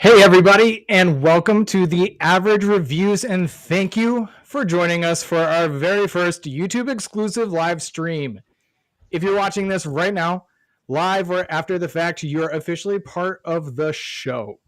Hey everybody, and welcome to the Average Reviews, and thank you for joining us for our very first YouTube exclusive live stream. If you're watching this right now, live or after the fact, you're officially part of the show.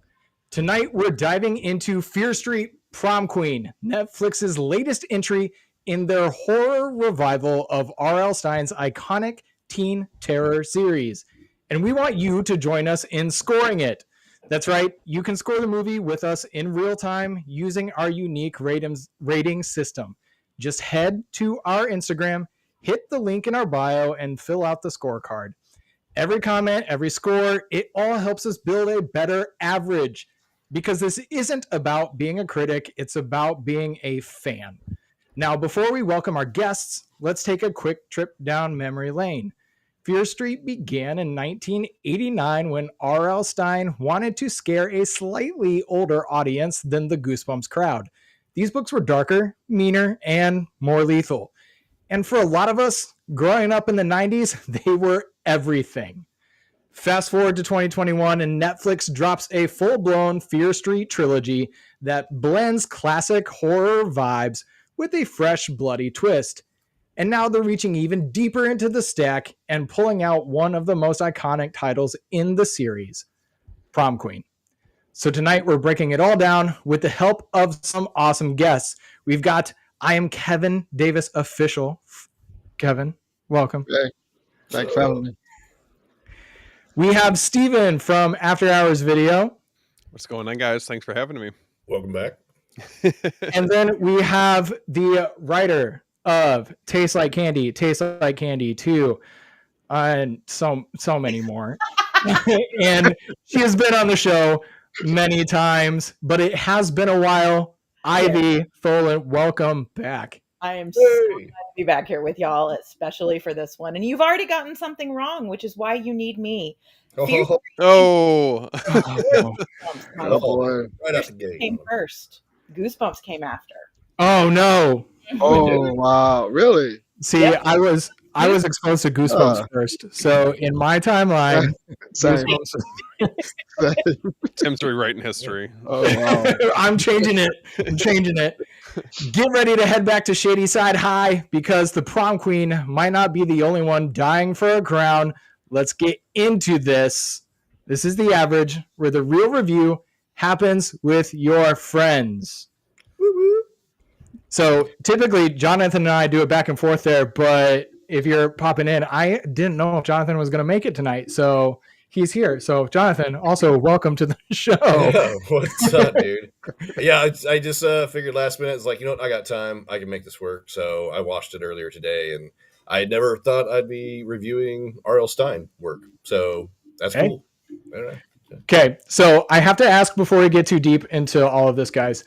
Tonight, we're diving into Fear Street Prom Queen, Netflix's latest entry in their horror revival of R.L. Stine's iconic teen terror series. And we want you to join us in scoring it. That's right, you can score the movie with us in real time using our unique rating system. Just head to our Instagram, hit the link in our bio, and fill out the scorecard. Every comment, every score, it all helps us build a better average, because this isn't about being a critic, it's about being a fan. Now, before we welcome our guests, let's take a quick trip down memory lane. Fear Street began in 1989 when R.L. Stine wanted to scare a slightly older audience than the Goosebumps crowd. These books were darker, meaner, and more lethal. And for a lot of us, growing up in the 90s, they were everything. Fast forward to 2021, and Netflix drops a full-blown Fear Street trilogy that blends classic horror vibes with a fresh, bloody twist. And now they're reaching even deeper into the stack and pulling out one of the most iconic titles in the series, Prom Queen. So tonight we're breaking it all down with the help of some awesome guests. We've got I Am Kevin Davis official. Kevin, welcome. Hey, thanks for having me. We have Steven from After Hours Video. What's going on, guys? Thanks for having me. Welcome back. And then we have the writer of Tastes Like Candy 2, and so many more. And she has been on the show many times, but it has been a while. Ivy Tholen, welcome back. I am so glad to be back here with y'all, especially for this one. And you've already gotten something wrong, which is why you need me. Oh, Oh boy. Right out the gate. Came first. Goosebumps came after. Oh no. Oh wow, really? See, Yep. I was exposed to Goosebumps first. So in my timeline, Same. Tim's rewriting history. Oh wow. I'm changing it. Get ready to head back to Shady Side High, because the Prom Queen might not be the only one dying for a crown. Let's get into this. This is The Average, where the real review happens with your friends. So typically, Johnathan and I do it back and forth there, but if you're popping in, I didn't know if Johnathan was going to make it tonight, so he's here. So Johnathan, also welcome to the show. Yeah, what's up, dude? Yeah, I just figured last minute, it's like, you know what, I got time, I can make this work. So I watched it earlier today, and I never thought I'd be reviewing R.L. Stine work. So that's cool. All right. Okay, so I have to ask before we get too deep into all of this, guys.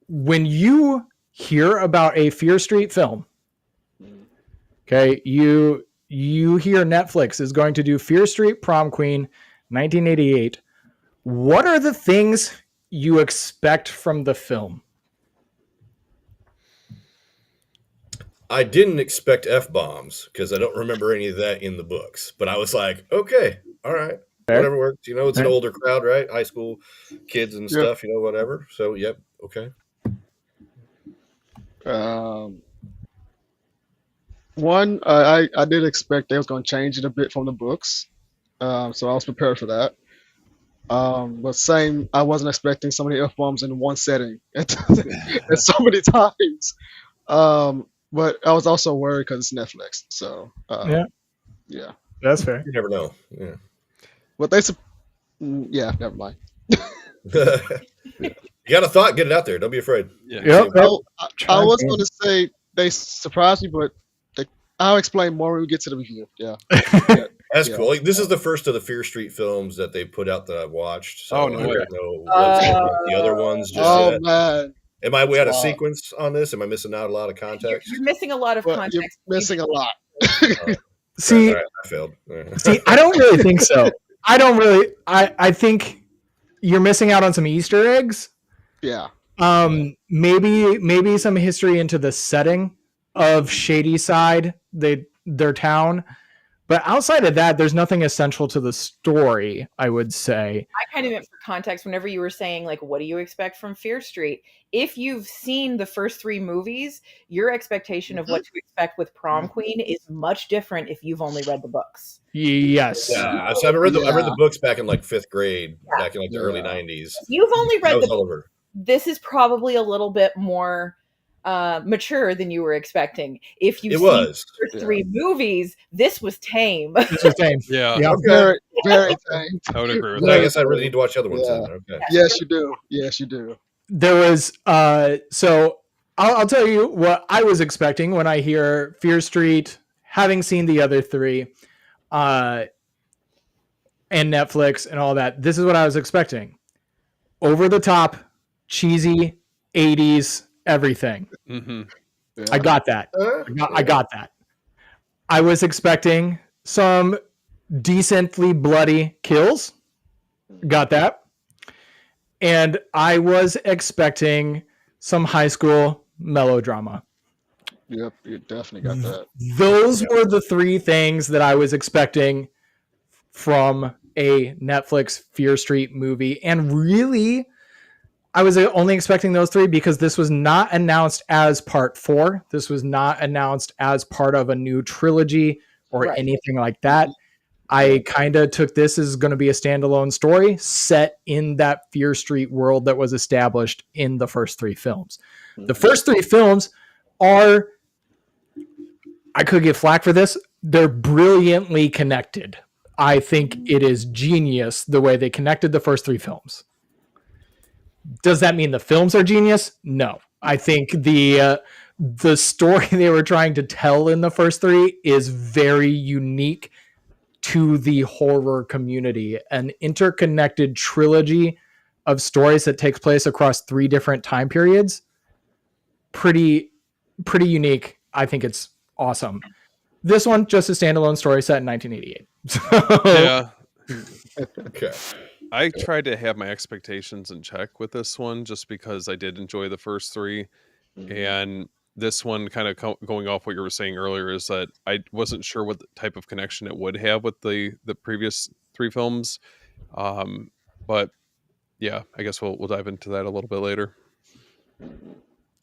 When you hear about a Fear Street film, okay, you hear Netflix is going to do Fear Street Prom Queen 1988. What are the things you expect from the film? I didn't expect F-bombs because I don't remember any of that in the books. But I was like, okay, all right. Fair. Whatever works. You know, it's an older crowd, right? High school kids and stuff, you know, whatever. So, yep, okay. One, I did expect they was going to change it a bit from the books, so I was prepared for that. But same, I wasn't expecting so many F-bombs in one setting at so many times. But I was also worried because it's Netflix. So yeah, That's fair. You never know. Yeah. But never mind. You got a thought, get it out there. Don't be afraid. Yeah. Yep. I was going to say they surprised me, but I'll explain more when we get to the review. Yeah. That's cool. Like, this is the first of the Fear Street films that they put out that I've watched. So Oh, I no don't way. know what's the other ones just Oh yet. man, Am I way out of Wow. sequence on this? Am I missing out a lot of context? You're missing a lot of well, context. you're missing a lot. See, All right, I failed. See, I don't really think so. I think you're missing out on some Easter eggs. Yeah. Maybe some history into the setting of Shady Side, their town. But outside of that, there's nothing essential to the story, I would say. I kind of meant for context whenever you were saying, like, what do you expect from Fear Street? If you've seen the first 3 movies, your expectation of what to expect with Prom Queen is much different if you've only read the books. Yes. Yeah, so I read the books back in like 5th grade, back in like the early Yeah. 90s. You've only That read was the Oliver. This is probably a little bit more mature than you were expecting. If you've It seen was. the first 3 movies, this was tame. It's the same. Yeah, Yeah. Very, very tame. I would agree with Then I that. guess I really need to watch the other ones Yeah. then. Okay. Yes, you do. Yes, you do. There was so I'll tell you what I was expecting when I hear Fear Street, having seen the other 3 and Netflix and all that. This is what I was expecting. Over the top, cheesy, 80s, everything. Mm-hmm. Yeah. I got that. I got that. I was expecting some decently bloody kills. Got that. And I was expecting some high school melodrama. Yep, you definitely got that. Those were the 3 things that I was expecting from a Netflix Fear Street movie. And really, I was only expecting those 3 because this was not announced as part 4. This was not announced as part of a new trilogy or anything like that. I kind of took this as going to be a standalone story set in that Fear Street world that was established in the first 3 films. The first 3 films are, I could get flack for this, they're brilliantly connected. I think it is genius the way they connected the first 3 films. Does that mean the films are genius? No. I think the story they were trying to tell in the first 3 is very unique to the horror community. An interconnected trilogy of stories that takes place across 3 different time periods. Pretty unique. I think it's awesome. This one, just a standalone story set in 1988. So, Yeah, Okay. I tried to have my expectations in check with this one just because I did enjoy the first 3. And this one, kind of going off what you were saying earlier, is that I wasn't sure what type of connection it would have with the previous 3 films. But yeah, I guess we'll dive into that a little bit later.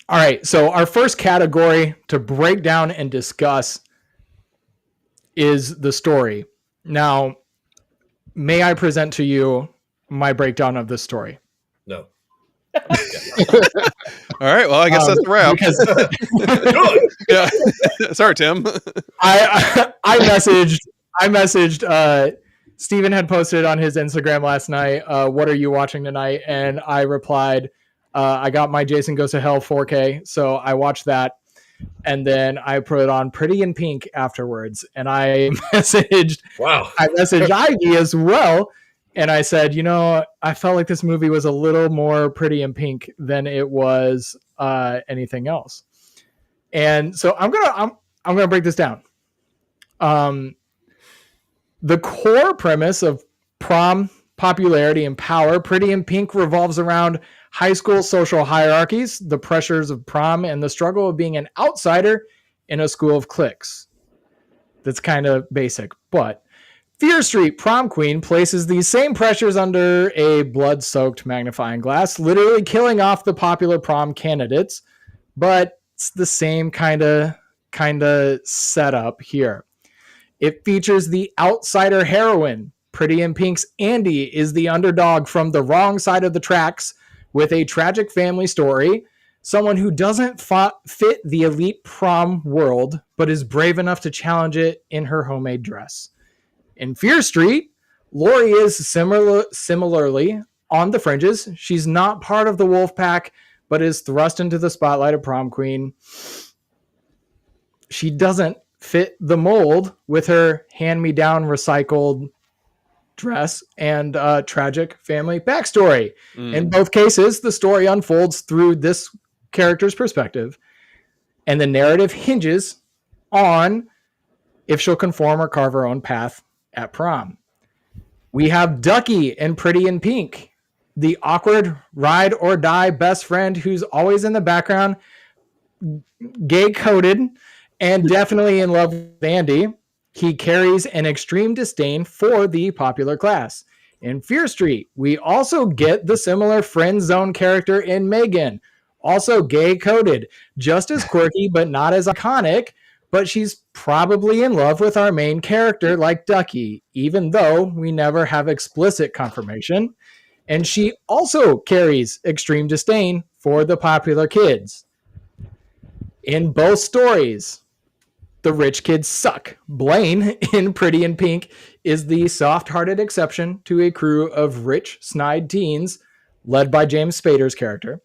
all right. So our first category to break down and discuss is the story. Now, may I present to you my breakdown of this story? No. All right, well, I guess that's a wrap. Because Yeah, sorry, Tim. I messaged Steven had posted on his Instagram last night, what are you watching tonight? And I replied, I got my Jason Goes to Hell 4K, so I watched that. And then I put on Pretty in Pink afterwards. And I messaged Ivy as well. And I said, I felt like this movie was a little more Pretty in Pink than it was anything else. And so I'm gonna break this down. The core premise of Prom, popularity, and power, Pretty in Pink revolves around high school social hierarchies, the pressures of prom, and the struggle of being an outsider in a school of cliques. That's kind of basic, but Fear Street Prom Queen places these same pressures under a blood-soaked magnifying glass, literally killing off the popular prom candidates, but it's the same kind of setup here. It features the outsider heroine. Pretty in Pink's Andy is the underdog from the wrong side of the tracks with a tragic family story, someone who doesn't fit the elite prom world, but is brave enough to challenge it in her homemade dress. In Fear Street, Lori is similarly on the fringes. She's not part of the wolf pack, but is thrust into the spotlight of Prom Queen. She doesn't fit the mold with her hand-me-down recycled dress and tragic family backstory. In both cases, the story unfolds through this character's perspective, and the narrative hinges on if she'll conform or carve her own path at prom. We have Ducky and Pretty in Pink, the awkward ride or die best friend who's always in the background, gay coded, and definitely in love with Andy. He carries an extreme disdain for the popular class. In Fear Street, we also get the similar friend zone character in Megan, also gay coded, just as quirky but not as iconic, but she's probably in love with our main character like Ducky, even though we never have explicit confirmation. And she also carries extreme disdain for the popular kids. In both stories, the rich kids suck. Blaine in Pretty in Pink is the soft-hearted exception to a crew of rich, snide teens led by James Spader's character.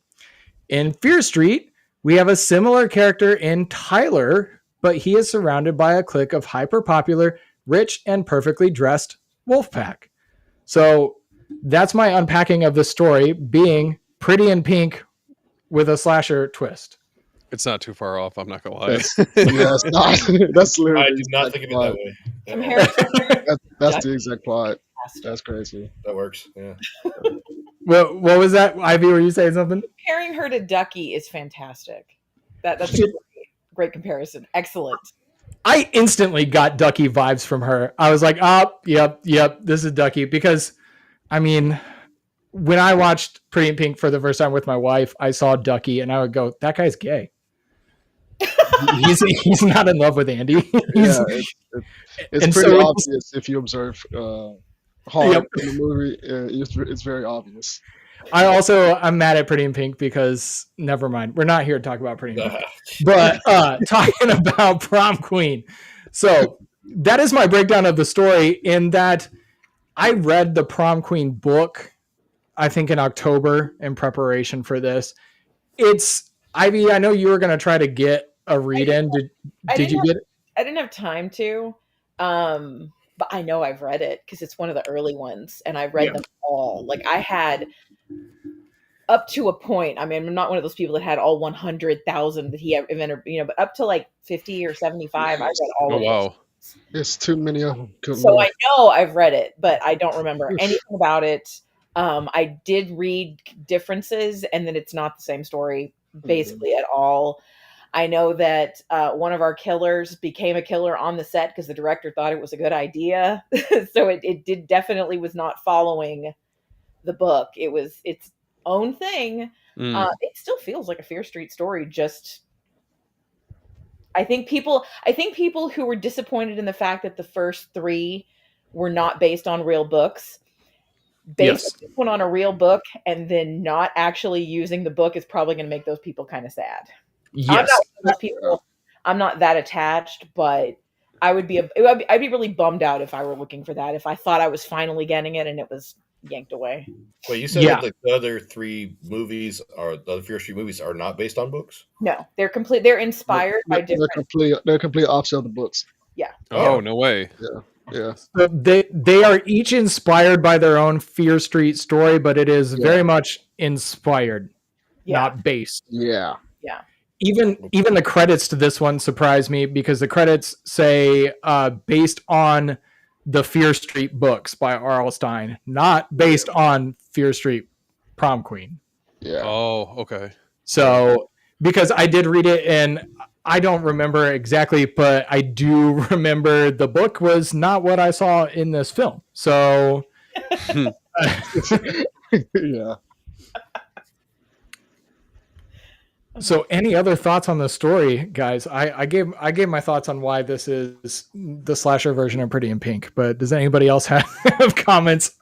In Fear Street, we have a similar character in Tyler, but he is surrounded by a clique of hyper-popular, rich, and perfectly dressed wolf pack. So that's my unpacking of the story being Pretty in Pink with a slasher twist. It's not too far off. I'm not gonna lie. Yes. Yeah, it's not. That's literally I the did not exact think of it plot. that way. That's the exact plot. That's crazy. That works. Yeah. Well, what was that, Ivy? Were you saying something? Comparing her to Ducky is fantastic. That's a great comparison. Excellent. I instantly got Ducky vibes from her. I was like, oh, yep, this is Ducky. Because, I mean, when I watched Pretty in Pink for the first time with my wife, I saw Ducky and I would go, that guy's gay. he's not in love with Andy. Yeah, it's And pretty so obvious if you observe hard in the movie. It's very obvious. I'm mad at Pretty in Pink because, never mind. We're not here to talk about Pretty in Pink. But talking about Prom Queen. So that is my breakdown of the story, in that I read the Prom Queen book, I think in October, in preparation for this. It's, Ivy, I know you were going to try to get a read in. Did you get it? I didn't have time to, but I know I've read it because it's one of the early ones, and I read them all. Like, I had up to a point. I mean, I'm not one of those people that had all 100,000 that he invented, but up to like 50 or 75, I read all of them. Wow. There's too many of them. So I know I've read it, but I don't remember anything about it. I did read differences, and then it's not the same story basically at all. I know that one of our killers became a killer on the set because the director thought it was a good idea. So it definitely was not following the book. It was its own thing. It still feels like a Fear Street story. Just, I think people who were disappointed in the fact that the first 3 were not based on real books, based this one on a real book, and then not actually using the book is probably going to make those people kind of sad. Yes. I'm not that attached, but I'd be really bummed out if I were looking for that, if I thought I was finally getting it and it was yanked away. Wait, you said that the other 3 movies, or the other Fear Street movies, are not based on books? No, they're inspired by different. They're complete opposite of the books. Yeah. Oh, no way. Yeah. So they are each inspired by their own Fear Street story, but it is very much inspired, not based. Yeah. Even the credits to this one surprised me, because the credits say based on the Fear Street books by R.L. Stine, not based on Fear Street Prom Queen. Yeah. Oh, okay. So, because I did read it, and I don't remember exactly, but I do remember the book was not what I saw in this film. So, Yeah. So, any other thoughts on the story, guys? I gave my thoughts on why this is the slasher version of Pretty in Pink, but does anybody else have comments?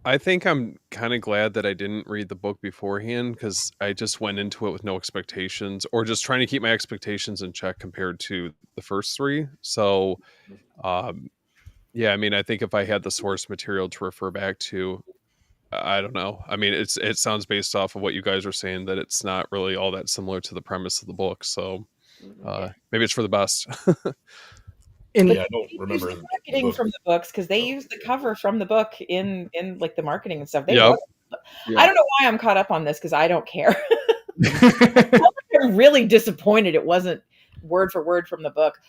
I think I'm kind of glad that I didn't read the book beforehand, because I just went into it with no expectations, or just trying to keep my expectations in check compared to the first 3. So, yeah, I mean, I think if I had the source material to refer back to, I don't know. I mean, it sounds based off of what you guys are saying, that it's not really all that similar to the premise of the book. So maybe it's for the best. I don't remember the marketing from the books, because they use the cover from the book in like the marketing and stuff. I don't know why I'm caught up on this, because I don't care. I'm really disappointed it wasn't word for word from the book.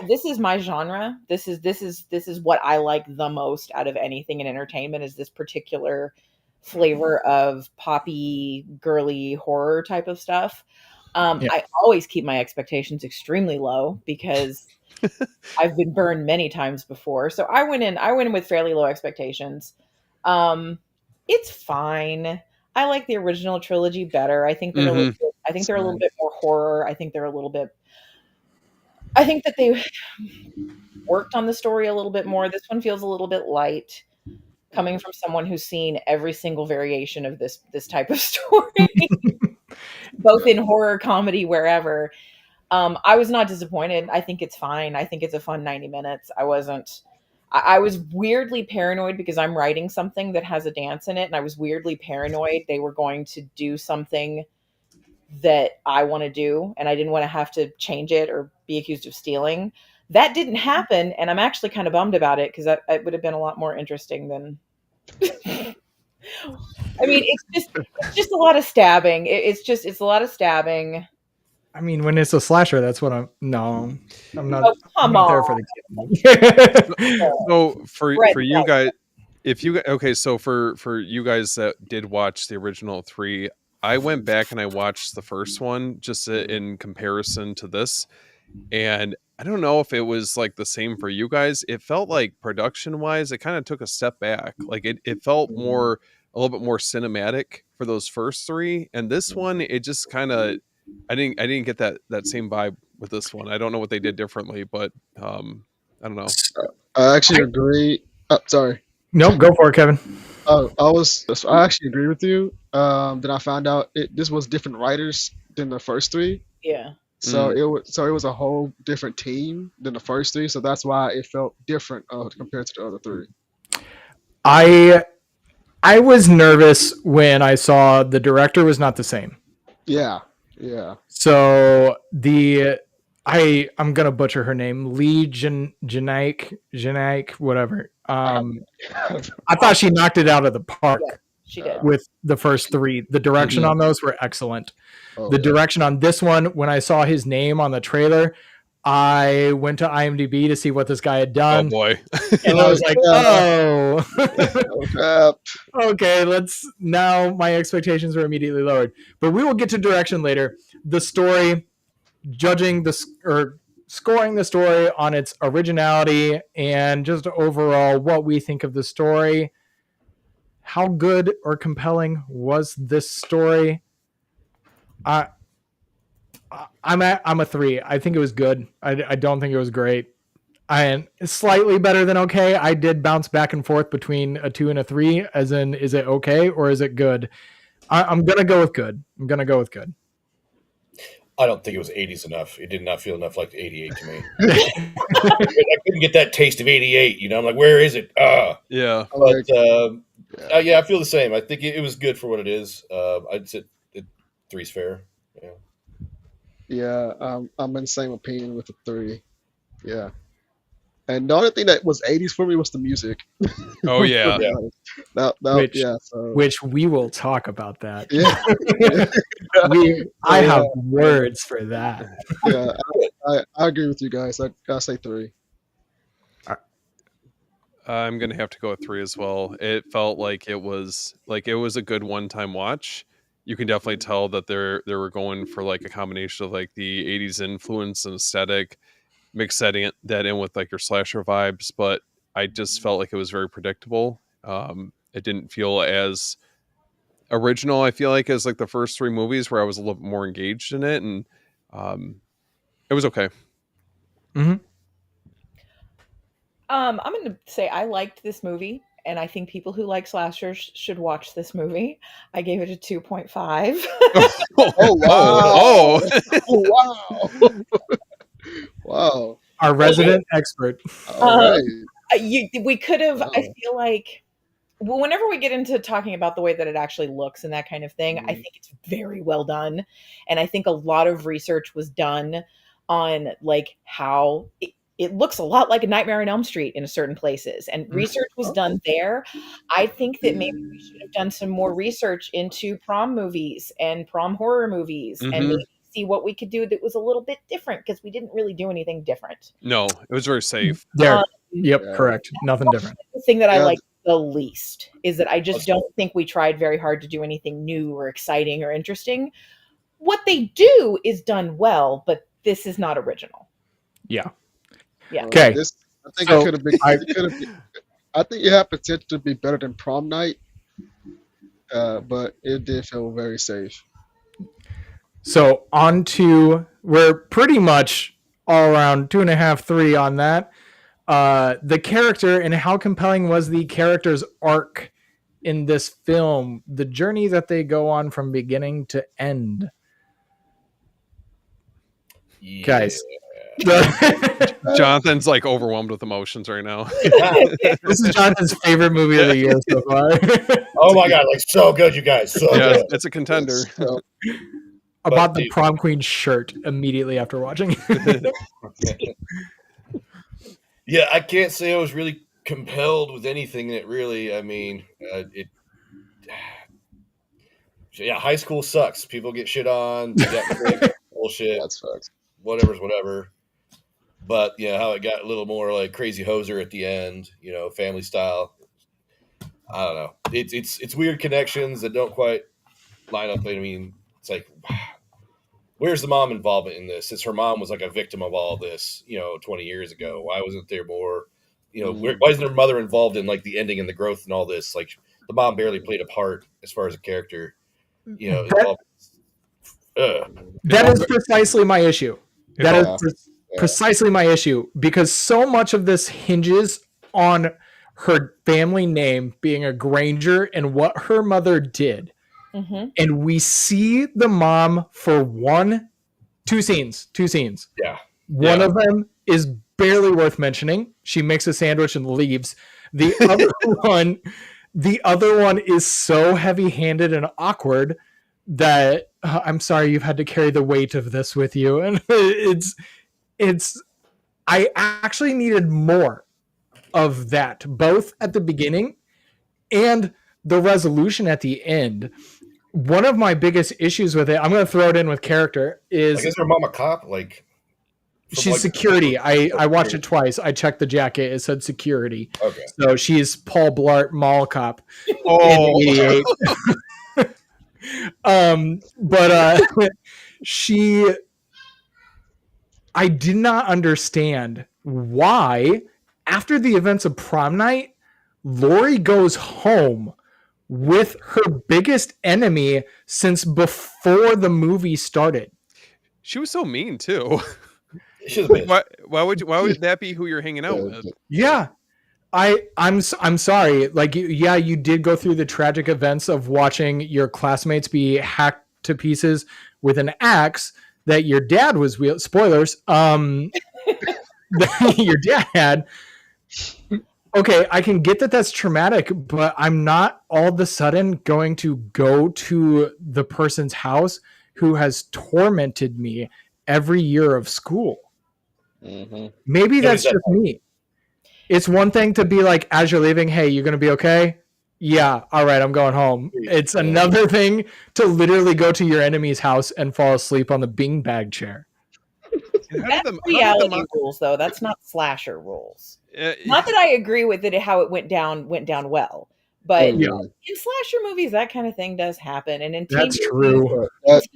This is my genre. This is what I like the most out of anything in entertainment, is this particular flavor of poppy, girly horror type of stuff. Yeah. I always keep my expectations extremely low because I've been burned many times before. So I went in with fairly low expectations. It's fine. I like the original trilogy better. I think they're a little bit, I think they're a little bit more horror. I think that they worked on the story a little bit more. This one feels a little bit light, coming from someone who's seen every single variation of this type of story, both in horror, comedy, wherever. I was not disappointed. I think it's fine. I think it's a fun 90 minutes. I was weirdly paranoid because I'm writing something that has a dance in it, and I was weirdly paranoid they were going to do something that I want to do, and I didn't want to have to change it or be accused of stealing. That didn't happen, and I'm actually kind of bummed about it because it would have been a lot more interesting than. I mean, it's just a lot of stabbing. It's a lot of stabbing. I mean, when it's a slasher, that's what I'm not. Oh, I'm come not there on. for the kid. So for Red you light. guys, if you okay, so for you guys that did watch the original 3, I went back and I watched the first one just in comparison to this, and I don't know if it was like the same for you guys. It felt like production wise, it kind of took a step back. Like it felt a little bit more cinematic for those first 3, and this one it just kind of I didn't get that same vibe with this one. I don't know what they did differently, but I don't know. I actually agree. Sorry. No, go for it, Kevin. I actually agree with you. Then I found out this was different writers than the first 3. Yeah. So it was a whole different team than the first 3. So that's why it felt different compared to the other 3. I was nervous when I saw the director was not the same. Yeah. So I'm gonna butcher her name, Lee Janaik, whatever. I thought she knocked it out of the park. Yeah, she did. With the first 3. The direction on those were excellent. The direction on this one, when I saw his name on the trailer, I went to IMDb to see what this guy had done. Oh boy. And I was like, okay, now my expectations are immediately lowered. But we will get to direction later. The story, scoring the story on its originality and just overall what we think of the story. How good or compelling was this story? I'm a 3. I think it was good. I don't think it was great. And slightly better than okay. I did bounce back and forth between a 2 and a 3, as in, is it okay or is it good? I'm gonna go with good. I don't think it was 80s enough. It did not feel enough like 88 to me. I couldn't get that taste of 88. I'm like, where is it? Yeah. But yeah, I feel the same. I think it was good for what it is. I'd say 3's fair. Yeah. Yeah, I'm in the same opinion with the 3. Yeah. And the only thing that was 80s for me was the music. Oh yeah. Which we will talk about that. Yeah. I have words for that. Yeah, I agree with you guys. I say 3. I'm gonna have to go with 3 as well. It felt like it was a good one-time watch. You can definitely tell that they were going for like a combination of like the 80s influence and aesthetic, mix that in with like your slasher vibes, but I just felt like it was very predictable. It didn't feel as original, I feel like, as like the first 3 movies where I was a little bit more engaged in it, and it was okay. Mm-hmm. I'm going to say I liked this movie, and I think people who like slashers should watch this movie. I gave it a 2.5. Oh wow! Oh. Wow! Our resident expert. All right. We could have. Wow. I feel like, well, whenever we get into talking about the way that it actually looks and that kind of thing, I think it's very well done, and I think a lot of research was done on like how it looks a lot like a Nightmare on Elm Street in certain places, and research was done there. I think that maybe we should have done some more research into prom movies and prom horror movies, and maybe see what we could do that was a little bit different, because we didn't really do anything different. No, it was very safe. Correct. Nothing different. The thing that I like the least is that I just don't think we tried very hard to do anything new or exciting or interesting. what they do is done well, but this is not original. Yeah. Yeah. Okay. I think So, it could have been. I think it had potential to be better than Prom Night, but it did feel very safe. So on to, we're pretty much all around 2.5, 3 on that. The character and how compelling was the character's arc in this film, the journey that they go on from beginning to end. Yeah. Guys, Jonathan's like overwhelmed with emotions right now. this is Jonathan's favorite movie of the year so far. Oh my god, like so good, you guys. So Yeah, good. it's a contender. So, About the Prom Queen shirt immediately after watching. Yeah, I can't say I was really compelled with anything that really, I mean, yeah, high school sucks. People get shit on, bullshit, that's facts. whatever's whatever. But yeah, how it got a little more like crazy hoser at the end, you know, family style. I don't know. It's weird connections that don't quite line up. I mean, it's like, where's the mom involvement in this? Since her mom was like a victim of all this, you know, 20 years ago. Why wasn't there more, you know, why isn't her mother involved in like the ending and the growth and all this? Like the mom barely played a part as far as a character, you know. That is precisely my issue. That is precisely my issue, because so much of this hinges on her family name being a Granger and what her mother did. Mm-hmm. And we see the mom for two scenes. Yeah. One of them is barely worth mentioning. She makes a sandwich and leaves. The other one is so heavy-handed and awkward that I'm sorry you've had to carry the weight of this with you. And I actually needed more of that, both at the beginning and the resolution at the end. One of my biggest issues with it, I'm going to throw it in with character, is her mom a cop? Like, she's security. I watched it twice. I checked the jacket. It said security. Okay. So she's Paul Blart Mall Cop. Oh, in 88. But I did not understand why, after the events of Prom Night, Lori goes home with her biggest enemy since before the movie started. she was so mean too. She's a bitch. Why would that be who you're hanging out with? Yeah. I'm sorry. Like, yeah, you did go through the tragic events of watching your classmates be hacked to pieces with an axe that your dad was spoilers. That your dad had. Okay, I can get that that's traumatic, but I'm not all of a sudden going to go to the person's house who has tormented me every year of school. Mm-hmm. Maybe that's just me. It's one thing to be like, as you're leaving, hey, you're going to be okay? Yeah, all right, I'm going home. It's another thing to literally go to your enemy's house and fall asleep on the beanbag chair. That's reality rules, though. That's not slasher rules. Not that I agree with it, how it went down well. But in slasher movies, that kind of thing does happen. And in that's teen true. Movies,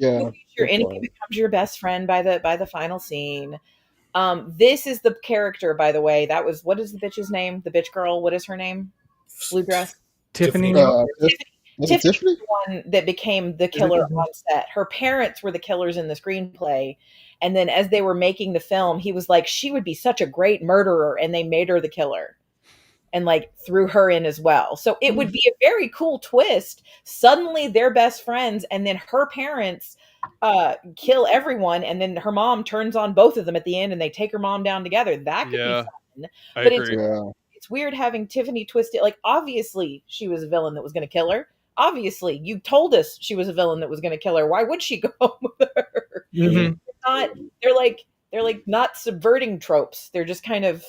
your enemy becomes your best friend by the final scene. This is the character, by the way. That was, what is the bitch's name? The bitch girl. What is her name? Blue dress. Tiffany. Tiffany's the one that became the killer on set. Her parents were the killers in the screenplay. And then as they were making the film, he was like, she would be such a great murderer. And they made her the killer and like threw her in as well. So it would be a very cool twist. Suddenly they're best friends. And then her parents kill everyone. And then her mom turns on both of them at the end and they take her mom down together. That could be fun. I but agree. It's weird having Tiffany twisted. Like, obviously she was a villain that was going to kill her. Obviously you told us she was a villain that was going to kill her. Why would she go home with her? Mm-hmm. They're like not subverting tropes. They're just kind of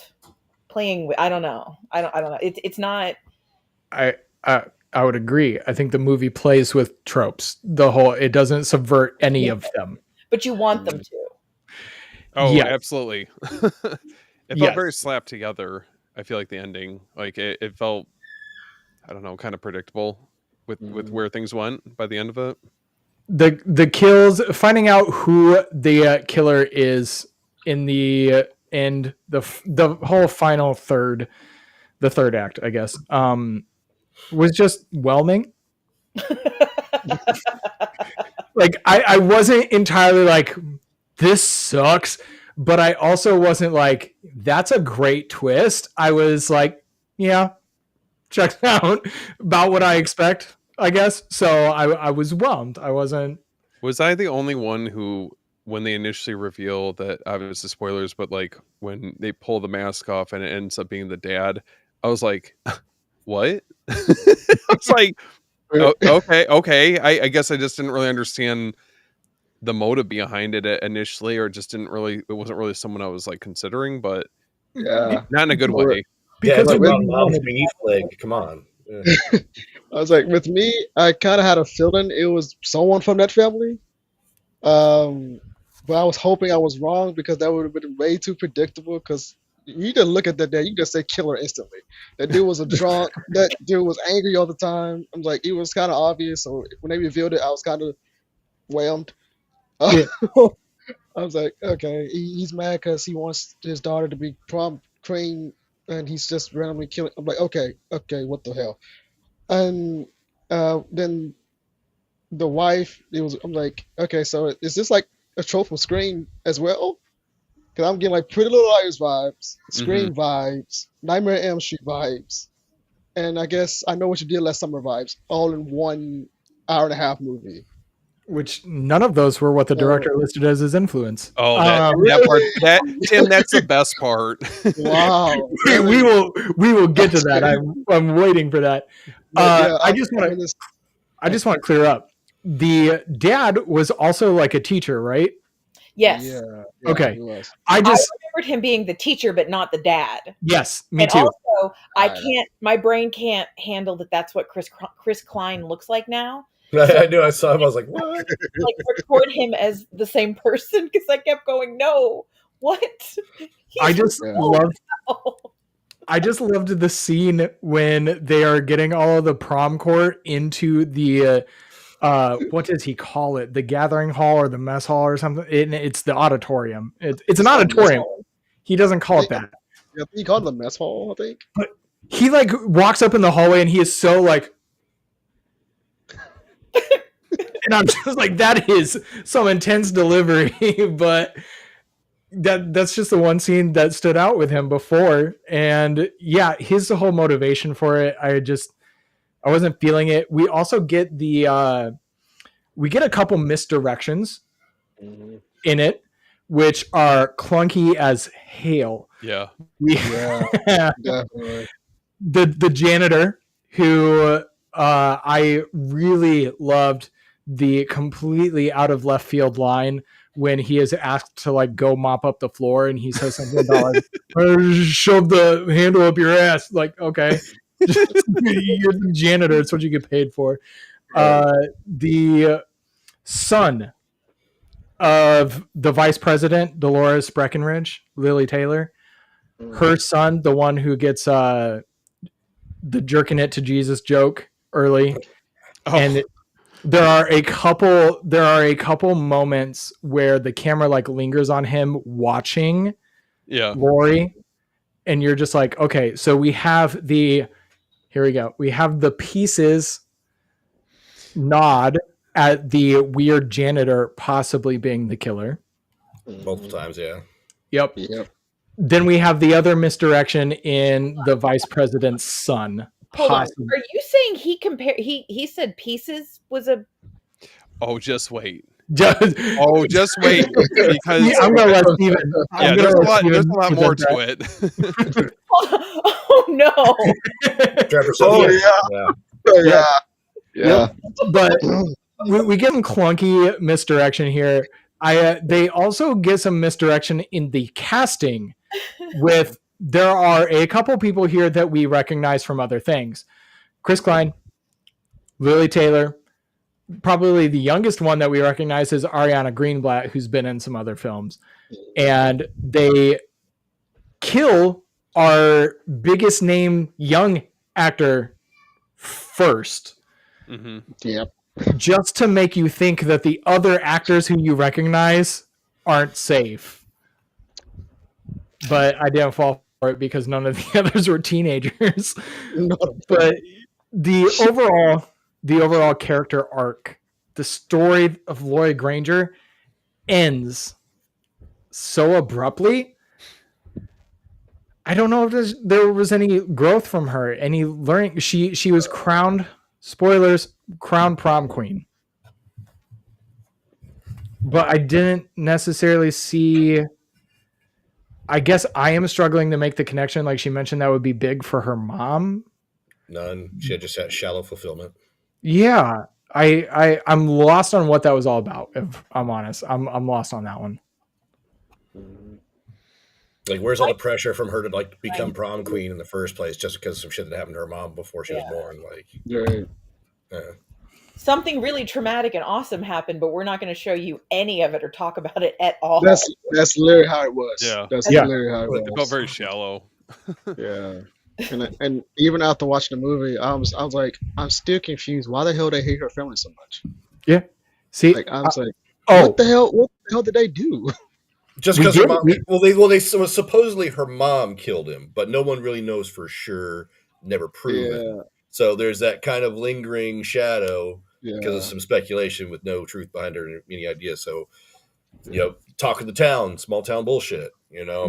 playing with, I don't know. It's not. I would agree. I think the movie plays with tropes. It doesn't subvert any of them. But you want them to. Oh, yes. Absolutely. It felt very slapped together. I feel like the ending, like it felt, I don't know, kind of predictable with where things went by the end of it. the kills, finding out who the killer is in the end, the whole final third, the third act, I guess, was just whelming. Like I wasn't entirely like, this sucks, but I also wasn't like, that's a great twist. I was like, yeah, checks out, about what I expect, I guess. So I was whelmed. I wasn't. Was I the only one who, when they initially reveal that, obviously spoilers, but like when they pull the mask off and it ends up being the dad, I was like, what? I was like, oh, okay. I guess I just didn't really understand the motive behind it initially, or just didn't really, it wasn't really someone I was like considering, but Yeah. not in a good way. Yeah, Because it's But about with- mom's meat leg. Come on. Yeah. I was like, with me, I kind of had a feeling it was someone from that family. But I was hoping I was wrong because that would have been way too predictable. Because you just look at that day, you just say killer instantly. That dude was a drunk. That dude was angry all the time. I'm like, it was kind of obvious. So when they revealed it, I was kind of whelmed. Yeah. I was like, okay, he's mad because he wants his daughter to be prom queen, and he's just randomly killing. I'm like, okay, what the hell? And then the wife, I'm like, okay, so is this like a trope from Scream as well? Because I'm getting like Pretty Little Liars vibes, Scream vibes, Nightmare on Elm Street vibes, and I guess I Know What You Did Last Summer vibes, all in 1 hour and a half movie. Which none of those were what the director listed as his influence. Oh, that part, Tim, that's the best part. Wow. we will get to that. I'm waiting for that. I just want to clear up. The dad was also like a teacher, right? Yes. Yeah. Okay. He was. I just remembered him being the teacher, but not the dad. yes, me And too. also, my brain can't handle that that's what Chris Klein looks like now. I knew I saw him. I was like, what? Like, record him as the same person because I kept going, no, what? I just loved the scene when they are getting all of the prom court into the what does he call it? The gathering hall or the mess hall or something? It's the auditorium. It's an auditorium. He doesn't call it that. Yeah, he called it the mess hall, I think. But he like walks up in the hallway and he is so like, and I'm just like, that is some intense delivery. But that's just the one scene that stood out with him before. And yeah, his whole motivation for it, I wasn't feeling it. We also get a couple misdirections in it, which are clunky as hell. Yeah. Definitely. The janitor who I really loved the completely out of left field line when he is asked to like go mop up the floor and he says something about like, shove the handle up your ass. Like, okay, you're the janitor. It's what you get paid for. The son of the vice president, Dolores Breckenridge, Lily Taylor, her son, the one who gets the jerking it to Jesus joke early. And there are a couple moments where the camera like lingers on him watching Lori, and you're just like, okay, so we have the pieces nod at the weird janitor possibly being the killer Multiple times, yeah. Yep. Then we have the other misdirection in the vice president's son. Hold on. Are you saying he said pieces was a... Oh, just wait. Just wait. Because I'm going to let Steven. There's a lot more to it. Oh, no. Trevor said, Yeah. But we get some clunky misdirection here. They also get some misdirection in the casting with there are a couple people here that we recognize from other things. Chris Klein, Lily Taylor, probably the youngest one that we recognize is Ariana Greenblatt, who's been in some other films. And they kill our biggest name young actor first. Yep. just to make you think that the other actors who you recognize aren't safe. But I didn't fall for it because none of the others were teenagers. But the overall character arc, the story of Laurie Granger ends so abruptly. I don't know if there was any growth from her, any learning. She was crowned, spoilers, crowned prom queen. But I didn't necessarily see. I guess I am struggling to make the connection. Like she mentioned, that would be big for her mom. None. She had just had shallow fulfillment. Yeah, I'm lost on what that was all about. If I'm honest, I'm lost on that one. Like, where's all the pressure from her to like become prom queen in the first place, just because of some shit that happened to her mom before she was born? Like, something really traumatic and awesome happened, but we're not going to show you any of it or talk about it at all. That's literally how it was. Yeah. That's literally how it It felt was. very shallow. Yeah. And even after watching the movie, I was like, I'm still confused. Why the hell they hate her family so much? Yeah. See, Like I was like, what the hell did they do? just because her mom. So supposedly her mom killed him, but no one really knows for sure. Never proven. Yeah. So there's that kind of lingering shadow because Yeah. of some speculation with no truth behind her, any idea. So, talk of the town, small town bullshit.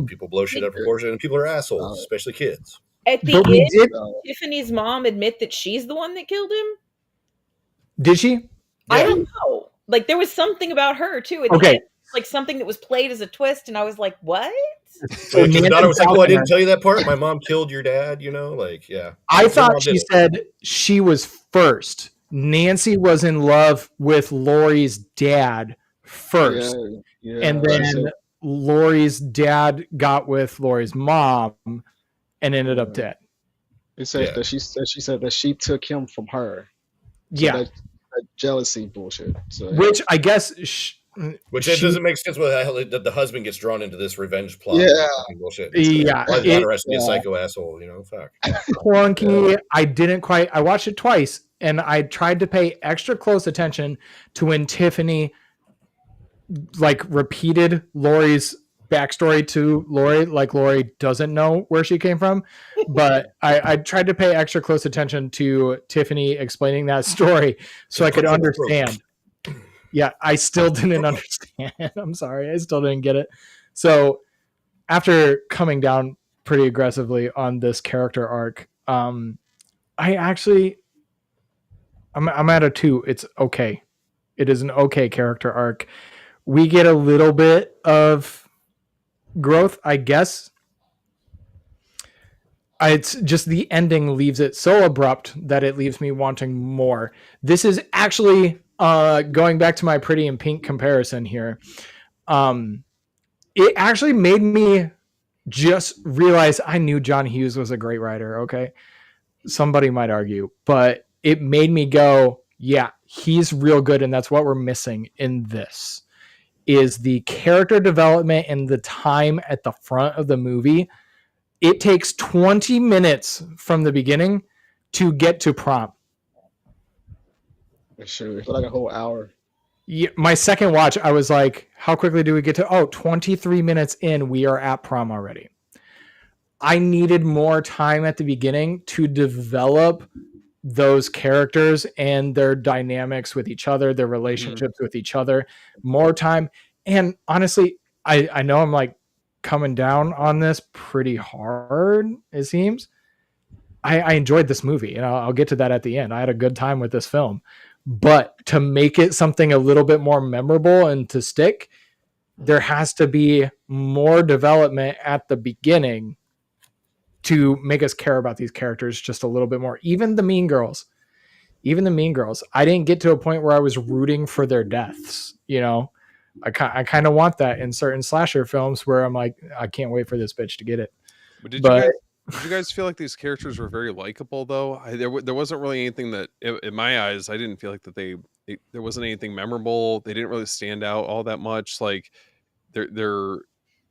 People blow shit out of proportion, and people are assholes, especially kids. At the But we end, did. Tiffany's mom admit that she's the one that killed him? Did she? I don't know. Like, there was something about her, too. At the Okay. end, like, something that was played as a twist, and I was like, what? So his Nancy daughter was like, "Oh, I didn't Falconer. tell you that part. My mom killed your dad." Like, yeah. I Your thought mom she did it. said she was first. Nancy was in love with Lori's dad first. Yeah. And then Lori's dad got with Lori's mom and ended up dead. It says that she said that she took him from her. So Yeah. that jealousy bullshit. So, Which I guess Which it doesn't make sense with how the husband gets drawn into this revenge plot. Yeah. Bullshit. Yeah, Why the daughter has to be a yeah. psycho asshole, fuck. clunky. I watched it twice and I tried to pay extra close attention to when Tiffany like repeated Lori's backstory to Lori, like Lori doesn't know where she came from. But I tried to pay extra close attention to Tiffany explaining that story so I could understand. Yeah, I still didn't understand. I'm sorry. I still didn't get it. So after coming down pretty aggressively on this character arc, I'm at a 2. It's okay. It is an okay character arc. We get a little bit of growth, I guess. It's just the ending leaves it so abrupt that it leaves me wanting more. This is actually going back to my Pretty in Pink comparison here. It actually made me just realize I knew John Hughes was a great writer. Okay. Somebody might argue, but it made me go, yeah, he's real good. And that's what we're missing in this is the character development and the time at the front of the movie. It takes 20 minutes from the beginning to get to prom. Sure. It's like a whole hour. Yeah, my second watch, I was like, how quickly do we get to? 23 minutes in, we are at prom already. I needed more time at the beginning to develop those characters and their dynamics with each other, their relationships with each other, more time. And honestly, I know I'm like coming down on this pretty hard, it seems. I enjoyed this movie, and I'll get to that at the end. I had a good time with this film. But to make it something a little bit more memorable and to stick, there has to be more development at the beginning to make us care about these characters just a little bit more. Even the mean girls, I didn't get to a point where I was rooting for their deaths. I kind of want that in certain slasher films where I'm like, I can't wait for this bitch to get it. Did you guys feel like these characters were very likable though? There wasn't really anything that, in my eyes, I didn't feel like that there wasn't anything memorable. They didn't really stand out all that much. Like their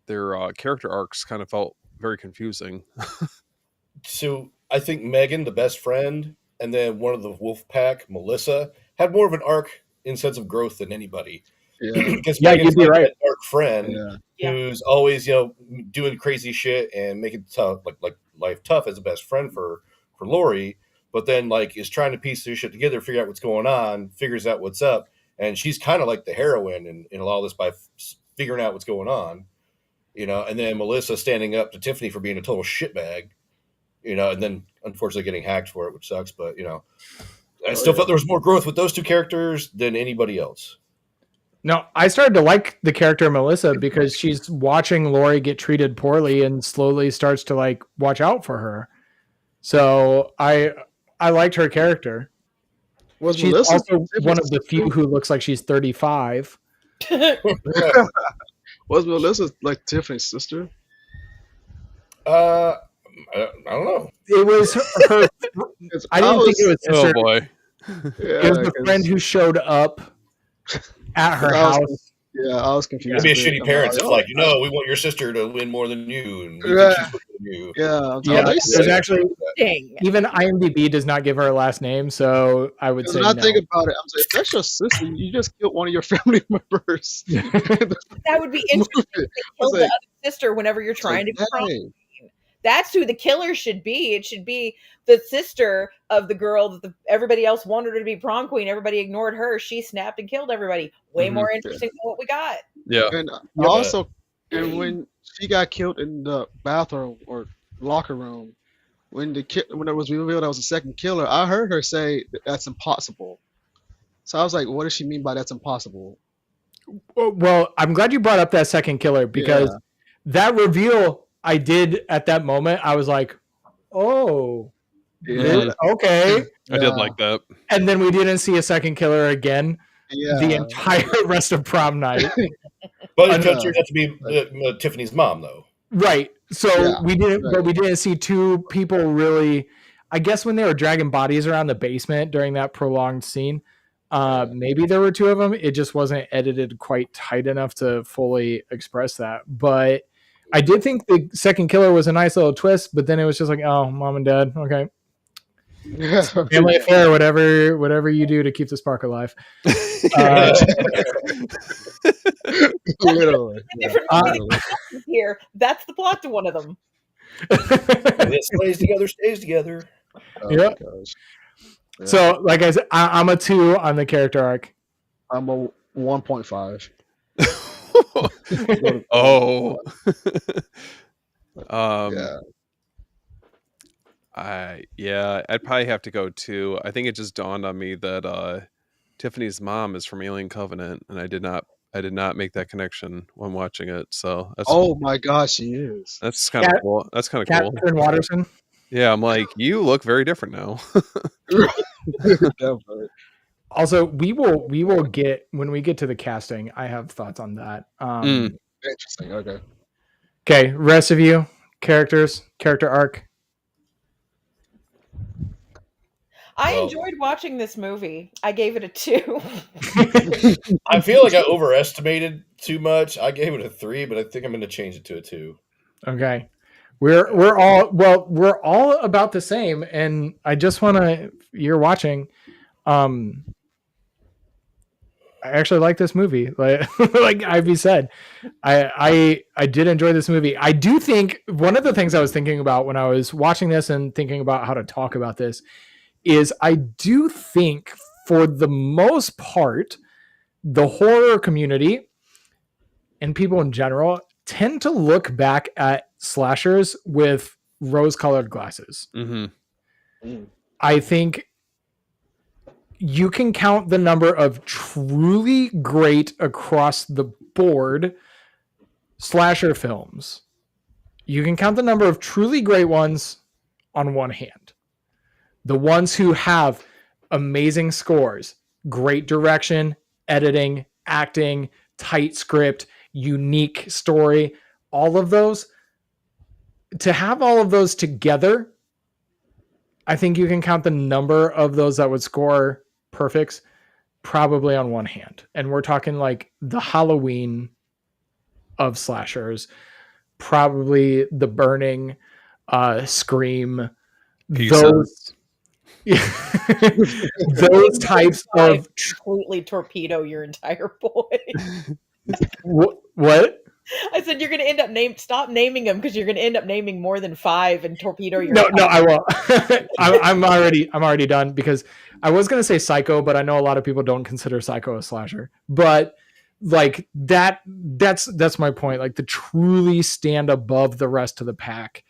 character arcs kind of felt very confusing. So I think Megan, the best friend, and then one of the wolf pack, Melissa, had more of an arc in sense of growth than anybody. Yeah. Because Yeah, Megan's you'd be like right. that dark friend Yeah. Yeah. who's always, doing crazy shit and making tough, like life tough as a best friend for Lori, but then like is trying to piece this shit together, figure out what's going on, figures out what's up, and she's kind of like the heroine in a lot of this by figuring out what's going on, and then Melissa standing up to Tiffany for being a total shitbag, and then unfortunately getting hacked for it, which sucks, but I still felt there was more growth with those two characters than anybody else. No, I started to like the character Melissa because she's watching Lori get treated poorly and slowly starts to like watch out for her. So I liked her character. Was She's Melissa also one of the few who looks like she's 35. Was Melissa like Tiffany's sister? I don't know. It was her. I didn't think it was sister. Oh boy. It was the friend who showed up at her house. Yeah, I was confused. It'd be a shitty parents. It's like, we want your sister to win more than you, and we think she's better than you. Yeah, There's actually Dang. even IMDb does not give her a last name, so I would say when I no. think about it, I'm saying, if that's your sister, you just killed one of your family members. That would be interesting to kill the other sister whenever you're trying to be prom queen. That's who the killer should be. It should be the sister of the girl that everybody else wanted her to be prom queen. Everybody ignored her. She snapped and killed everybody. Way more interesting than what we got. Yeah. And also, and when she got killed in the bathroom or locker room, when it was revealed that was the second killer, I heard her say that's impossible. So I was like, what does she mean by that's impossible? Well, I'm glad you brought up that second killer because that reveal I did at that moment, I was like, oh, okay. I did like that. And then we didn't see a second killer again the entire rest of prom night. But it turned out to be Tiffany's mom, though. Right. So we didn't see two people really. I guess when they were dragging bodies around the basement during that prolonged scene, maybe there were two of them. It just wasn't edited quite tight enough to fully express that. But I did think the second killer was a nice little twist, but then it was just like, oh, mom and dad, okay. Family affair, whatever you do to keep the spark alive. Literally. Here, that's the plot to one of them. It stays together, stays together. Yeah. So, like I said, I'm a 2 on the character arc. I'm a 1.5. Oh. I'd probably have to go 2. I think it just dawned on me that Tiffany's mom is from Alien Covenant, and I did not make that connection when watching it. So that's my gosh, she is. That's kind of cool. That's kind of cool. Catherine Watterson. Yeah, I'm like, you look very different now. Also, we will get when we get to the casting. I have thoughts on that. Interesting. Okay. Okay, rest of you, character arc. I enjoyed watching this movie. I gave it a 2. I feel like I overestimated too much. I gave it a 3, but I think I'm going to change it to a 2. Okay. We're all about the same, and I just want to. You're watching. I actually like this movie. Like Ivy said, I did enjoy this movie. I do think one of the things I was thinking about when I was watching this and thinking about how to talk about this is I do think for the most part, the horror community and people in general tend to look back at slashers with rose-colored glasses. Mm-hmm. I think you can count the number of truly great across the board slasher films. You can count the number of truly great ones on one hand. The ones who have amazing scores, great direction, editing, acting, tight script, unique story, all of those. To have all of those together, I think you can count the number of those that would score perfects probably on one hand. And we're talking like the Halloween of slashers, probably The Burning, Scream, Pieces. those types of completely torpedo your entire point. what? I said you're going to end up stop naming them because you're going to end up naming more than 5 and torpedo your. No, I won't. I'm already done because I was going to say Psycho, but I know a lot of people don't consider Psycho a slasher. But like that's my point. Like to truly stand above the rest of the pack,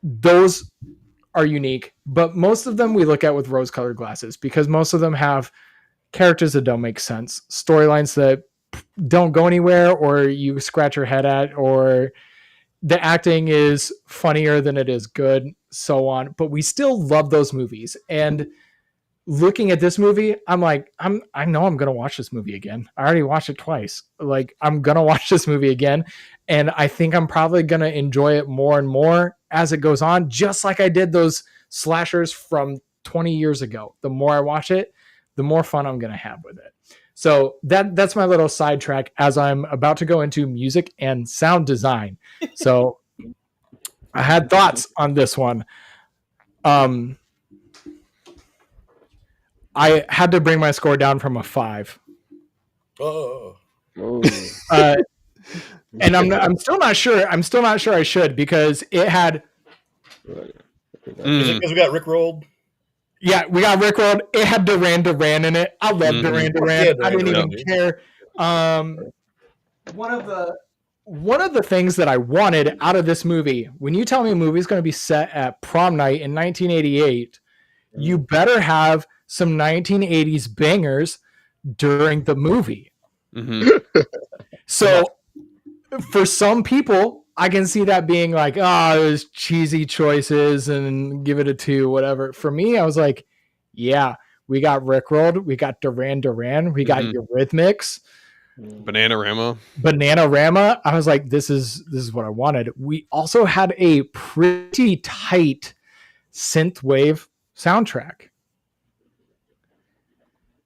those are unique. But most of them we look at with rose-colored glasses because most of them have characters that don't make sense, storylines that don't go anywhere, or you scratch your head at, or the acting is funnier than it is good, so on. But we still love those movies. And looking at this movie, I'm like, I know I'm going to watch this movie again. I already watched it twice. Like, I'm going to watch this movie again. And I think I'm probably going to enjoy it more and more as it goes on, just like I did those slashers from 20 years ago. The more I watch it, the more fun I'm going to have with it. So that's my little sidetrack as I'm about to go into music and sound design. So I had thoughts on this one. I had to bring my score down from a 5. Oh. And I'm still not sure. I'm still not sure I should because it had. Is it because we got Rickrolled? Yeah, we got Rickrolled. It had Duran Duran in it. I love Duran Duran. Yeah, I didn't even care. One of the things that I wanted out of this movie, when you tell me a movie is going to be set at prom night in 1988, you better have some 1980s bangers during the movie. So for some people, I can see that being like, oh, it was cheesy choices and give it a 2, whatever. For me, I was like, yeah, we got Rickrolled, we got Duran Duran, we got Eurythmics, Bananarama. I was like, this is what I wanted. We also had a pretty tight synthwave soundtrack.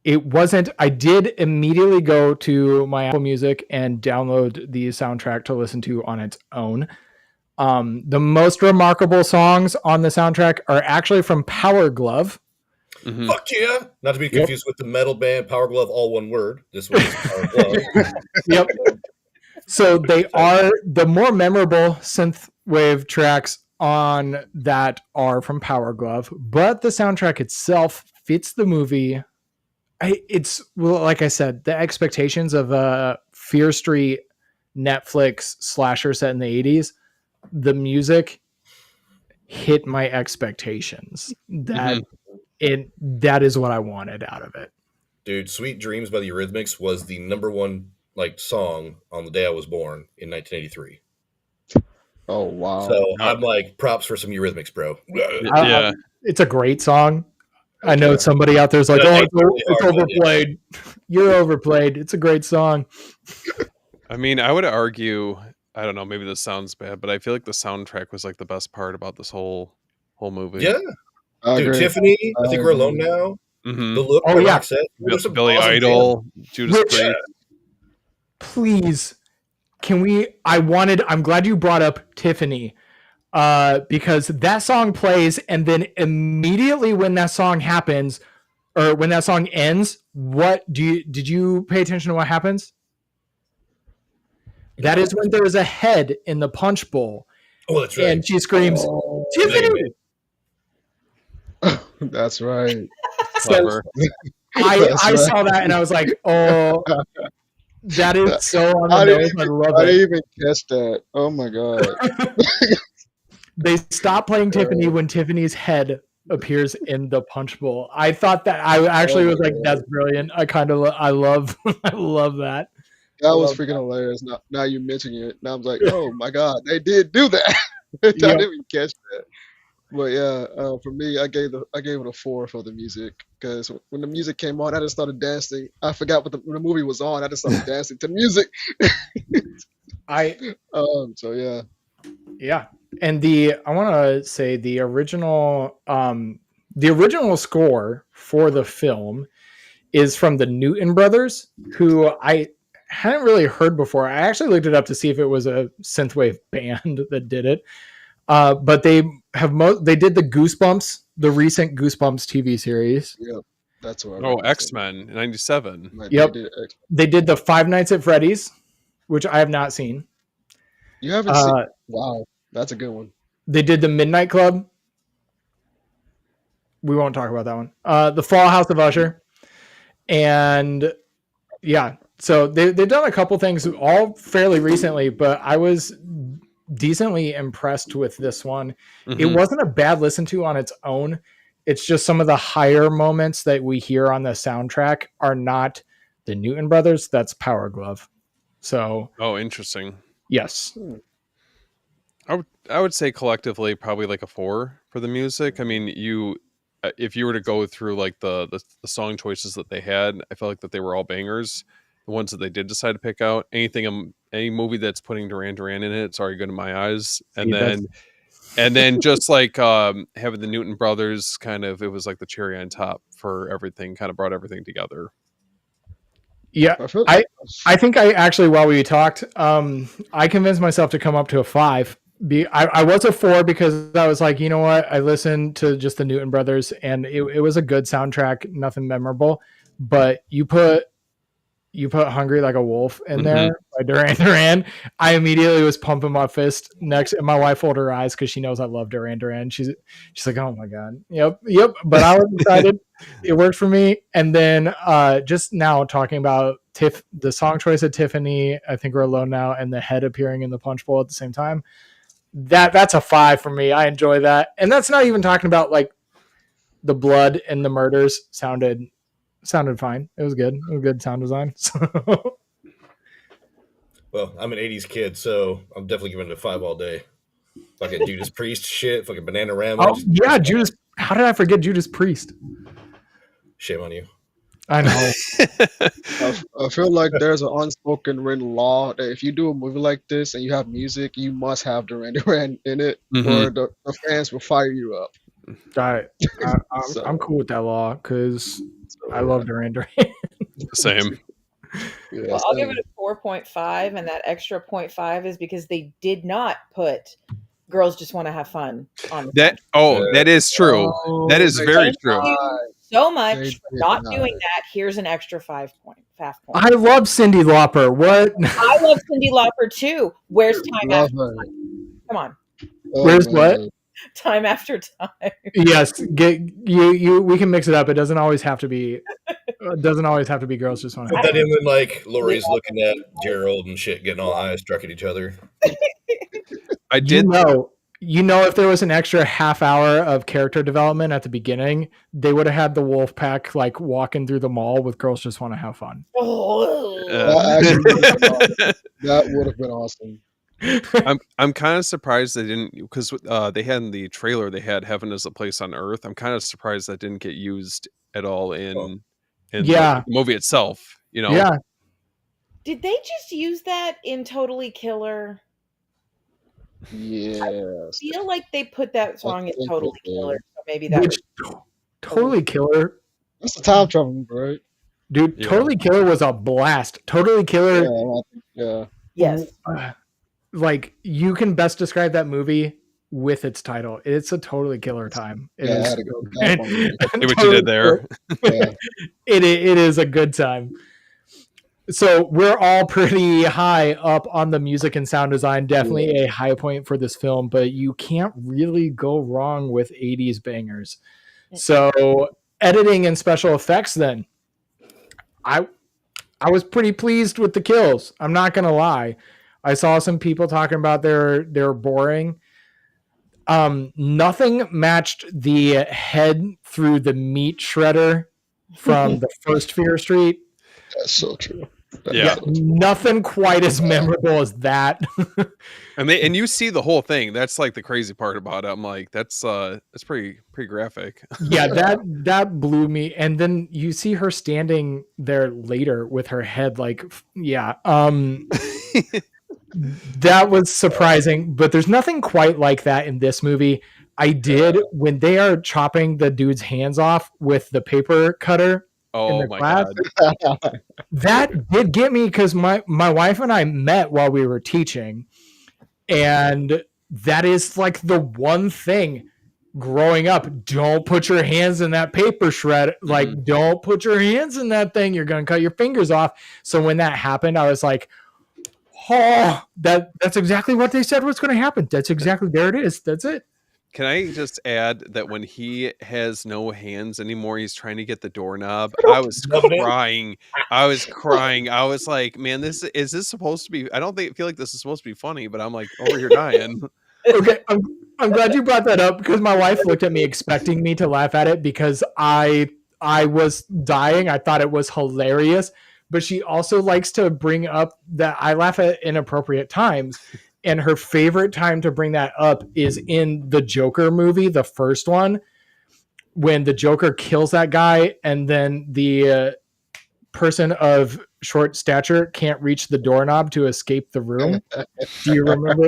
It wasn't, I did immediately go to my Apple Music and download the soundtrack to listen to on its own. The most remarkable songs on the soundtrack are actually from Power Glove. Fuck yeah! Not to be confused with the metal band Power Glove, all one word. This one is Power Glove. Yep. So they are the more memorable synthwave tracks on that are from Power Glove, but the soundtrack itself fits the movie. It's like I said, the expectations of a Fear Street Netflix slasher set in the 80s, the music hit my expectations. That is what I wanted out of it. Dude, Sweet Dreams by the Eurythmics was the #1 song on the day I was born in 1983. Oh wow. So I'm like, props for some Eurythmics, bro. Yeah. It's a great song. I know somebody out there's like, oh, it's overplayed. You're overplayed. It's a great song. I mean, I would argue, I don't know, maybe this sounds bad, but I feel like the soundtrack was like the best part about this whole movie. Yeah. Dude, Tiffany, I think we're alone now. The look, set. Billy Idol, Judas Priest. Please, I'm glad you brought up Tiffany. Because that song plays, and then immediately when that song happens, or when that song ends, did you pay attention to what happens? That is when there is a head in the punch bowl. Oh, that's right. And she screams, Tiffany! That's right. Clever. I saw that and I was like, oh, that is so on the nose. I love it. I didn't even catch that. Oh my God. They stopped playing Tiffany when Tiffany's head appears in the punch bowl. I thought that I actually was like, that's brilliant. I love that. That was freaking hilarious. Now you mentioning it. Now I'm like, oh my God, they did do that. I didn't even catch that. But yeah, for me, I gave it a 4 for the music, because when the music came on, I just started dancing. I forgot when the movie was on. I just started dancing to music. So yeah. Yeah. And I want to say the original score for the film is from the Newton Brothers, who I hadn't really heard before. I actually looked it up to see if it was a synthwave band that did it. But they did the Goosebumps the recent Goosebumps TV series. Yep, that's what. Oh, X-Men '97. Yep. They did the Five Nights at Freddy's, which I have not seen. You haven't seen? Wow, that's a good one. They did the Midnight Club. We won't talk about that one. The Fall House of Usher. And yeah, so they've done a couple things all fairly recently, but I was decently impressed with this one. Mhm. It wasn't a bad listen to on its own. It's just some of the higher moments that we hear on the soundtrack are not the Newton Brothers. That's Power Glove. So, Oh, interesting. yes. I would say collectively probably like a 4 for the music. I mean, if you were to go through like the song choices that they had, I felt like that they were all bangers. The ones that they did decide to pick out, any movie that's putting Duran Duran in it, it's already good in my eyes. And then just like having the Newton Brothers, kind of, it was like the cherry on top for everything. Kind of brought everything together. Yeah, I think I actually, while we talked, I convinced myself to come up to a 5. I was a 4 because I was like, you know what? I listened to just the Newton Brothers and it was a good soundtrack, nothing memorable. But you put Hungry Like a Wolf in there by Duran Duran. I immediately was pumping my fist next, and my wife rolled her eyes because she knows I love Duran Duran. She's like, oh my God. Yep. But I was excited. It worked for me. And then just now talking about the song choice of Tiffany, I Think We're Alone Now, and the head appearing in the punch bowl at the same time. That's a 5 for me. I enjoy that. And that's not even talking about like the blood and the murders sounded fine. It was good. It was good sound design. So. Well, I'm an 80s kid, so I'm definitely giving it a 5 all day. Fucking Judas Priest shit, fucking Bananarama. Oh, yeah, Judas. How did I forget Judas Priest? Shame on you. I know. I feel like there's an unspoken written law that if you do a movie like this and you have music, you must have Duran Duran in it, or the fans will fire you up. I'm cool with that law because I love Duran Duran. Same. Yeah, well, I'll give it a 4.5, and that extra 0.5 is because they did not put Girls Just Want to Have Fun on that. That is true. That is very true. So much for not doing that. Here's an extra 5 point. I love Cyndi Lauper. What? I love Cyndi Lauper too. Where's Time After Time? Come on. Where's what? Time After Time. Yes, you. We can mix it up. It doesn't always have to be. Girls Just Want to. Put that in when like Lori's looking at Gerald and shit, getting all eyes struck at each other. I did You know, if there was an extra half hour of character development at the beginning, they would have had the wolf pack like walking through the mall with Girls Just Want to Have Fun. That would have been awesome. I'm kind of surprised they didn't, because they had in the trailer, they had Heaven is a Place on Earth. I'm kind of surprised that didn't get used at all in the movie itself. You know? Yeah. Did they just use that in Totally Killer? Yes. I feel like they put that song in Totally Killer, so maybe that was Totally Killer. That's a time travel movie, right? Dude, yeah. Totally Killer was a blast. Totally Killer. Yeah. Yes. Like, you can best describe that movie with its title. It's a totally killer time. It is. See what you did there. Yeah. It is a good time. So we're all pretty high up on the music and sound design. Definitely a high point for this film, but you can't really go wrong with 80s bangers. So editing and special effects then. I was pretty pleased with the kills. I'm not going to lie. I saw some people talking about they're boring. Nothing matched the head through the meat shredder from the first Fear Street. That's so true. Yeah, nothing quite as memorable as that. and you see the whole thing. That's like the crazy part about it. I'm like, that's pretty graphic. Yeah, that blew me. And then you see her standing there later with her head like, yeah. That was surprising, but there's nothing quite like that in this movie. I did when they are chopping the dude's hands off with the paper cutter. Oh my God. That did get me because my wife and I met while we were teaching, and that is like the one thing growing up, don't put your hands in that paper shred. Like, don't put your hands in that thing. You're going to cut your fingers off. So when that happened, I was like, oh, that's exactly what they said was going to happen. That's exactly, there it is. That's it. Can I just add that when he has no hands anymore, he's trying to get the doorknob. I was crying. I was like, man, is this supposed to be? I don't feel like this is supposed to be funny, but I'm like over here dying. Okay, I'm glad you brought that up because my wife looked at me expecting me to laugh at it because I was dying. I thought it was hilarious, but she also likes to bring up that I laugh at inappropriate times. And her favorite time to bring that up is in the Joker movie, the first one, when the Joker kills that guy and then the person of short stature can't reach the doorknob to escape the room. Do you remember?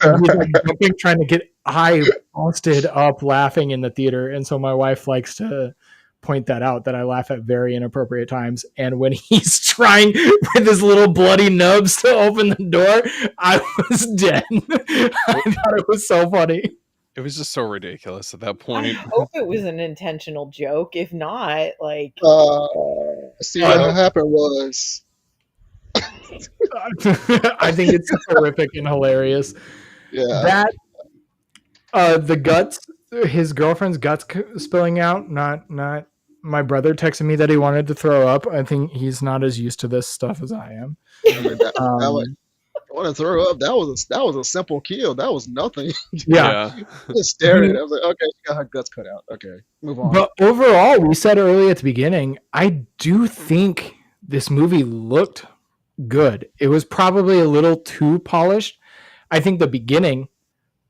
He's like jumping, trying to get. I busted up laughing in the theater, and so my wife likes to point that out, that I laugh at very inappropriate times. And when he's trying with his little bloody nubs to open the door, I was dead. I thought it was so funny. It was just so ridiculous at that I point. hope it was an intentional joke. If not, like, See, what happened was, I think it's horrific and hilarious. yeah, That the guts, his girlfriend's guts spilling out. Not my brother texted me that he wanted to throw up. I think he's not as used to this stuff as I am. I want to throw up. That was a simple kill. That was nothing. Yeah. Just stared at it. I was like, okay, she got her guts cut out. Okay, move on. But overall, we said early at the beginning, I do think this movie looked good. It was probably a little too polished. I think the beginning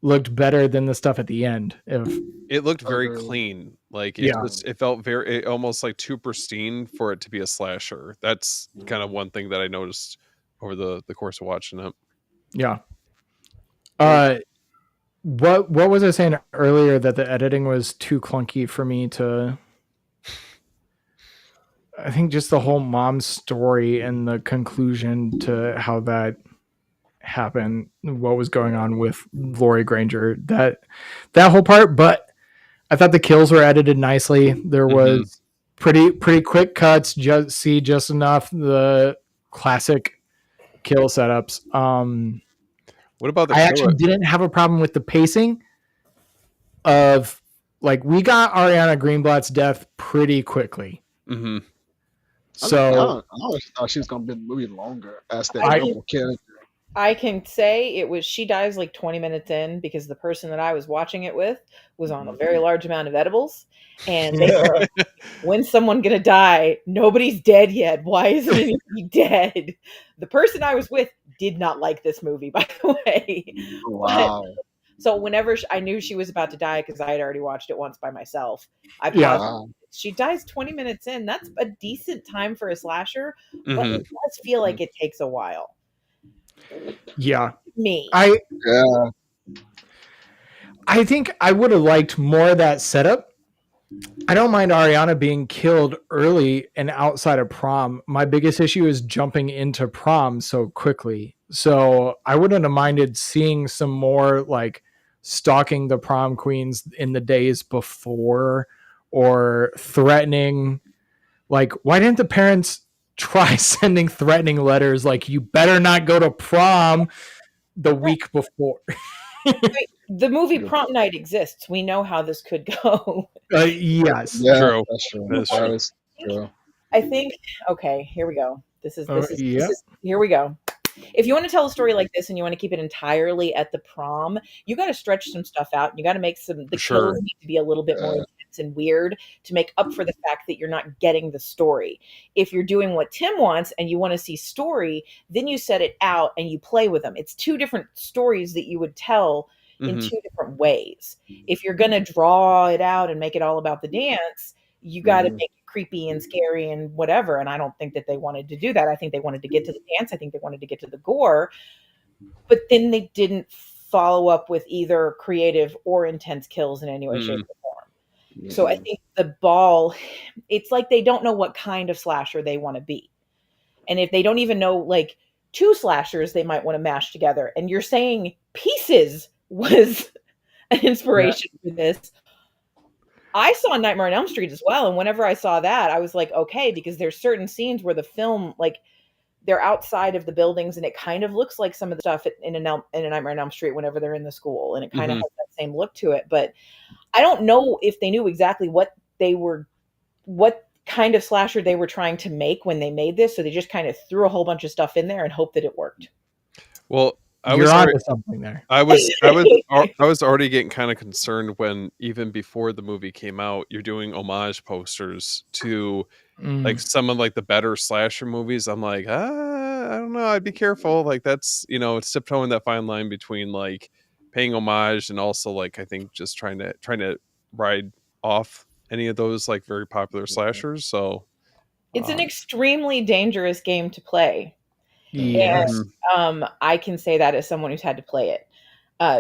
looked better than the stuff at the end. It looked very clean. Like it felt very almost like too pristine for it to be a slasher. That's kind of one thing that I noticed over the course of watching it. Yeah. What was I saying earlier, that the editing was too clunky for me to? I think just the whole mom story and the conclusion to how that happened, what was going on with Laurie Granger, that whole part. But I thought the kills were edited nicely. There was pretty quick cuts, just enough the classic kill setups. What about I actually didn't have a problem with the pacing of, like, we got Ariana Greenblatt's death pretty quickly. Mm-hmm. So I always thought she was gonna be in the movie longer as that double character. I can say she dies like 20 minutes in, because the person that I was watching it with was on a very large amount of edibles. And they said, when's someone going to die? Nobody's dead yet. Why isn't anybody dead? The person I was with did not like this movie, by the way. Wow. So whenever I knew she was about to die, because I had already watched it once by myself, I paused. She dies 20 minutes in. That's a decent time for a slasher, but it does feel like it takes a while. Yeah. I think I would have liked more of that setup. I don't mind Ariana being killed early and outside of prom. My biggest issue is jumping into prom so quickly. So I wouldn't have minded seeing some more, like, stalking the prom queens in the days before, or threatening. Like, why didn't the parents try sending threatening letters like, you better not go to prom the week before? The movie Prom Night exists. We know how this could go. Yes. Yeah, True. that's true. That is true. I think, okay, here we go. Here we go. If you want to tell a story like this and you want to keep it entirely at the prom, you got to stretch some stuff out. You got to make the kills need to be a little bit more intense and weird to make up for the fact that you're not getting the story. If you're doing what Tim wants and you want to see story, then you set it out and you play with them. It's two different stories that you would tell in two different ways. If you're going to draw it out and make it all about the dance, you got to make it creepy and scary and whatever. And I don't think that they wanted to do that. I think they wanted to get to the dance. I think they wanted to get to the gore, but then they didn't follow up with either creative or intense kills in any way, shape, or form. So I think the ball, it's like they don't know what kind of slasher they want to be. And if they don't even know, like, two slashers they might want to mash together, and you're saying Pieces was an inspiration for this, I saw Nightmare on Elm Street as well, and whenever I saw that, I was like, okay, because there's certain scenes where the film, like, they're outside of the buildings, and it kind of looks like some of the stuff in a Nightmare on Elm Street whenever they're in the school, and it kind of has that same look to it. But I don't know if they knew exactly what kind of slasher they were trying to make when they made this, so they just kind of threw a whole bunch of stuff in there and hoped that it worked. Well, You're onto something there. I was already getting kind of concerned when, even before the movie came out, you're doing homage posters to like some of like the better slasher movies. I'm like, I don't know, I'd be careful. Like, that's, it's tiptoeing that fine line between like paying homage and also like, I think just trying to ride off any of those like very popular slashers. So it's an extremely dangerous game to play. Yes. And I can say that as someone who's had to play it,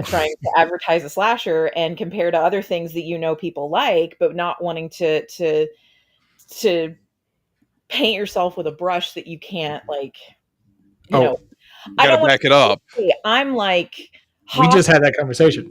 trying to advertise a slasher and compare to other things that people like, but not wanting to paint yourself with a brush that you can't, like, I don't back it up. I'm like, we just had that conversation.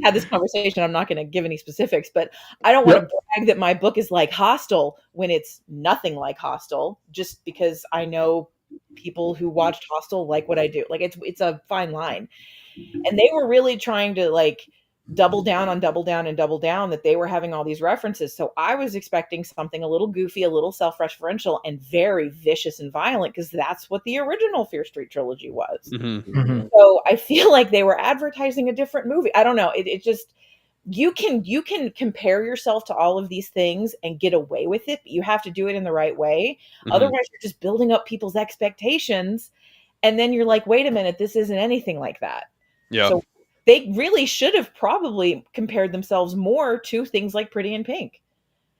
Had this conversation. I'm not going to give any specifics, but I don't want to brag that my book is like Hostel when it's nothing like Hostel, just because I know people who watched Hostel like what I do. Like, it's a fine line. And they were really trying to like double down that they were having all these references. So I was expecting something a little goofy, a little self-referential, and very vicious and violent, because that's what the original Fear Street trilogy was. So I feel like they were advertising a different movie. I don't know. It just, you can compare yourself to all of these things and get away with it, but you have to do it in the right way. Otherwise, you're just building up people's expectations, and then you're like, wait a minute, this isn't anything like that. Yeah. So they really should have probably compared themselves more to things like Pretty in Pink.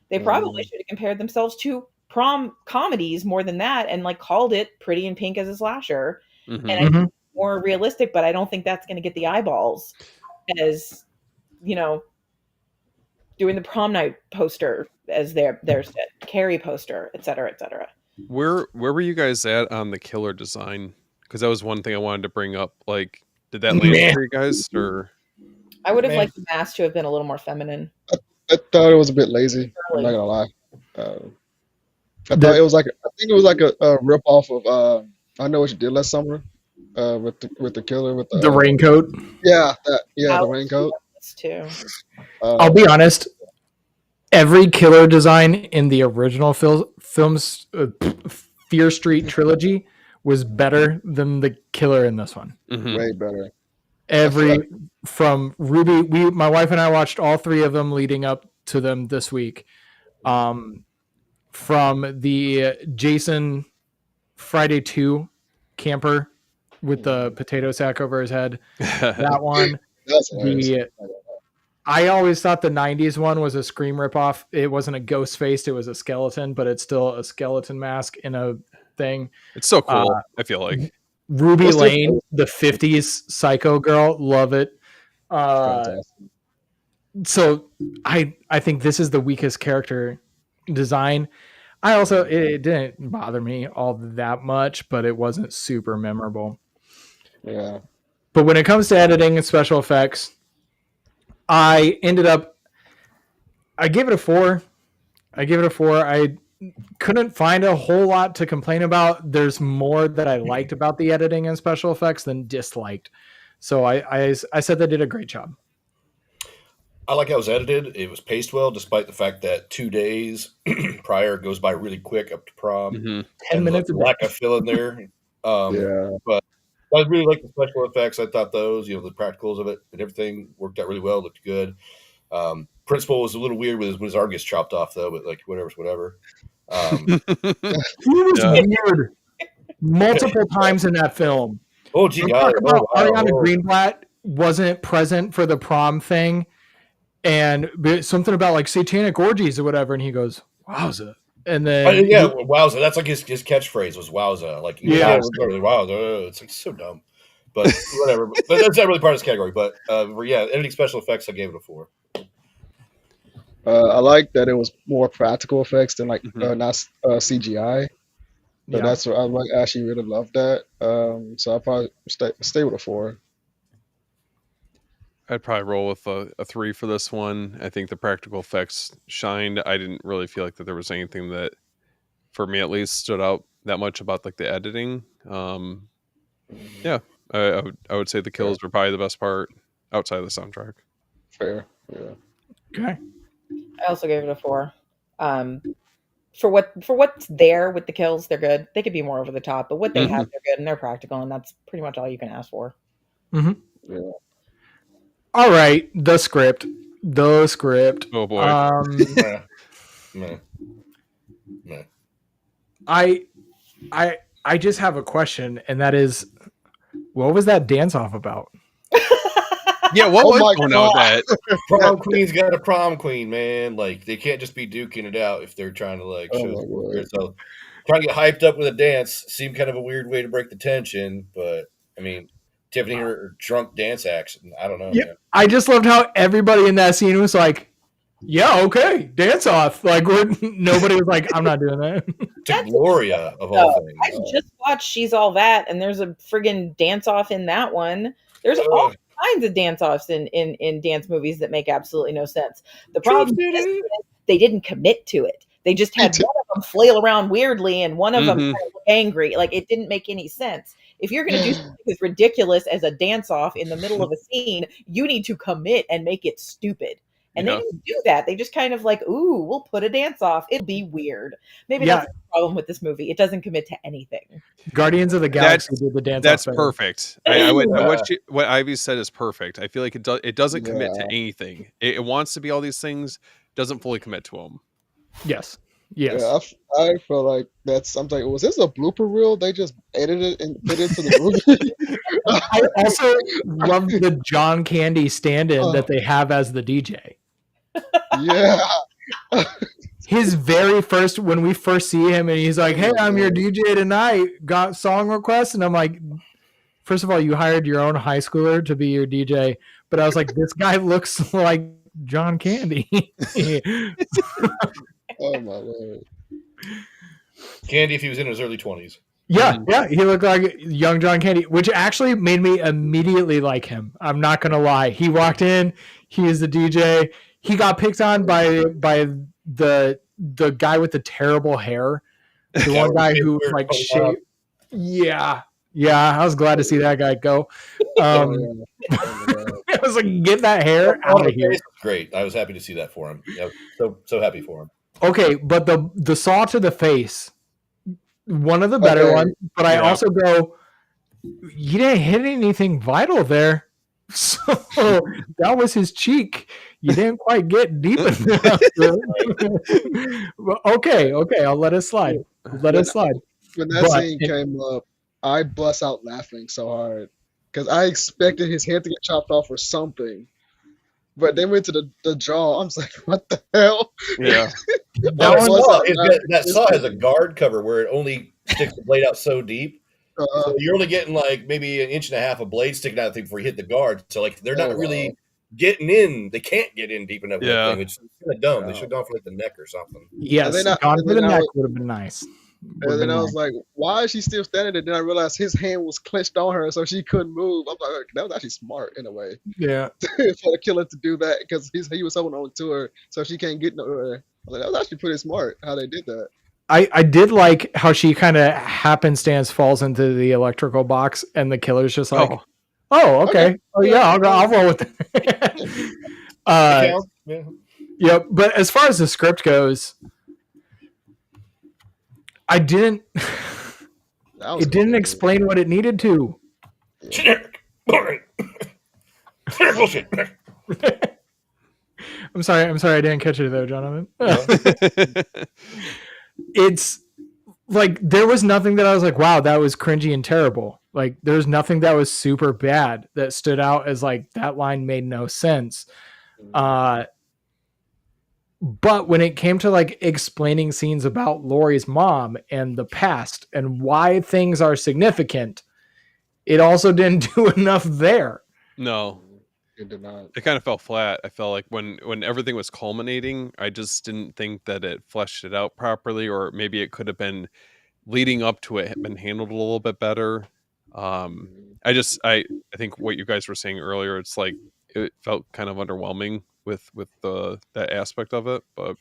They probably should have compared themselves to prom comedies more than that, and like called it Pretty in Pink as a slasher. And I think it's more realistic, but I don't think that's going to get the eyeballs as, doing the prom night poster as there's Carrie poster, et cetera, et cetera. Where were you guys at on the killer design? Because that was one thing I wanted to bring up. Like, did that land for you guys, or? I would have liked the mask to have been a little more feminine. I thought it was a bit lazy. I'm not gonna lie. I think it was like a rip off of I Know What You Did Last Summer, with the killer with the raincoat. The raincoat too. I'll be honest. Every killer design in the original film's Fear Street trilogy was better than the killer in this one. Way better. From Ruby, my wife and I watched all three of them leading up to them this week. From the Jason Friday 2 camper with the potato sack over his head, that one. I always thought the 90s one was a Scream ripoff. It wasn't a ghost face, it was a skeleton, but it's still a skeleton mask in a thing. It's so cool, I feel like. Ruby Lane, the 50s psycho girl, love it. So I think this is the weakest character design. It didn't bother me all that much, but it wasn't super memorable. Yeah. But when it comes to editing and special effects, I gave it a 4. I couldn't find a whole lot to complain about. There's more that I liked about the editing and special effects than disliked. So I said they did a great job. I like how it was edited. It was paced well, despite the fact that 2 days prior goes by really quick up to prom. 10 minutes. Lack of fill in there. But I really like the special effects. I thought those, the practicals of it and everything worked out really well. Looked good. Principal was a little weird when his arm gets chopped off, though, but like whatever's whatever. He was weird multiple times in that film. Oh, gee, Ariana Greenblatt wasn't present for the prom thing, and something about like satanic orgies or whatever, and he goes, "Wowza." And then wowza. That's like his catchphrase was wowza. Like, wowza. It's like so dumb, but whatever. But that's not really part of this category. But editing special effects, I gave it a 4. I like that it was more practical effects than not CGI. But that's what I actually really love that. So I'll probably stay with a 4. I'd probably roll with a 3 for this one. I think the practical effects shined. I didn't really feel like that there was anything that, for me at least, stood out that much about like the editing. Yeah, I would say the kills were probably the best part outside of the soundtrack. Fair. Yeah. Okay. I also gave it a 4. For what's there with the kills, they're good. They could be more over the top, but what they have, they're good and they're practical, and that's pretty much all you can ask for. Mm-hmm. Yeah. All right, the script. Oh boy. Meh. Meh. I just have a question, and that is, what was that dance off about? Yeah, what was going on with that? Prom queen's got a prom queen, man. Like they can't just be duking it out if they're trying to like Oh show. my word. So trying to get hyped up with a dance seemed kind of a weird way to break the tension, but I mean, Tiffany her drunk dance action. I don't know. Yeah, Man. I just loved how everybody in that scene was like, "Yeah, okay, dance off." Like, nobody was like, "I'm not doing that." To Gloria of all things. I just watched She's All That, and there's a friggin' dance off in that one. There's all kinds of dance offs in dance movies that make absolutely no sense. The problem is they didn't commit to it. They just had one of them flail around weirdly and one of them kind of look angry. Like it didn't make any sense. If you're going to do something as ridiculous as a dance off in the middle of a scene, you need to commit and make it stupid. And they didn't do that. They just kind of like, ooh, we'll put a dance off. It'll be weird. Maybe that's the problem with this movie. It doesn't commit to anything. Guardians of the Galaxy did the dance That's off better. perfect. What Ivy said is perfect. I feel like it doesn't commit to anything. It wants to be all these things, doesn't fully commit to them. Yes. Yeah, I feel like that's something. Was this a blooper reel? They just edited and put into the movie. I also love the John Candy stand-in that they have as the DJ. Yeah. His very first, when we first see him, and he's like, "Hey, I'm your DJ tonight. Got song requests?" And I'm like, first of all, you hired your own high schooler to be your DJ, but I was like, this guy looks like John Candy. Oh my word. Candy if he was in his early 20s. Yeah, he looked like young John Candy, which actually made me immediately like him. I'm not gonna lie. He walked in, he is the DJ. He got picked on by the guy with the terrible hair, the one guy who like shaved. Yeah. I was glad to see that guy go. I was like, get that hair out of here. Great. I was happy to see that for him. Yeah, so happy for him. Okay, but the saw to the face, one of the better ones. But I also go, you didn't hit anything vital there. So that was his cheek. You didn't quite get deep enough. Okay, I'll let it slide. When that scene came up, I bust out laughing so hard because I expected his head to get chopped off or something. But they went to the jaw. I was like, what the hell? Yeah. That saw has a guard cover where it only sticks the blade out so deep. So you're only getting like maybe an inch and a half of blade sticking out before you hit the guard. So like they're not really getting in. They can't get in deep enough. Yeah. Which is kind of dumb. They should have gone for like the neck or something. Yes, gone for the neck would have been nice. And then I was like, why is she still standing there? Then I realized his hand was clenched on her, so she couldn't move. I'm like, that was actually smart in a way. Yeah. For the killer to do that because he was holding on to her, so she can't get nowhere. I was like, that was actually pretty smart how they did that. I did like how she kind of happenstance falls into the electrical box, and the killer's just like, okay. Oh yeah, I'll roll with it. Yeah, but as far as the script goes, I didn't. It didn't explain what it needed to. Generic. Boring. Bullshit. I'm sorry. I didn't catch it though, Johnathan. It's like there was nothing that I was like, wow, that was cringy and terrible. Like there's nothing that was super bad that stood out as like that line made no sense. But when it came to like explaining scenes about Laurie's mom and the past and why things are significant, it also didn't do enough there. No. It did not. It kind of fell flat. I felt like when everything was culminating, I just didn't think that it fleshed it out properly, or maybe it could have been leading up to it had been handled a little bit better. I think what you guys were saying earlier, it's like it felt kind of underwhelming with that aspect of it. But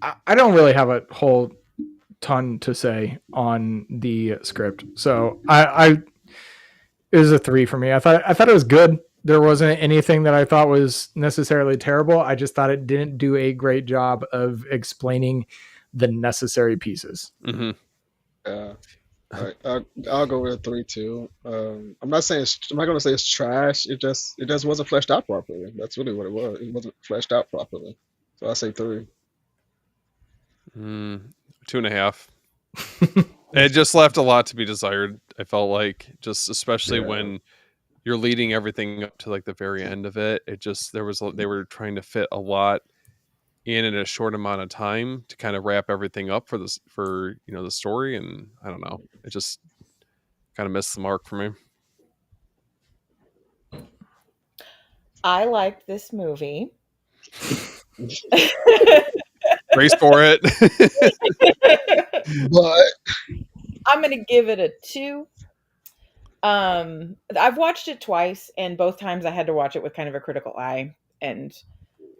I don't really have a whole ton to say on the script, so it was a 3 for me. I thought it was good. There wasn't anything that I thought was necessarily terrible. I just thought it didn't do a great job of explaining the necessary pieces. Mm-hmm. Yeah. All right. I'll go with a 3 too. I'm not going to say it's trash. It just wasn't fleshed out properly. That's really what it was. It wasn't fleshed out properly. So I say 3. 2.5. It just left a lot to be desired. I felt like, just especially when you're leading everything up to like the very end of it. It just they were trying to fit a lot in a short amount of time to kind of wrap everything up for the story, and I don't know, it just kind of missed the mark for me. I liked this movie. Brace for it. But I'm gonna give it a 2. I've watched it twice, and both times I had to watch it with kind of a critical eye. And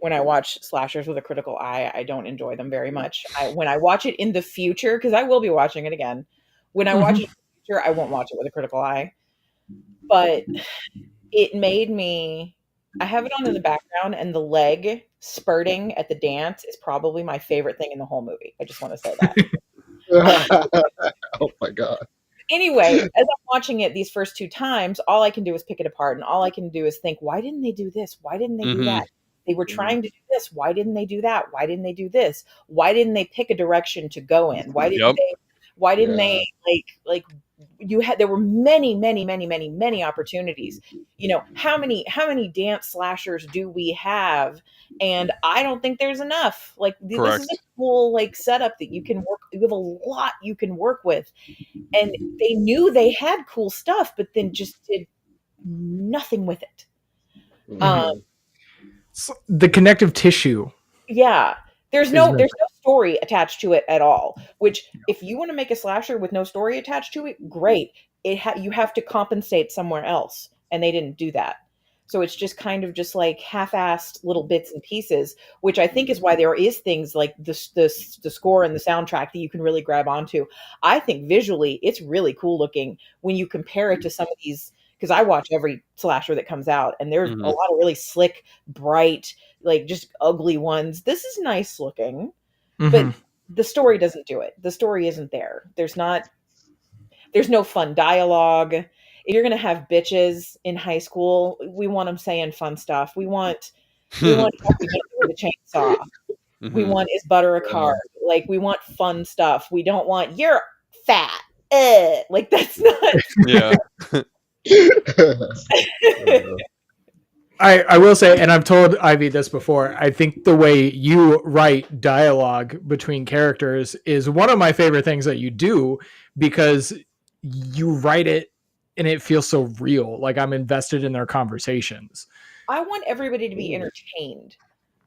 when I watch slashers with a critical eye, I don't enjoy them very much. When I watch it in the future, because I will be watching it again, when I watch it in the future, I won't watch it with a critical eye. But it made me. I have it on in the background, and the leg spurting at the dance is probably my favorite thing in the whole movie. I just want to say that. oh my god. Anyway, as I'm watching it these first 2 times, all I can do is pick it apart, and all I can do is think, why didn't they do this? Why didn't they do that? They were trying to do this. Why didn't they do that? Why didn't they do this? Why didn't they pick a direction to go in? Why didn't they like you had, there were many opportunities. You know, how many dance slashers do we have? And I don't think there's enough. Like this is a cool like setup that you can work. You have a lot you can work with, and they knew they had cool stuff, but then just did nothing with it. The connective tissue. Yeah. There's no story attached to it at all, which if you want to make a slasher with no story attached to it, great. You have to compensate somewhere else, and they didn't do that. So it's just kind of just like half-assed little bits and pieces, which I think is why there is things like the score and the soundtrack that you can really grab onto. I think visually it's really cool looking when you compare it to some of these, because I watch every slasher that comes out, and there's a lot of really slick, bright, like just ugly ones. This is nice looking, but the story doesn't do it. The story isn't there. There's no fun dialogue. If you're going to have bitches in high school, we want them saying fun stuff. We want with a chainsaw. We want is butter a card. Like we want fun stuff. We don't want you're fat. Like that's not. Yeah. I will say, and I've told Ivy this before, I think the way you write dialogue between characters is one of my favorite things that you do, because you write it and it feels so real. Like I'm invested in their conversations. I want everybody to be entertained.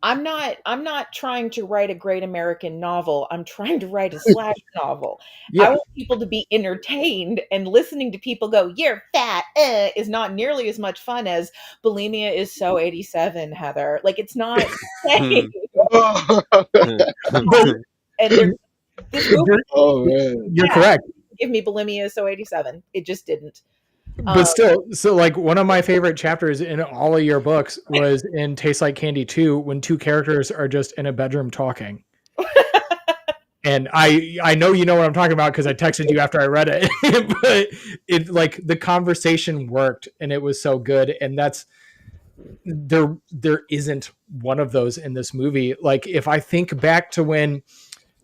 I'm not trying to write a great American novel. I'm trying to write a slasher novel. Yeah. I want people to be entertained, and listening to people go, you're fat, is not nearly as much fun as bulimia is so 87, Heather. Like it's not. And this movie, you're correct. Give me bulimia is so 87. It just didn't. But still, so like one of my favorite chapters in all of your books was in Tastes Like Candy 2, when 2 characters are just in a bedroom talking. And I know you know what I'm talking about because I texted you after I read it. But it like the conversation worked and it was so good. And that's there isn't one of those in this movie. Like if I think back to when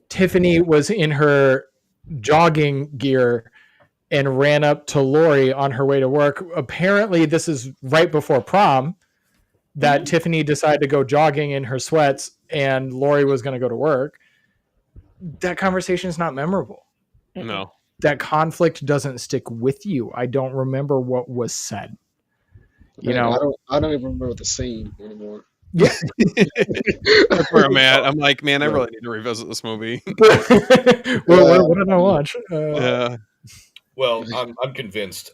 Tiffany was in her jogging gear and ran up to Lori on her way to work. Apparently, this is right before prom that Tiffany decided to go jogging in her sweats and Lori was going to go to work. That conversation is not memorable. No. That conflict doesn't stick with you. I don't remember what was said. You know, I don't even remember the scene anymore. Yeah. That's where I'm at. I'm like, man, I really need to revisit this movie. What did I watch? Yeah. Well, I'm convinced.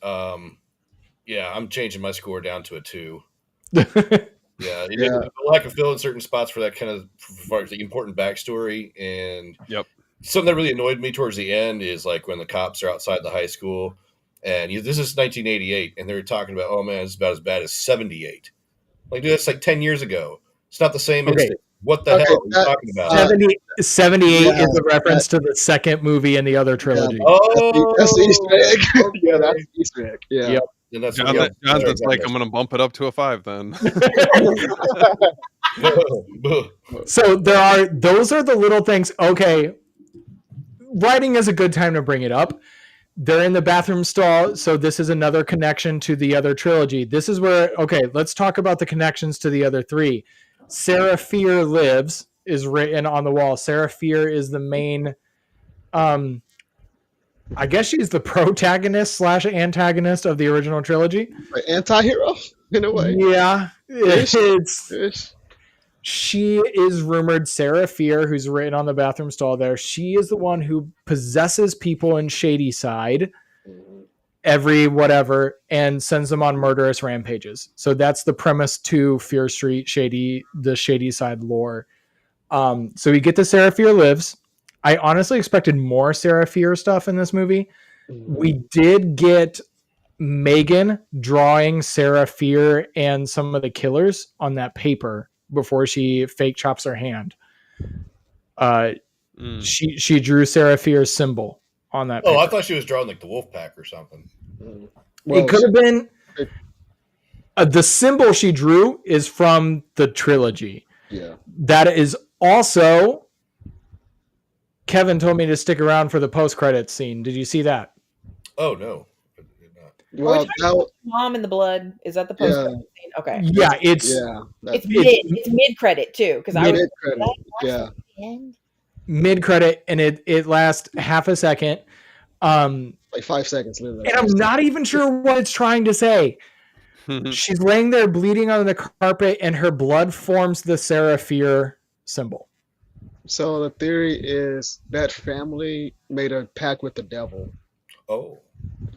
Yeah, I'm changing my score down to a 2. yeah. Yeah, Yeah. the lack of fill in certain spots for that kind of for the important backstory, and Yep. something that really annoyed me towards the end is like when the cops are outside the high school, and this is 1988, and they're talking about, oh man, it's about as bad as 78. Like, dude, that's like 10 years ago. It's not the same Okay. instant. What the Okay, hell are you talking about? 78 Yeah, is a reference to the second movie in the other trilogy. That's the Easter egg. okay. Yeah, that's the Easter egg. Yeah. Yep. And that's Jonathan's like, I'm going to bump it up to a 5 then. So those are the little things. Okay, writing is a good time to bring it up. They're in the bathroom stall, so this is another connection to the other trilogy. This is where, okay, let's talk about the connections to the other 3. Sarah Fear Lives is written on the wall. Sarah Fear is the main, I guess she's the protagonist / antagonist of the original trilogy. Like anti-hero in a way. Yeah, it's Ish. she is rumored, Sarah Fear, who's written on the bathroom stall there, she is the one who possesses people in Shady Side every whatever and sends them on murderous rampages. So that's the premise to Fear Street, the Shady Side lore. So we get to Sarah Fear Lives. I honestly expected more Sarah Fear stuff in this movie. We did get Megan drawing Sarah Fear and some of the killers on that paper before she fake chops her hand. She drew Sarah Fear's symbol on that paper. I thought she was drawing like the wolf pack or something. Well, it could have been the symbol she drew is from the trilogy. Yeah. That is also, Kevin told me to stick around for the post-credits scene. Did you see that? Oh no. Well, mom in the blood, is that the post credit scene? Okay. Yeah, it's it's mid credit too, because I was yeah. mid credit and it lasts half a second. Like 5 seconds. Literally. And I'm not even sure what it's trying to say. She's laying there bleeding on the carpet and her blood forms the Sarah Fear symbol. So the theory is that family made a pact with the devil. Oh.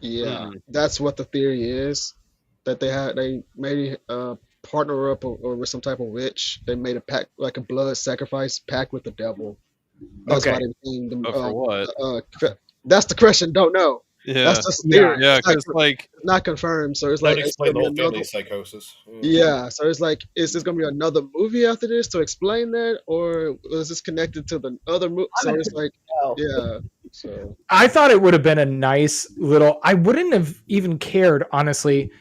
Yeah, that's what the theory is. That they made partner up or with some type of witch. They made a pact, like a blood sacrifice pact with the devil. That's why they named them. For what? That's the question. Don't know. Yeah, that's just theory. Yeah, because like not confirmed. So it's Don't like explain the whole family psychosis. Yeah, so it's like, is this gonna be another movie after this to explain that, or is this connected to the other movie? So it's like, yeah. So I thought it would have been a nice little. I wouldn't have even cared, honestly.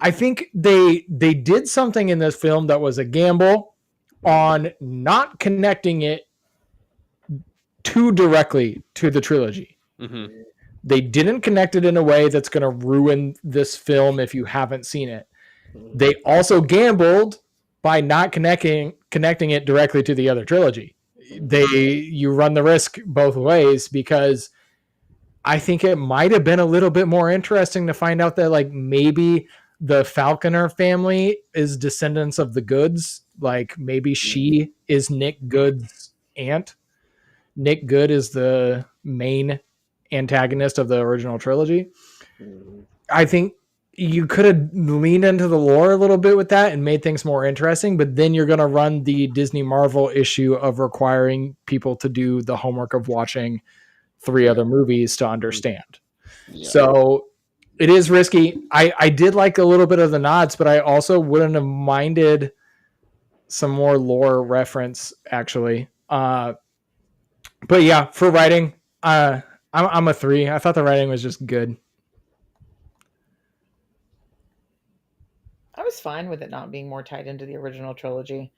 I think they did something in this film that was a gamble on not connecting it too directly to the trilogy. Mm-hmm. They didn't connect it in a way that's going to ruin this film if you haven't seen it. They also gambled by not connecting it directly to the other trilogy. You run the risk both ways, because I think it might have been a little bit more interesting to find out that like maybe the Falconer family is descendants of the Goods. Like maybe she is Nick Good's aunt. Nick Good is the main antagonist of the original trilogy. I think you could have leaned into the lore a little bit with that and made things more interesting, but then you're going to run the Disney Marvel issue of requiring people to do the homework of watching 3 other movies to understand. Yeah. So it is risky. I did like a little bit of the nods, but I also wouldn't have minded some more lore reference, actually. But yeah, for writing, I'm a 3. I thought the writing was just good. I was fine with it not being more tied into the original trilogy.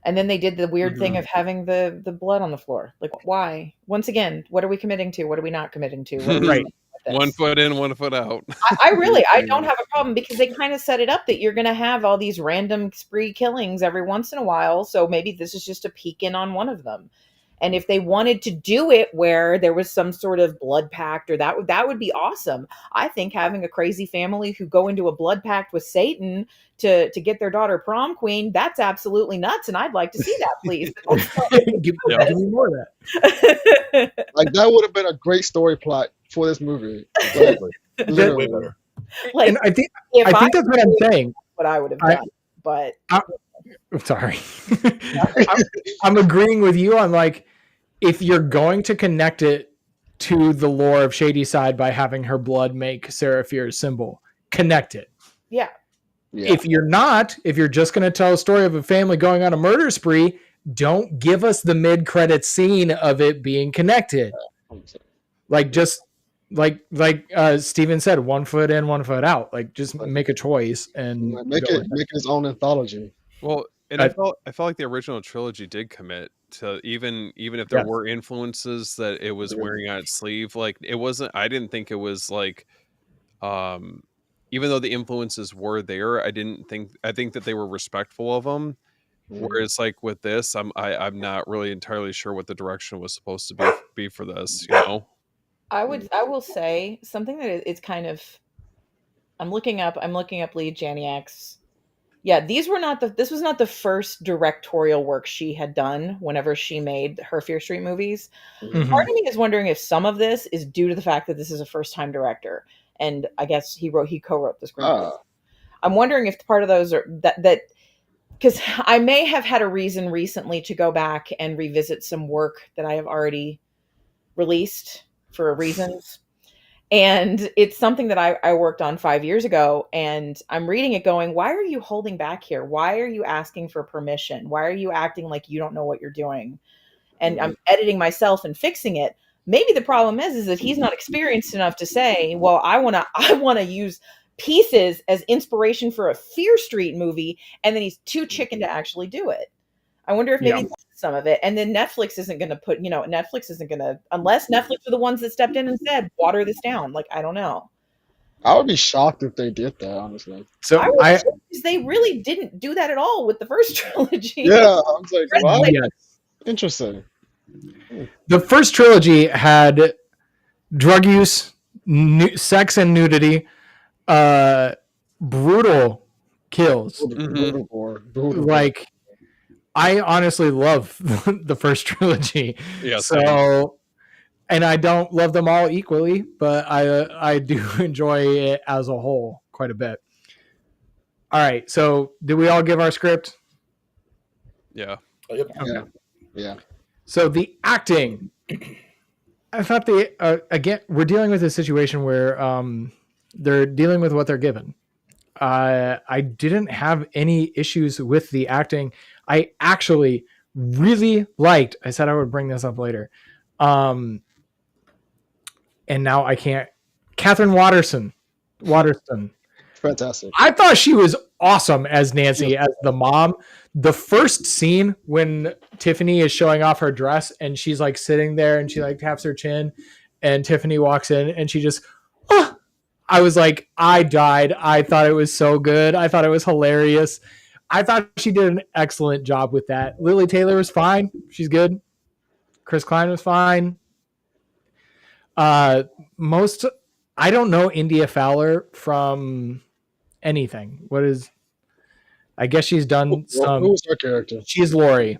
And then they did the weird thing of having the blood on the floor. Like, why? Once again, what are we committing to? What are we not committing to? Right. One foot in, 1 foot out. I don't have a problem, because they kind of set it up that you're going to have all these random spree killings every once in a while. So maybe this is just a peek in on one of them. And if they wanted to do it where there was some sort of blood pact, or that would be awesome. I think having a crazy family who go into a blood pact with Satan to get their daughter Prom Queen, that's absolutely nuts. And I'd like to see that, please. Give me more of that. Like that would have been a great story plot for this movie. Like, Way better. Like, And I think if that's what I'm saying. what I would have I- done, but Sorry. I'm agreeing with you on like, if you're going to connect it to the lore of Shady Side by having her blood make Seraphir's symbol, connect it. yeah, Yeah. If you're not, if you're just going to tell a story of a family going on a murder spree, don't give us the mid-credit scene of it being connected. Like, just like Steven said, 1 foot in, 1 foot out. Like, just make a choice and Make go it with make it its own anthology. Well, and I felt like the original trilogy did commit to even if there Yes. were influences that it was wearing on its sleeve. Like, it wasn't. I didn't think it was like, even though the influences were there, I think that they were respectful of them. Whereas, like with this, I'm not really entirely sure what the direction was supposed to be for this. You know. I will say something that it's kind of. I'm looking up Lee Janiak's. Yeah, this was not the first directorial work she had done whenever she made her Fear Street movies. Mhm. Part of me is wondering if some of this is due to the fact that this is a first-time director, and I guess he co-wrote the screenplay. I'm wondering if part of those are that because I may have had a reason recently to go back and revisit some work that I have already released for reasons. And it's something that I worked on 5 years ago, and I'm reading it going, why are you holding back here? Why are you asking for permission? Why are you acting like you don't know what you're doing? And I'm editing myself and fixing it. Maybe the problem is that he's not experienced enough to say, well, I want to use pieces as inspiration for a Fear Street movie, and then he's too chicken to actually do it. I wonder if maybe that's some of it. And then Netflix isn't going to unless Netflix are the ones that stepped in and said, water this down. Like, I don't know. I would be shocked if they did that, honestly. So because they really didn't do that at all with the first trilogy. Yeah, I was like, wow, yes. interesting. The first trilogy had drug use, sex and nudity, brutal kills. Brutal gore. Brutal. Like, I honestly love the first trilogy. Yeah. So, and I don't love them all equally, but I do enjoy it as a whole quite a bit. All right. So, did we all give our script? Yeah. Yep. Okay. Yeah. So the acting, I thought again, we're dealing with a situation where they're dealing with what they're given. I didn't have any issues with the acting. I actually really liked, I said I would bring this up later. And now I can't. Catherine Waterston. Fantastic. I thought she was awesome as Nancy, as the mom. The first scene when Tiffany is showing off her dress and she's like sitting there and she like taps her chin and Tiffany walks in and she just, I was like, I died. I thought it was so good. I thought it was hilarious. I thought she did an excellent job with that. Lily Taylor was fine. She's good. Chris Klein was fine. I don't know India Fowler from anything. I guess she's done some. Who was her character? She's Lori.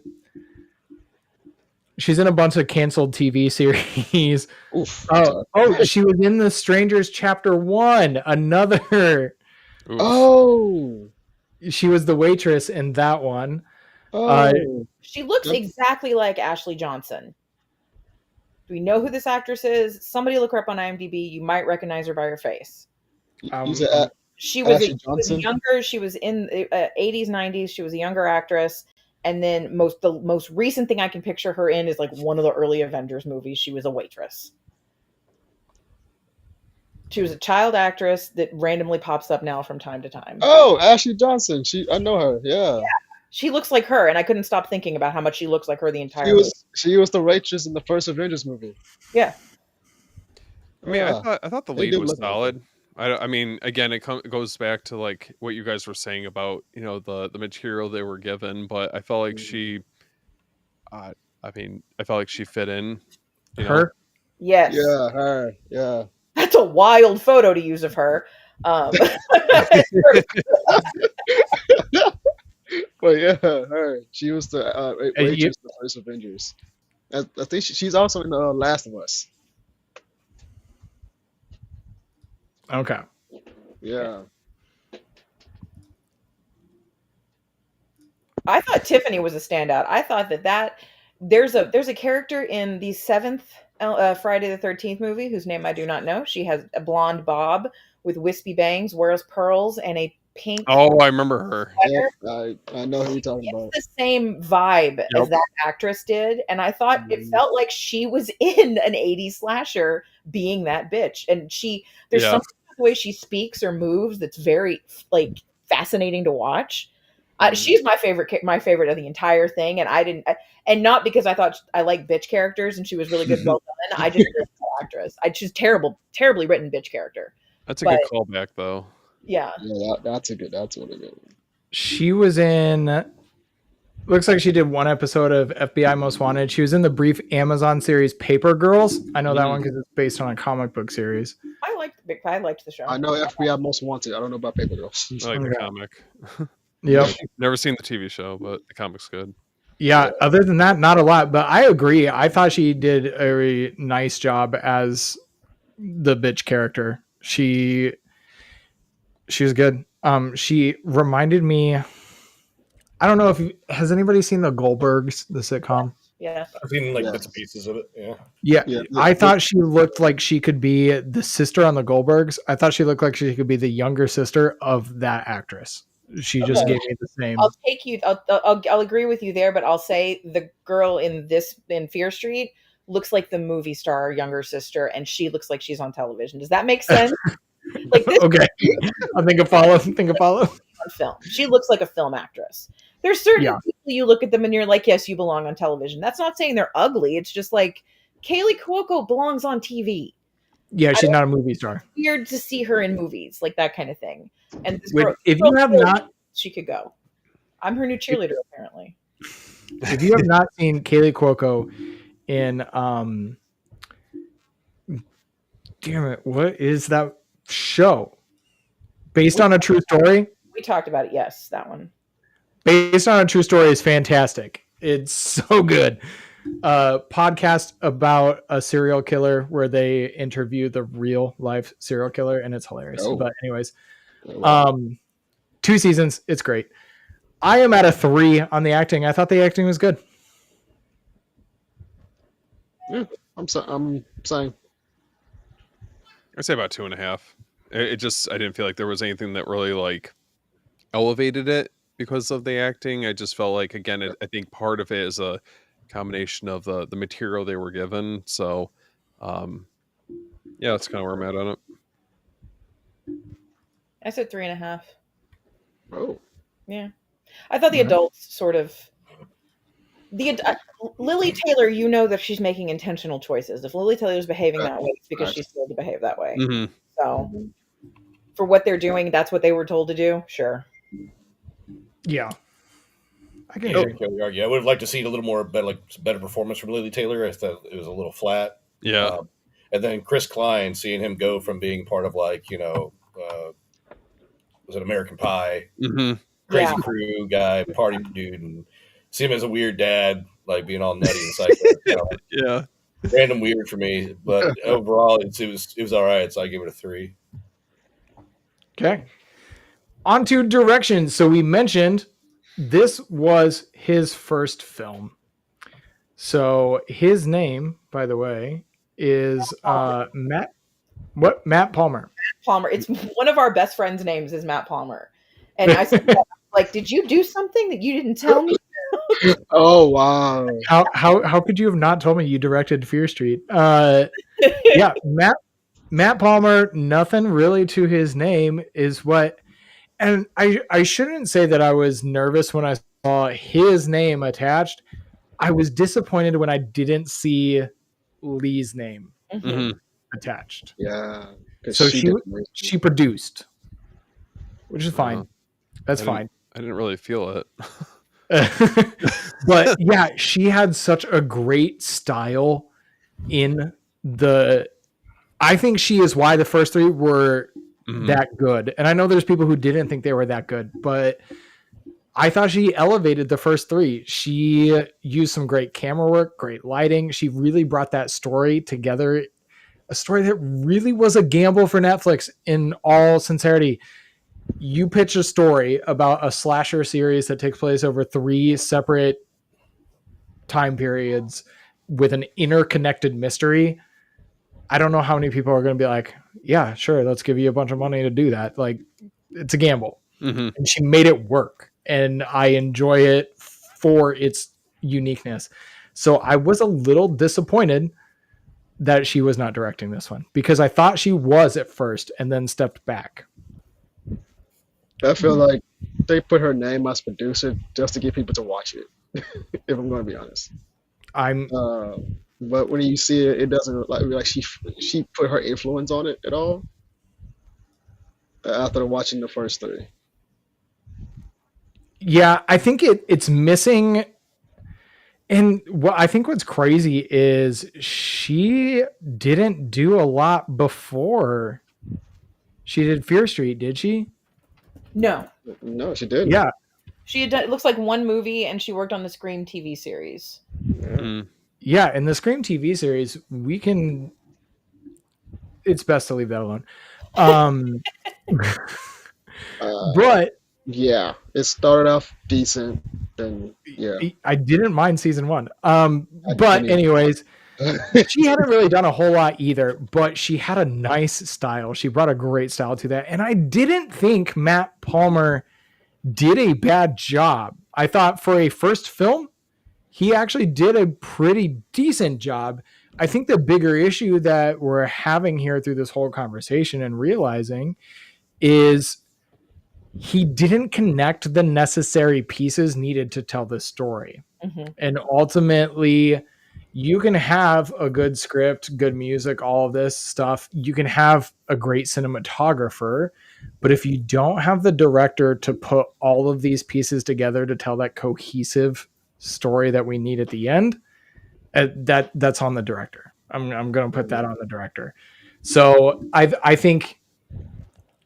She's in a bunch of canceled TV series. Oof. She was in The Strangers Chapter 1. Another. Oof. Oh. She was the waitress in that one. Oh. She looks exactly like Ashley Johnson. Do we know who this actress is? Somebody look her up on IMDb. You might recognize her by her face. She was younger. She was in the 80s, 90s. She was a younger actress. And then the most recent thing I can picture her in is like one of the early Avengers movies. She was a waitress. She was a child actress that randomly pops up now from time to time. Oh, Ashley Johnson. I know her. Yeah. She looks like her, and I couldn't stop thinking about how much she looks like her the entire movie. She was the waitress in the first Avengers movie. Yeah. I mean, I thought the lead was solid. I mean, again, it goes back to like what you guys were saying about, you know, the material they were given, but I felt like she fit in. Her? Yes. Yeah, her. Yeah. That's a wild photo to use of her. But yeah, her. She was the waitress in the first Avengers. I think she's also in The Last of Us. Okay. Yeah. I thought Tiffany was a standout. I thought that there's a character in the seventh Friday the 13th movie whose name I do not know. She has a blonde bob with wispy bangs, wears pearls, and a pink Oh, I remember her. Yep, sweater. I know who you're talking about. The same vibe as Yep. that actress did, and I thought it felt like she was in an 80s slasher being that bitch. And there's Yeah. something about the way she speaks or moves that's very like fascinating to watch. She's my favorite of the entire thing, and and not because I thought I like bitch characters and she was really good, well done. I just love the actress. She's terribly written bitch character. That's a But- good callback, though. Yeah, Yeah, that's really good. She was in. Looks like she did one episode of FBI Most Wanted. She was in the brief Amazon series Paper Girls. I know that one because it's based on a comic book series. I liked the show. I know FBI Most Wanted. I don't know about Paper Girls. I like the Okay. comic. Yep. Never seen the TV show, but the comic's good. Yeah. Other than that, not a lot. But I agree. I thought she did a very nice job as the bitch character. She was good. She reminded me. I don't know if has anybody seen the Goldbergs, the sitcom? Yeah. I've seen like Yes. bits and pieces of it. Yeah. Yeah, Yeah, I thought she looked like she could be the sister on the Goldbergs. I thought she looked like she could be the younger sister of that actress. She just Okay. gave me the same. I'll take you. I'll agree with you there, but I'll say the girl in Fear Street looks like the movie star younger sister, and she looks like she's on television. Does that make sense? Like this Okay, I think a follow. on film. She looks like a film actress. There's certain Yeah. people you look at them and you're like, yes, you belong on television. That's not saying they're ugly. It's just like Kaylee Cuoco belongs on TV. Yeah, she's not a movie star. Weird to see her in movies, like that kind of thing. And this If you have not, she could go. I'm her new cheerleader, apparently. if you have not seen Kaylee Cuoco in, damn it, what is that show? Based on a true story. We talked about it. Yes, that one. Based on a true story is fantastic. It's so good. Podcast about a serial killer where they interview the real life serial killer, and it's hilarious. Oh. But anyways, Wow. 2 seasons, it's great. I am at a 3 on the acting. I thought the acting was good. I'm saying. I'd say about 2.5. It just I didn't feel like there was anything that really like elevated it because of the acting. I just felt like again, I think part of it is a combination of the material they were given. So, yeah, that's kind of where I'm at on it. I said 3.5. Oh. Yeah, I thought the adults sort of Lily Taylor. You know that she's making intentional choices. If Lily Taylor's behaving that way, it's because she's told to behave that way. Hmm. So, for what they're doing, that's what they were told to do. Sure. Yeah. I can Oh, agree. yeah, I would have liked to see a little more better performance from Lily Taylor. I thought it was a little flat. Yeah. And then Chris Klein, seeing him go from being part of was it American Pie, Hmm. crazy Yeah. crew guy, party dude, and see him as a weird dad, like being all nutty and psycho. Yeah. Random weird for me, but overall it was all right. So I give it a 3. Okay. On to direction. So we mentioned this was his first film. So his name, by the way, is Matt Palmer. Palmer. It's one of our best friends' names is Matt Palmer. And I said, like, did you do something that you didn't tell me? Oh wow. How could you have not told me you directed Fear Street? Yeah, Matt Palmer, nothing really to his name is what, and I shouldn't say that I was nervous when I saw his name attached. I was disappointed when I didn't see Lee's name Hmm. attached. Yeah. 'Cause So did amazing. she produced, which is fine. Uh-huh. That's I fine. I didn't really feel it. But yeah, she had such a great style in the. I think she is why the first 3 were Mhm. that good. And I know there's people who didn't think they were that good, but I thought she elevated the first 3. She used some great camera work, great lighting. She really brought that story together. a story that really was a gamble for Netflix. In all sincerity, you pitch a story about a slasher series that takes place over 3 separate time periods with an interconnected mystery. I don't know how many people are going to be like, yeah, sure, let's give you a bunch of money to do that. Like, it's a gamble. Mm-hmm. And she made it work. And I enjoy it for its uniqueness. So I was a little disappointed that she was not directing this one, because I thought she was at first and then stepped back. I feel like they put her name as producer just to get people to watch it. If I'm going to be honest. But when you see it, it doesn't look like she put her influence on it at all. After watching the first 3. Yeah, I think it's missing. And what I think what's crazy is she didn't do a lot before she did Fear Street, did she? No, No, she didn't. Yeah. she had done, it looks like one movie, and she worked on the Scream TV series. Mm. Yeah, in the Scream TV series, it's best to leave that alone. But yeah, it started off decent. Then yeah, I didn't mind season 1. But didn't either. anyways, she hadn't really done a whole lot either, but she had a nice style. She brought a great style to that. And I didn't think Matt Palmer did a bad job. I thought for a first film, he actually did a pretty decent job. I think the bigger issue that we're having here through this whole conversation and realizing is he didn't connect the necessary pieces needed to tell the story. Mm-hmm. And ultimately, you can have a good script, good music, all of this stuff. You can have a great cinematographer, but if you don't have the director to put all of these pieces together to tell that cohesive story that we need at the end, that's on the director. I'm going to put that on the director. So I think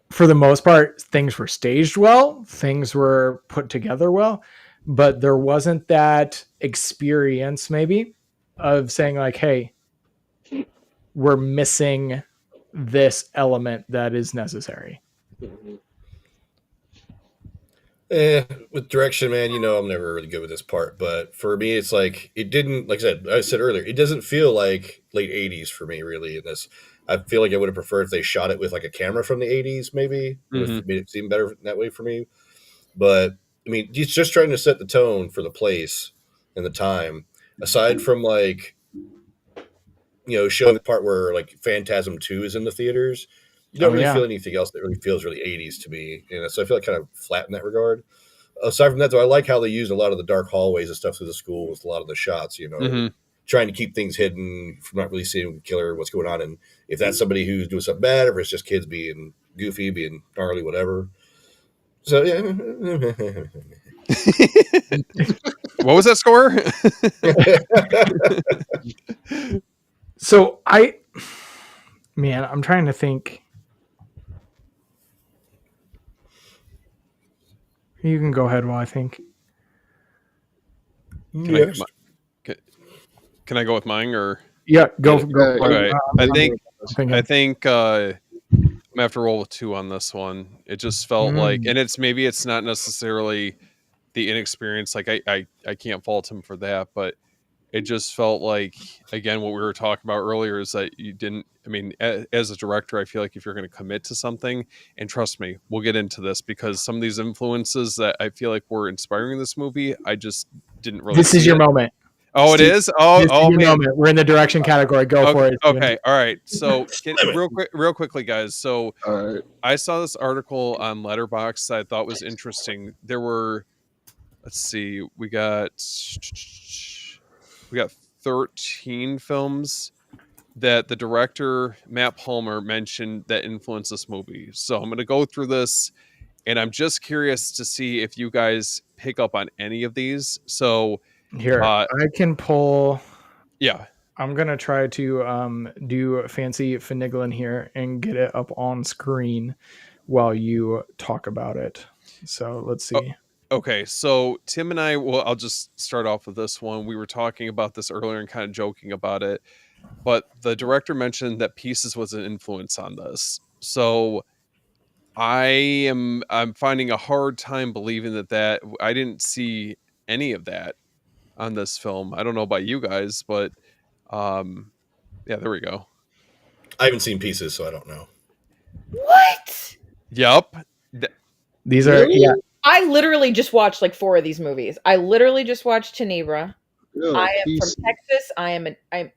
for the most part, things were staged well, things were put together well, but there wasn't that experience maybe of saying like, hey, we're missing this element that is necessary. With direction, man, I'm never really good with this part, but for me, it's like, it didn't, like I said earlier, it doesn't feel like late 80s for me, really, in this. I feel like I would have preferred if they shot it with like a camera from the 80s, maybe. It would have made it seem better that way for me. But, I mean, he's just trying to set the tone for the place and the time. Aside from, like, showing the part where, like, Phantasm 2 is in the theaters, you don't really feel anything else that really feels really 80s to me. So I feel like kind of flat in that regard. Aside from that, though, I like how they use a lot of the dark hallways and stuff through the school with a lot of the shots, trying to keep things hidden from not really seeing the killer, what's going on, and if that's somebody who's doing something bad, or if it's just kids being goofy, being gnarly, whatever. So, yeah. What was that score? So I'm trying to think. You can go ahead while I think. Yes. Can I go with mine or? Yeah, go. Okay. I think I'm gonna have to roll with 2 on this one. It just felt like, and it's not necessarily the inexperience. Like I can't fault him for that, but it just felt like, again, what we were talking about earlier is that you didn't. I mean, as a director, I feel like if you're going to commit to something, and trust me, we'll get into this, because some of these influences that I feel like were inspiring this movie, I just didn't really. This is your moment. Oh, Steve, it is. Oh, man. Moment. We're in the direction category. Go for it. Okay. All right. So, real quickly, guys. So, I saw this article on Letterboxd that I thought was interesting. There were, let's see, we got 13 films that the director Matt Palmer mentioned that influenced this movie. So I'm going to go through this, and I'm just curious to see if you guys pick up on any of these. So here, I can pull. Yeah, I'm going to try to do fancy finagling here and get it up on screen while you talk about it. So let's see. Okay, so Tim and I, I'll just start off with this one. We were talking about this earlier and kind of joking about it. but the director mentioned that Pieces was an influence on this. So I'm finding a hard time believing that I didn't see any of that on this film. I don't know about you guys, but yeah, there we go. I haven't seen Pieces, so I don't know. What? Yep. These are Really? yeah. I literally just watched like 4 of these movies. I literally just watched Tenebra. Good I am from piece. Texas. I'm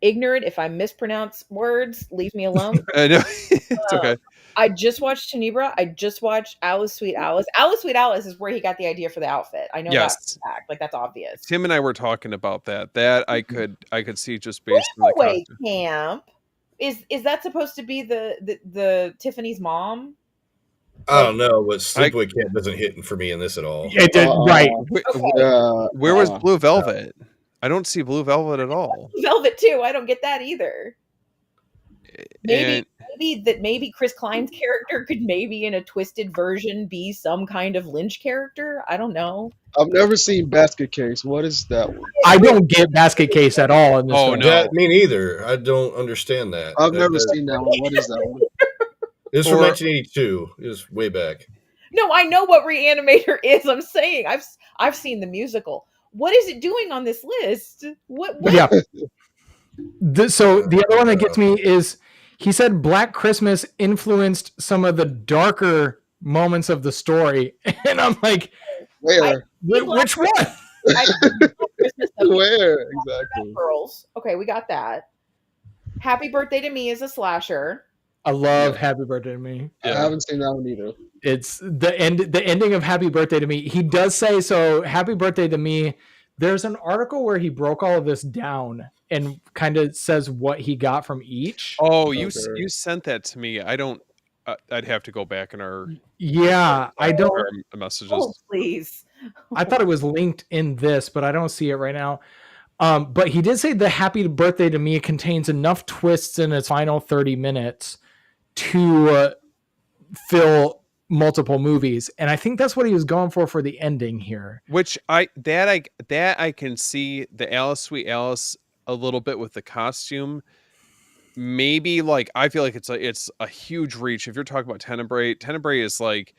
ignorant. If I mispronounce words, leave me alone. No, it's okay. I just watched Tenebra. I just watched Alice Sweet Alice. Alice Sweet Alice is where he got the idea for the outfit. I know that Yes. for a fact. Like that's obvious. Tim and I were talking about that. That I could see just based on the Wait, costume. camp. Is that supposed to be the Tiffany's mom? I don't know, but Sleepaway Camp doesn't hit for me in this at all. It did, right. Okay. Where was Blue Velvet? I don't see Blue Velvet at all. Velvet too. I don't get that either. And Maybe Chris Klein's character could maybe in a twisted version be some kind of Lynch character. I don't know. I've never seen Basket Case. What is that one? I don't get Basket Case at all in this Oh, film. no. Yeah, me neither. I don't understand that. I've never seen that one. What is that one? It was from Or- 1982. It was way back. No, I know what Reanimator is. I'm saying I've seen the musical. What is it doing on this list? What? Yeah. So the other one that gets me is he said Black Christmas influenced some of the darker moments of the story, and I'm like, Where? which one? Christmas Where exactly? Girls. Okay, we got that. Happy Birthday to Me is a slasher. I love Happy Birthday to Me. I haven't seen that one either. It's the ending of Happy Birthday to Me. He does say so. Happy Birthday to Me. There's an article where he broke all of this down and kind of says what he got from each. Oh, you sent that to me. I don't. I'd have to go back in our I don't. our messages. Oh, please. I thought it was linked in this, but I don't see it right now. But he did say the Happy Birthday to Me contains enough twists in its final 30 minutes to fill multiple movies, and I think that's what he was going for the ending here. Which I can see the Alice Sweet Alice a little bit with the costume. Maybe like I feel like it's a huge reach. If you're talking about Tenebrae is like,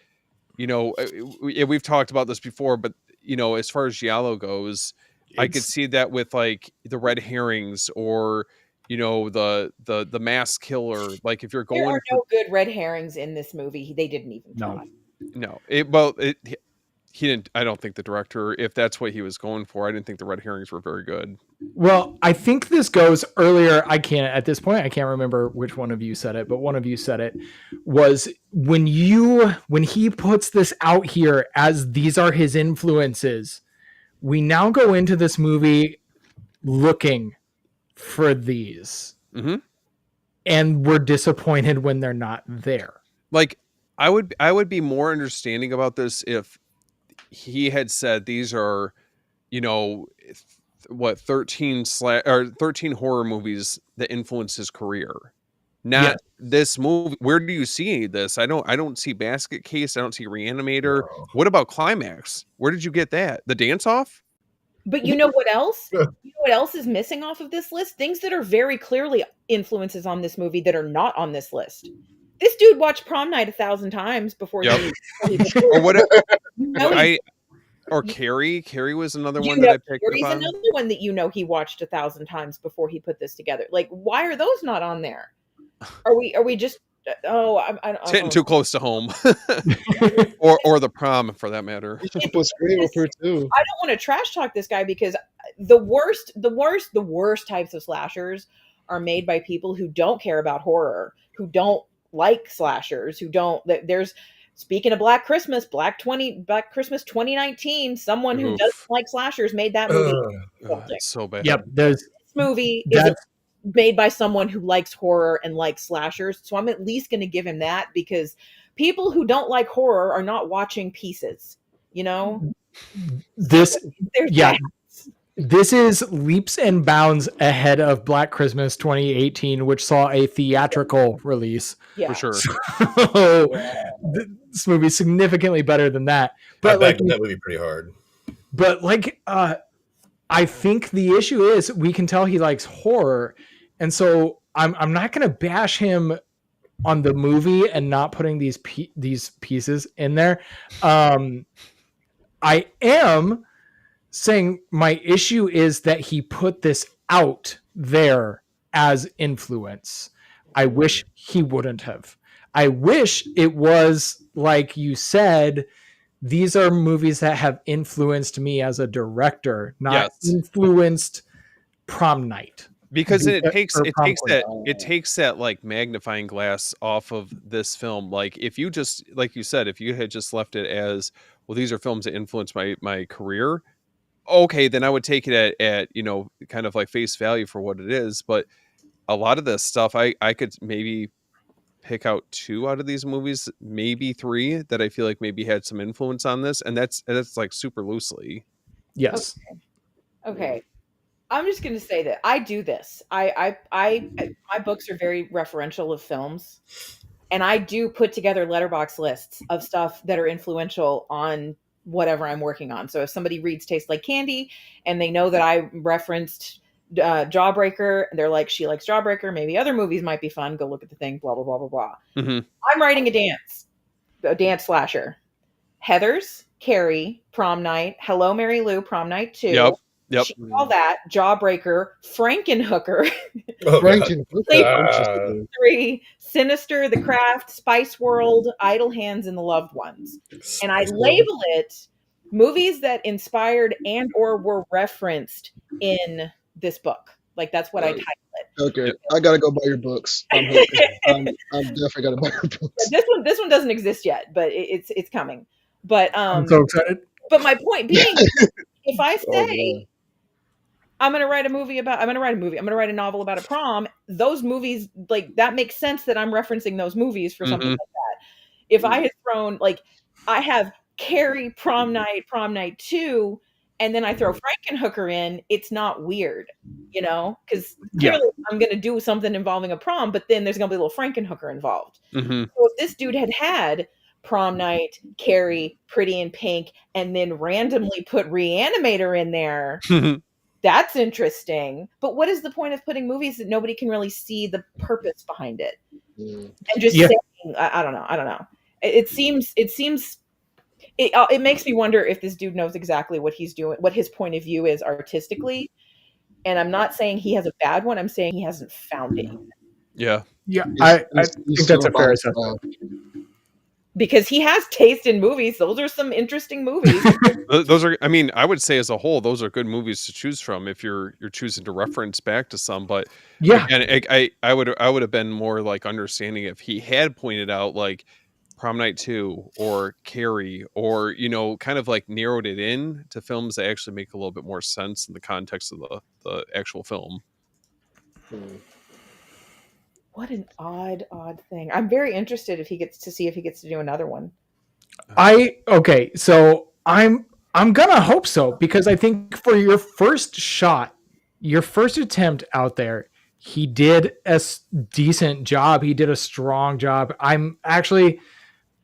you know, we've talked about this before, but you know, as far as Giallo goes, I could see that with like the red herrings or you know the mass killer. Like if you're going, There are no good red herrings in this movie. They didn't even try. No, he didn't. I don't think the director, if that's what he was going for, I didn't think the red herrings were very good. Well, I think this goes earlier. I can't remember which one of you said it, but one of you said it was when he puts this out here as these are his influences. We now go into this movie looking for these, and we're disappointed when they're not there. Like I would be more understanding about this if he had said these are, you know, 13 horror movies that influenced his career. Not this movie. Where do you see this? I don't see Basket Case. I don't see Reanimator. No. What about Climax? Where did you get that? The Dance Off? But you know what else? You know what else is missing off of this list? Things that are very clearly influences on this movie that are not on this list. This dude watched Prom Night 1,000 times before he Or what? No, Carrie. Carrie was another You one know, that I picked Carrie's up on. another one that you know he watched 1,000 times before he put this together. Like, why are those not on there? Are we just? It's hitting too close to home, or the Prom for that matter. You should put Scream up here too. I don't want to trash talk this guy because the worst types of slashers are made by people who don't care about horror, who don't like slashers, who don't. There's speaking of Black Christmas 2019, someone who doesn't like slashers made that movie. It's so bad. Yep, this movie is made by someone who likes horror and likes slashers, so I'm at least going to give him that because people who don't like horror are not watching Pieces, you know. This is leaps and bounds ahead of Black Christmas 2018, which saw a theatrical release. For sure. So, this movie's significantly better than that. But that movie pretty hard. But I think the issue is we can tell he likes horror, And so I'm not going to bash him on the movie and not putting these pieces in there. I am saying my issue is that he put this out there as influence. I wish he wouldn't have. I wish it was like you said, these are movies that have influenced me as a director, not Yes. influenced Prom Night. Because it Or takes Prom Queen. it takes that like magnifying glass off of this film. Like if you just, like you said, if you had just left it as, well, these are films that influenced my career, okay, then I would take it at you know, kind of like face value for what it is. But a lot of this stuff, I could maybe pick out 2 out of these movies, maybe 3, that I feel like maybe had some influence on this, and that's like super loosely. Yes. Okay. I'm just going to say that I do this. My books are very referential of films, and I do put together letterbox lists of stuff that are influential on whatever I'm working on. So if somebody reads Taste Like Candy and they know that I referenced Jawbreaker, and they're like, she likes Jawbreaker, maybe other movies might be fun. Go look at the thing, blah, blah, blah, blah, blah. Mm-hmm. I'm writing a dance slasher. Heathers, Carrie, Prom Night, Hello, Mary Lou, Prom Night 2. Yep. She all that, Jawbreaker, Frankenhooker, Oh, God. Franken. 3, Sinister, The Craft, Spice World, Idle Hands, and The Loved Ones. And I label it movies that inspired and or were referenced in this book. Like that's what I title it. Okay, I gotta go buy your books. I'm definitely gotta buy your books. This one doesn't exist yet, but it's coming. But I'm so excited. But my point being, if I Oh, say man. I'm going to write a novel about a prom, those movies, like that makes sense that I'm referencing those movies for something like that. If I had thrown, like, I have Carrie, Prom Night 2, and then I throw Frankenhooker in, it's not weird, you know? Because clearly I'm going to do something involving a prom, but then there's going to be a little Frankenhooker involved. Mm-hmm. So if this dude had Prom Night, Carrie, Pretty in Pink, and then randomly put Reanimator in there, that's interesting. But what is the point of putting movies that nobody can really see the purpose behind it? And just saying, I don't know. It makes me wonder if this dude knows exactly what he's doing, what his point of view is artistically. And I'm not saying he has a bad one. I'm saying he hasn't found it. Yeah. I think that's a fair assessment. Because he has taste in movies. Those are some interesting movies. Those are, I mean, I would say as a whole, those are good movies to choose from if you're choosing to reference back to some. But yeah, again, I would have been more like understanding if he had pointed out like Prom Night 2 or Carrie, or, you know, kind of like narrowed it in to films that actually make a little bit more sense in the context of the actual film. What an odd thing. I'm very interested if he gets to do another one. So I'm gonna hope so, because I think for your first shot, your first attempt out there, he did a decent job. He did a strong job. I'm actually,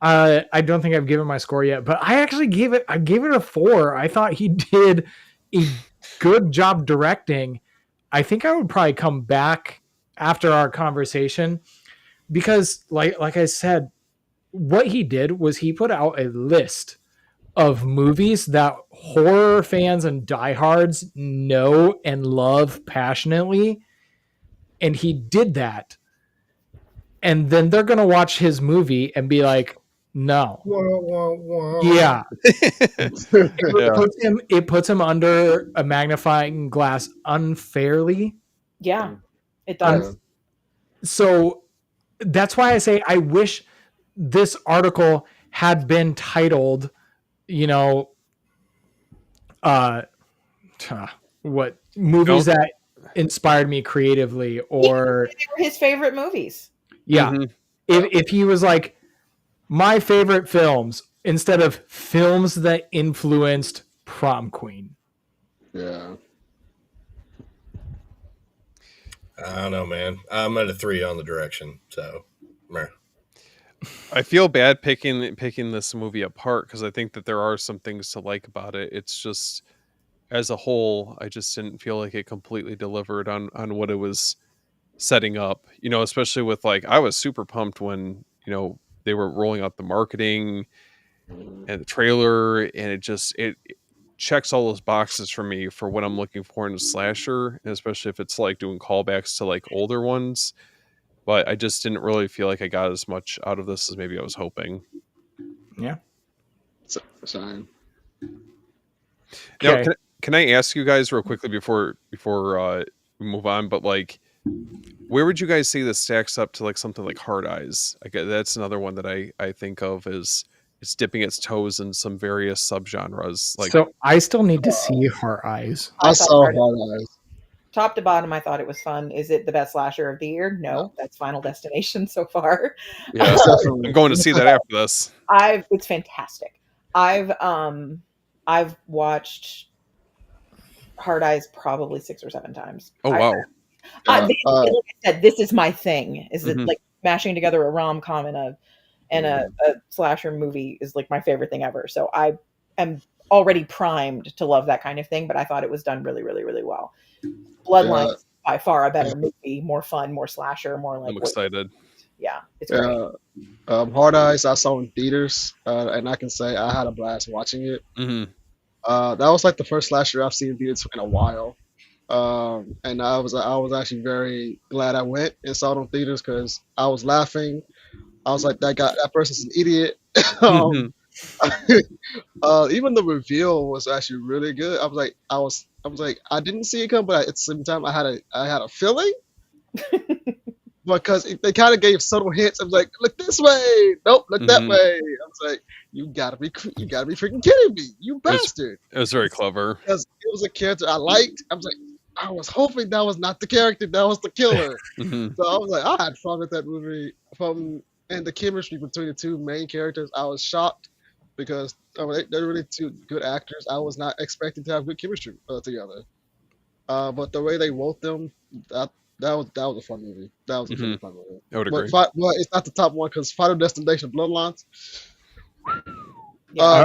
I don't think I've given my score yet, but I gave it a 4. I thought he did a good job directing. I think I would probably come back after our conversation, because like I said, what he did was he put out a list of movies that horror fans and diehards know and love passionately, and he did that. And then they're going to watch his movie and be like, no. Yeah. It puts him under a magnifying glass unfairly. Yeah, it does. So that's why I say I wish this article had been titled, you know, what movies that inspired me creatively, or his favorite movies. Yeah. Mm-hmm. If he was like, my favorite films, instead of films that influenced Prom Queen. Yeah. I don't know, man. I'm at a 3 on the direction, so. Meh. I feel bad picking this movie apart, because I think that there are some things to like about it. It's just, as a whole, I just didn't feel like it completely delivered on what it was setting up, especially with I was super pumped when, they were rolling out the marketing and the trailer, and it checks all those boxes for me for what I'm looking for in a slasher, and especially if it's doing callbacks to older ones. But I just didn't really feel like I got as much out of this as maybe I was hoping. Yeah. Same. Now, Okay. can I ask you guys real quickly before we move on? But where would you guys say this stacks up to something like Hard Eyes? That's another one that I think of as it's dipping its toes in some various subgenres. So I still need to see Heart Eyes. I thought saw Hard Hard Eyes. top to bottom, I thought it was fun. Is it the best slasher of the year? No, that's Final Destination so far. Yeah, It's definitely- I'm going to see that after this. It's fantastic. I've watched Hard Eyes probably 6 or 7 times. Oh wow! Yeah, Like I said, this is my thing. Is Mhm. it mashing together a rom-com and a slasher movie is my favorite thing ever. So I am already primed to love that kind of thing. But I thought it was done really, really, really well. Bloodline is by far a better movie, more fun, more slasher, more I'm excited. Yeah, it's great. Hard Eyes I saw in theaters, and I can say I had a blast watching it. Mm-hmm. That was the first slasher I've seen in theaters in a while, and I was actually very glad I went and saw it in theaters because I was laughing. I was like, that person's an idiot. Even the reveal was actually really good. I was like, I didn't see it come, but at the same time, I had a feeling because they kind of gave subtle hints. I was like, look this way, nope, look that way. I was like, you gotta be freaking kidding me, you bastard! It was very clever because it was a character I liked. I was like, I was hoping that was not the character, that was the killer. Mm-hmm. So I was like, I had fun with that movie. And the chemistry between the two main characters, I was shocked because they're really two good actors. I was not expecting to have good chemistry together. But the way they wrote them, that was a fun movie. That was a really fun movie. I would agree. But it's not the top one because Final Destination Bloodlines. Yeah.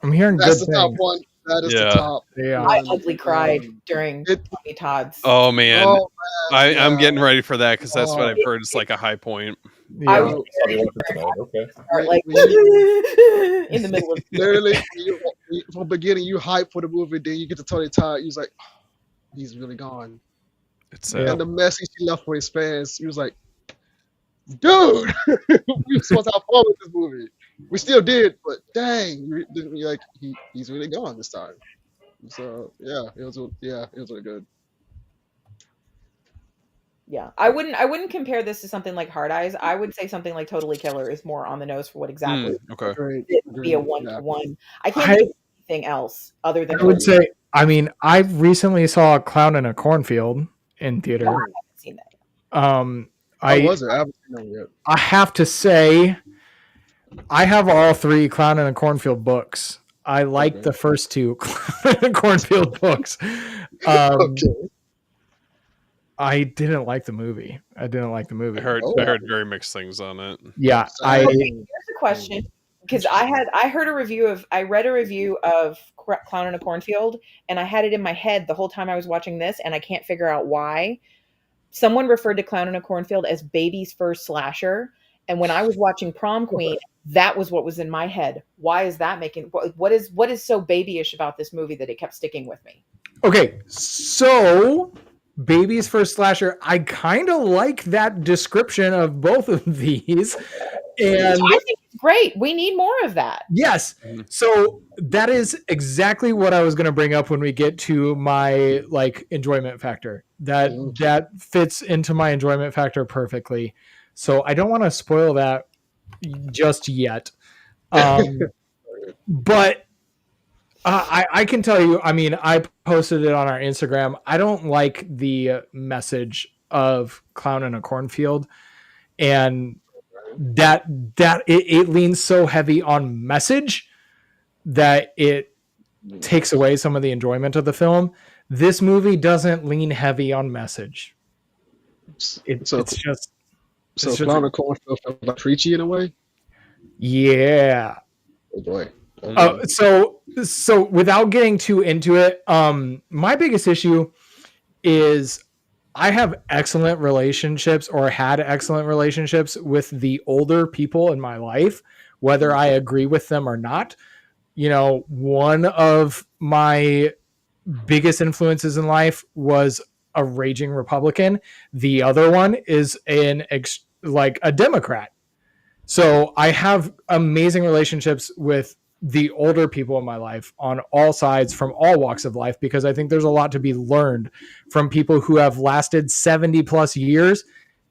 I'm hearing That's good the top things. one. That is the Yeah. top. Yeah. I ugly cried during Tommy Todd's. Oh man, Oh, man, I'm yeah. getting ready for that because that's what Oh. I've heard. It's a high point. Yeah. I was I'll be watching tonight. Okay. start in the middle of Literally, from the beginning, you hype for the movie, then you get to Tony Todd, you're like, oh, he's really gone. It's Yeah. And the message he left for his fans, he was like, dude, we were supposed to have fun with this movie. We still did, but dang, he's really gone this time. So yeah, it was really good. Yeah, I wouldn't compare this to something like Hard Eyes. I would say something like Totally Killer is more on the nose for what exactly Okay. Great. it would be a 1-to-1. I can't think of anything else other than I would say, I recently saw A Clown in a Cornfield in theater. I haven't seen that. How was it? I haven't seen it yet. I have to say, I have all 3 Clown in a Cornfield books. I like Okay. the first 2 Clown in a Cornfield books. Okay. I didn't like the movie. I heard very mixed things on it. Yeah, I- Okay, here's a question because I read a review of Clown in a Cornfield, and I had it in my head the whole time I was watching this, and I can't figure out why. Someone referred to Clown in a Cornfield as baby's first slasher, and when I was watching Prom Queen, that was what was in my head. Why is that making what is so babyish about this movie that it kept sticking with me? Okay, so baby's first slasher, I kind of like that description of both of these. And I think it's great. We need more of that. yes, so that is exactly what I was going to bring up when we get to my enjoyment factor. That fits into my enjoyment factor perfectly. So I don't want to spoil that just yet. But I can tell you, I posted it on our Instagram. I don't like the message of Clown in a Cornfield, and that it leans so heavy on message that it takes away some of the enjoyment of the film. This movie doesn't lean heavy on message. It's just Clown and Cornfield felt like preachy in a way. yeah. Oh boy. So without getting too into it, my biggest issue is I have excellent relationships, or had excellent relationships, with the older people in my life, whether I agree with them or not. One of my biggest influences in life was a raging Republican. The other one is like a Democrat. So I have amazing relationships with the older people in my life on all sides, from all walks of life, because I think there's a lot to be learned from people who have lasted 70 plus years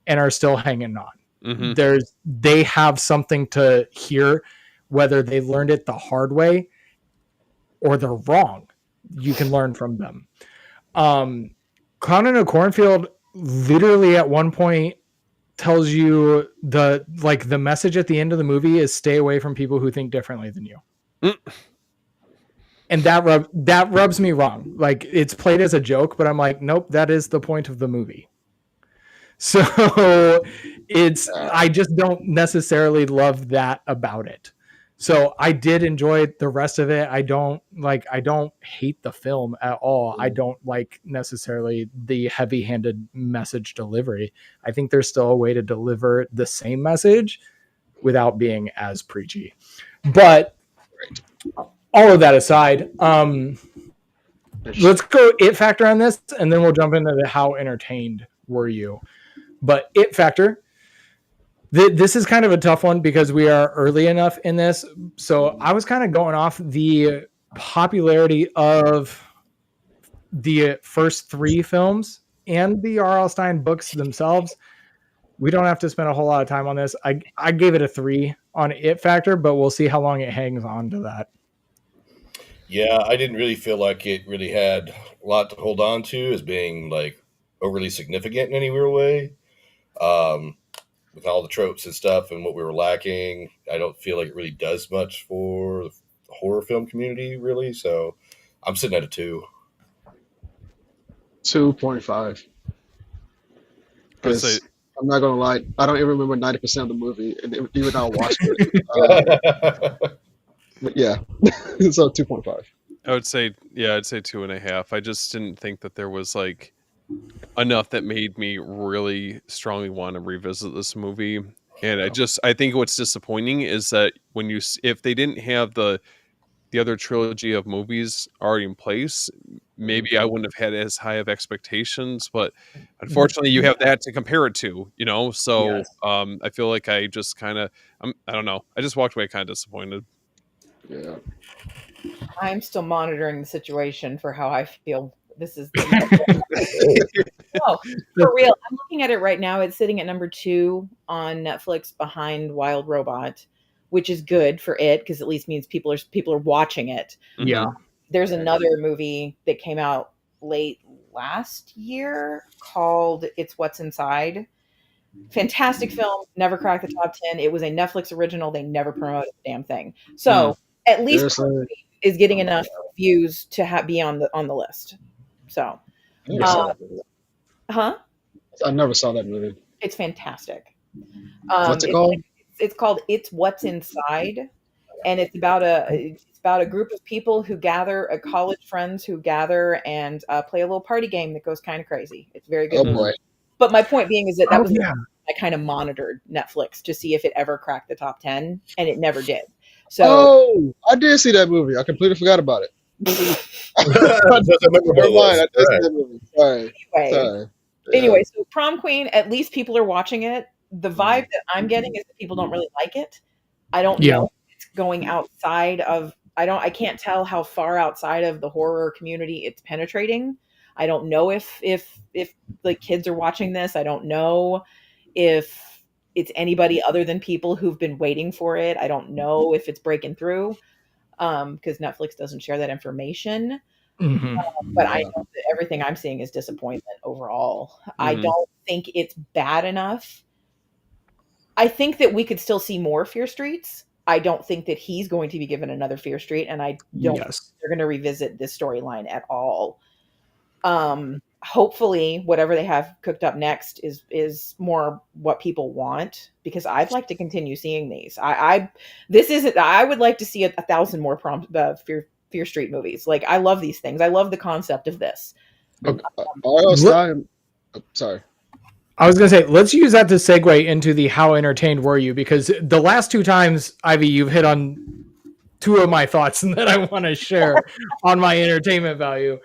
and are still hanging on. Mm-hmm. They have something to hear, whether they learned it the hard way or they're wrong. You can learn from them. Clown in a Cornfield literally at one point tells you the message at the end of the movie is stay away from people who think differently than you. And that rubs me wrong. Like, it's played as a joke, but I'm like, nope, that is the point of the movie. So I just don't necessarily love that about it. So I did enjoy the rest of it. I don't hate the film at all. I don't like necessarily the heavy-handed message delivery. I think there's still a way to deliver the same message without being as preachy. But all of that aside, let's go it factor on this, and then we'll jump into how entertained were you. But it factor, this is kind of a tough one because we are early enough in this. So I was kind of going off the popularity of the first three films and the R.L. Stine books themselves. We don't have to spend a whole lot of time on this. I gave it a 3 on it factor, but we'll see how long it hangs on to that. Yeah, I didn't really feel like it really had a lot to hold on to as being like overly significant in any real way. With all the tropes and stuff and what we were lacking, I don't feel like it really does much for the horror film community, really. So I'm sitting at a 2. 2.5. Because I'm not gonna lie, I don't even remember 90% of the movie, and even though I watched it. But yeah, so 2.5. I'd say 2.5. I just didn't think that there was like enough that made me really strongly want to revisit this movie. And I think what's disappointing is that if they didn't have the other trilogy of movies already in place, maybe I wouldn't have had as high of expectations, but unfortunately you have that to compare it to, so yes. I feel like I just kind of, I don't know. I just walked away kind of disappointed. Yeah. I'm still monitoring the situation for how I feel. This is for real. I'm looking at it right now. It's sitting at number 2 on Netflix behind Wild Robot, which is good for it because at least means people are watching it. Yeah. There's another movie that came out late last year called It's What's Inside. Fantastic film. Never cracked the top 10. It was a Netflix original. They never promoted the damn thing. So at least is getting enough views to be on the list. So, I never saw that movie. It's fantastic. What's it called? It's called It's What's Inside, and it's about a group of people who gather, college friends who gather and play a little party game that goes kind of crazy. It's very good. Oh boy! But my point being is that was I kind of monitored Netflix to see if it ever cracked the top 10, and it never did. So, I did see that movie. I completely forgot about it. Never mind. I did see that movie. Sorry. Anyway, so Prom Queen, at least people are watching it. The vibe that I'm getting is that people don't really like it. I don't know if it's going outside of, I can't tell how far outside of the horror community it's penetrating. I don't know if the kids are watching this. I don't know if it's anybody other than people who've been waiting for it. I don't know if it's breaking through because Netflix doesn't share that information. But I know that everything I'm seeing is disappointment overall. I don't think it's bad enough. I think that we could still see more Fear Streets. I don't think that he's going to be given another Fear Street, and I don't think they're going to revisit this storyline at all. Hopefully whatever they have cooked up next is more what people want, because I'd like to continue seeing these. I would like to see 1,000 more Fear Street movies. Like, I love these things. I love the concept of this. R.L. Stine Sorry. I was going to say, let's use that to segue into the how entertained were you? Because the last two times, Ivy, you've hit on two of my thoughts that I want to share on my entertainment value.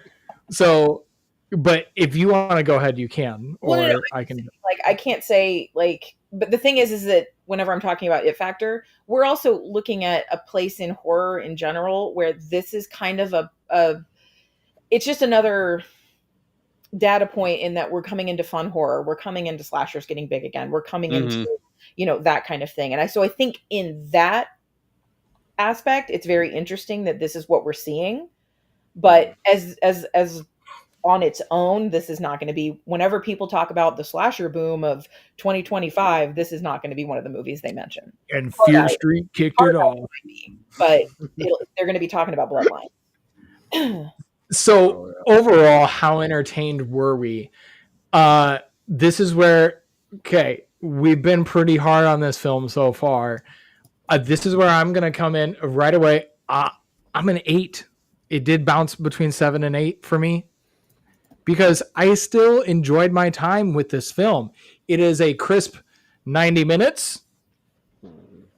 So, but if you want to go ahead, you can, or Well, no, I can. like I can't say like, but the thing is that whenever I'm talking about it factor, we're also looking at a place in horror in general where this is kind of a it's just another data point in that we're coming into fun horror, we're coming into slashers getting big again, we're coming into that kind of thing. And so I think in that aspect it's very interesting that this is what we're seeing, but as on its own, this is not going to be, whenever people talk about the slasher boom of 2025, this is not going to be one of the movies they mention. And Fear Street kicked it off. But they're going to be talking about Bloodline. So overall, how entertained were we? This is where, okay, we've been pretty hard on this film so far. This is where I'm going to come in right away. I'm an 8. It did bounce between 7 and 8 for me, because I still enjoyed my time with this film. It is a crisp 90 minutes.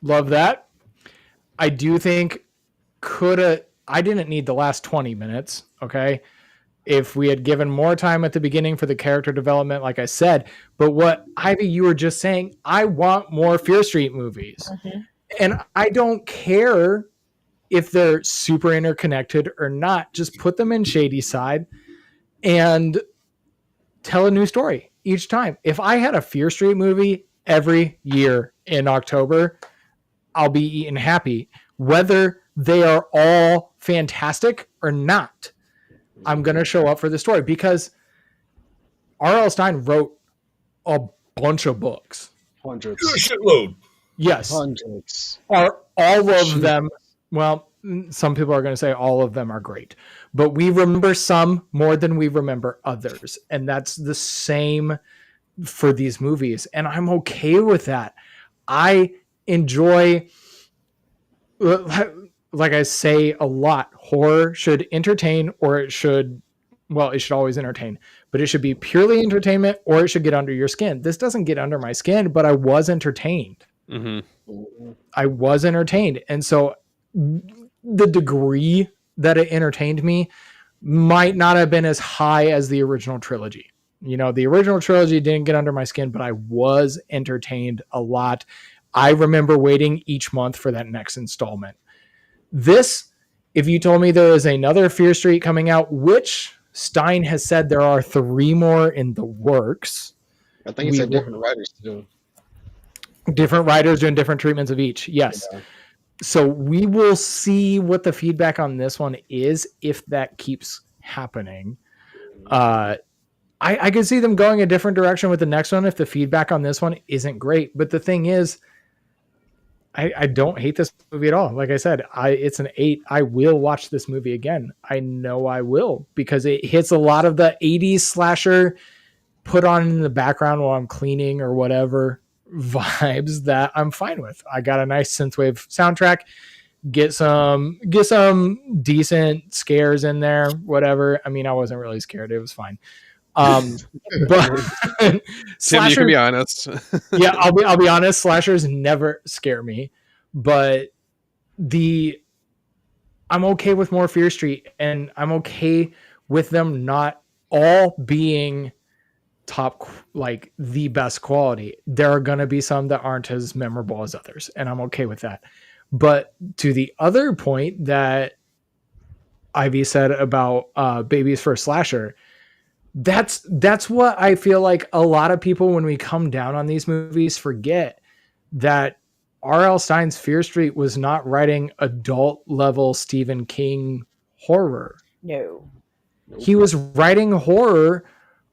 Love that. I do think I didn't need the last 20 minutes, okay? If we had given more time at the beginning for the character development, like I said. But what, Ivy, you were just saying, I want more Fear Street movies. Mm-hmm. And I don't care if they're super interconnected or not. Just put them in Shadyside and tell a new story each time. If I had a Fear Street movie every year in October, I'll be eating happy. Whether they are all fantastic or not, I'm going to show up for the story, because R.L. Stine wrote a bunch of books. Hundreds. Shitload. Yes. Hundreds. Are all of them, well, some people are going to say all of them are great, but we remember some more than we remember others. And that's the same for these movies. And I'm okay with that. I enjoy, like I say a lot, horror should entertain, or it should always entertain, but it should be purely entertainment, or it should get under your skin. This doesn't get under my skin, but I was entertained. Mm-hmm. I was entertained. And so the degree that it entertained me might not have been as high as the original trilogy. The original trilogy didn't get under my skin, but I was entertained a lot. I remember waiting each month for that next installment. This, if you told me there is another Fear Street coming out, which Stine has said there are 3 more in the works. I think he said different writers too. Different writers doing different treatments of each. Yes. Yeah. So we will see what the feedback on this one is, if that keeps happening. I can see them going a different direction with the next one if the feedback on this one isn't great. But the thing is, I don't hate this movie at all. Like I said, it's an 8. I will watch this movie again. I know I will, because it hits a lot of the 80s slasher put on in the background while I'm cleaning or whatever vibes that I'm fine with. I got a nice synthwave soundtrack. Get some decent scares in there, whatever. I mean, I wasn't really scared. It was fine. But Tim, you can be honest. Yeah, I'll be honest. Slashers never scare me, but I'm okay with more Fear Street, and I'm okay with them not all being top, like the best quality. There are going to be some that aren't as memorable as others, and I'm okay with that. But to the other point that Ivy said about Baby's First Slasher, that's what I feel like a lot of people, when we come down on these movies, forget that R.L. Stine's Fear Street was not writing adult level Stephen King horror. No. He was writing horror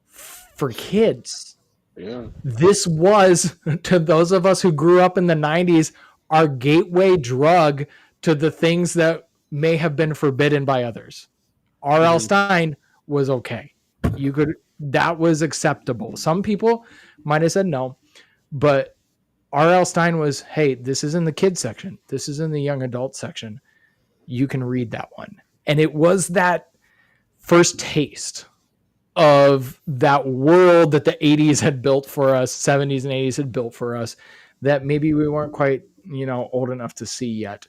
for kids. Yeah. This was, to those of us who grew up in the 90s, our gateway drug to the things that may have been forbidden by others. R.L. Stine was okay. That was acceptable. Some people might have said no, but R.L. Stine was, hey, this is in the kids section. This is in the young adult section. You can read that one. And it was that first taste of that world that the 80s had built for us, 70s and 80s had built for us, that maybe we weren't quite, old enough to see yet.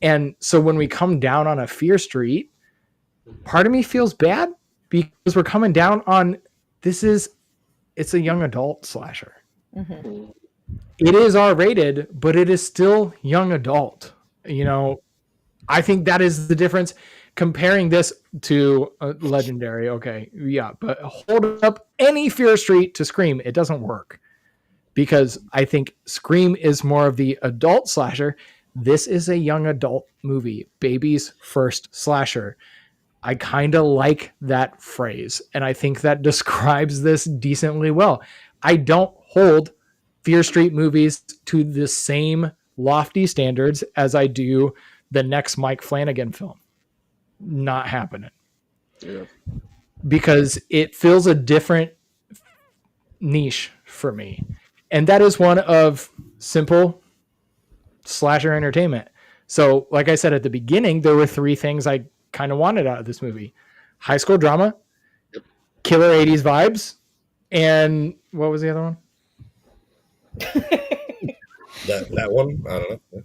And so when we come down on a Fear Street, part of me feels bad because we're coming down on it's a young adult slasher. Mm-hmm. It is R-rated, but it is still young adult. I think that is the difference. Comparing this to Legendary, okay, yeah, but hold up any Fear Street to Scream, it doesn't work because I think Scream is more of the adult slasher. This is a young adult movie, baby's first slasher. I kind of like that phrase, and I think that describes this decently well. I don't hold Fear Street movies to the same lofty standards as I do the next Mike Flanagan film. Not happening. Yeah. Because it fills a different niche for me. And that is one of simple slasher entertainment. So, like I said at the beginning, there were 3 things I kind of wanted out of this movie: high school drama, killer 80s vibes, and what was the other one? That one? I don't know.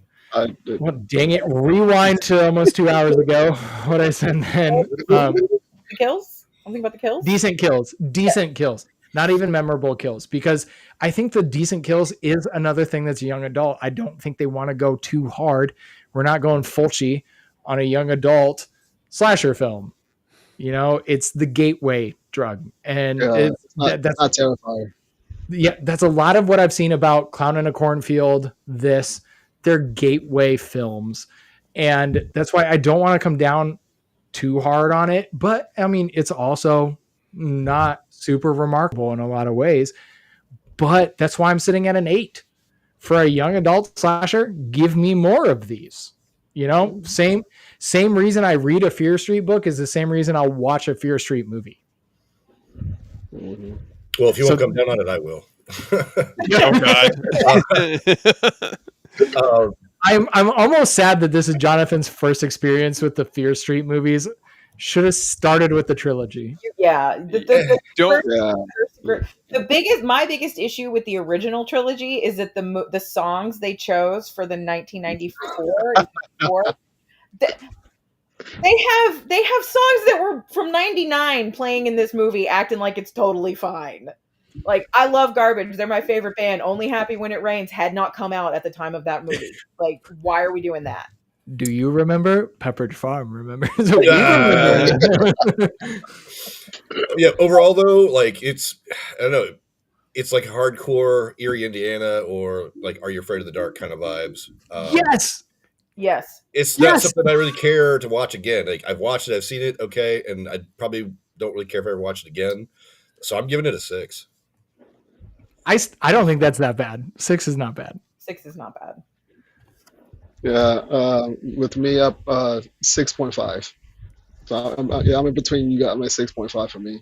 Well, dang it. Rewind to almost 2 hours ago. What I said then. The kills? Something about the kills? Decent kills. Not even memorable kills, because I think the decent kills is another thing that's young adult. I don't think they want to go too hard. We're not going Fulci on a young adult slasher film. It's the gateway drug. And that's not terrifying. Yeah, that's a lot of what I've seen about Clown in a Cornfield. They're gateway films. And that's why I don't want to come down too hard on it. But I mean, it's also not super remarkable in a lot of ways. But that's why I'm sitting at an 8. For a young adult slasher, give me more of these. Same reason I read a Fear Street book is the same reason I'll watch a Fear Street movie. Mm-hmm. Well, if you won't come down on it, I will. Oh God. I'm almost sad that this is Jonathan's first experience with the Fear Street movies. Should have started with the trilogy. Yeah. My biggest issue with the original trilogy is that the songs they chose for the 1994 and 94, they have songs that were from 99 playing in this movie, acting like it's totally fine. Like, I love Garbage. They're my favorite band. Only Happy When It Rains had not come out at the time of that movie. Like, why are we doing that? Do you remember? Pepperidge Farm, remember? Yeah, overall, though, like, I don't know. It's like hardcore Erie, Indiana, or like Are You Afraid of the Dark kind of vibes. Yes. It's not something I really care to watch again. Like, I've watched it, I've seen it, okay, and I probably don't really care if I ever watch it again. So I'm giving it a 6. I don't think that's that bad. 6 is not bad. 6 is not bad. Yeah, with me up 6.5. So I'm in between. You got my 6.5 for me,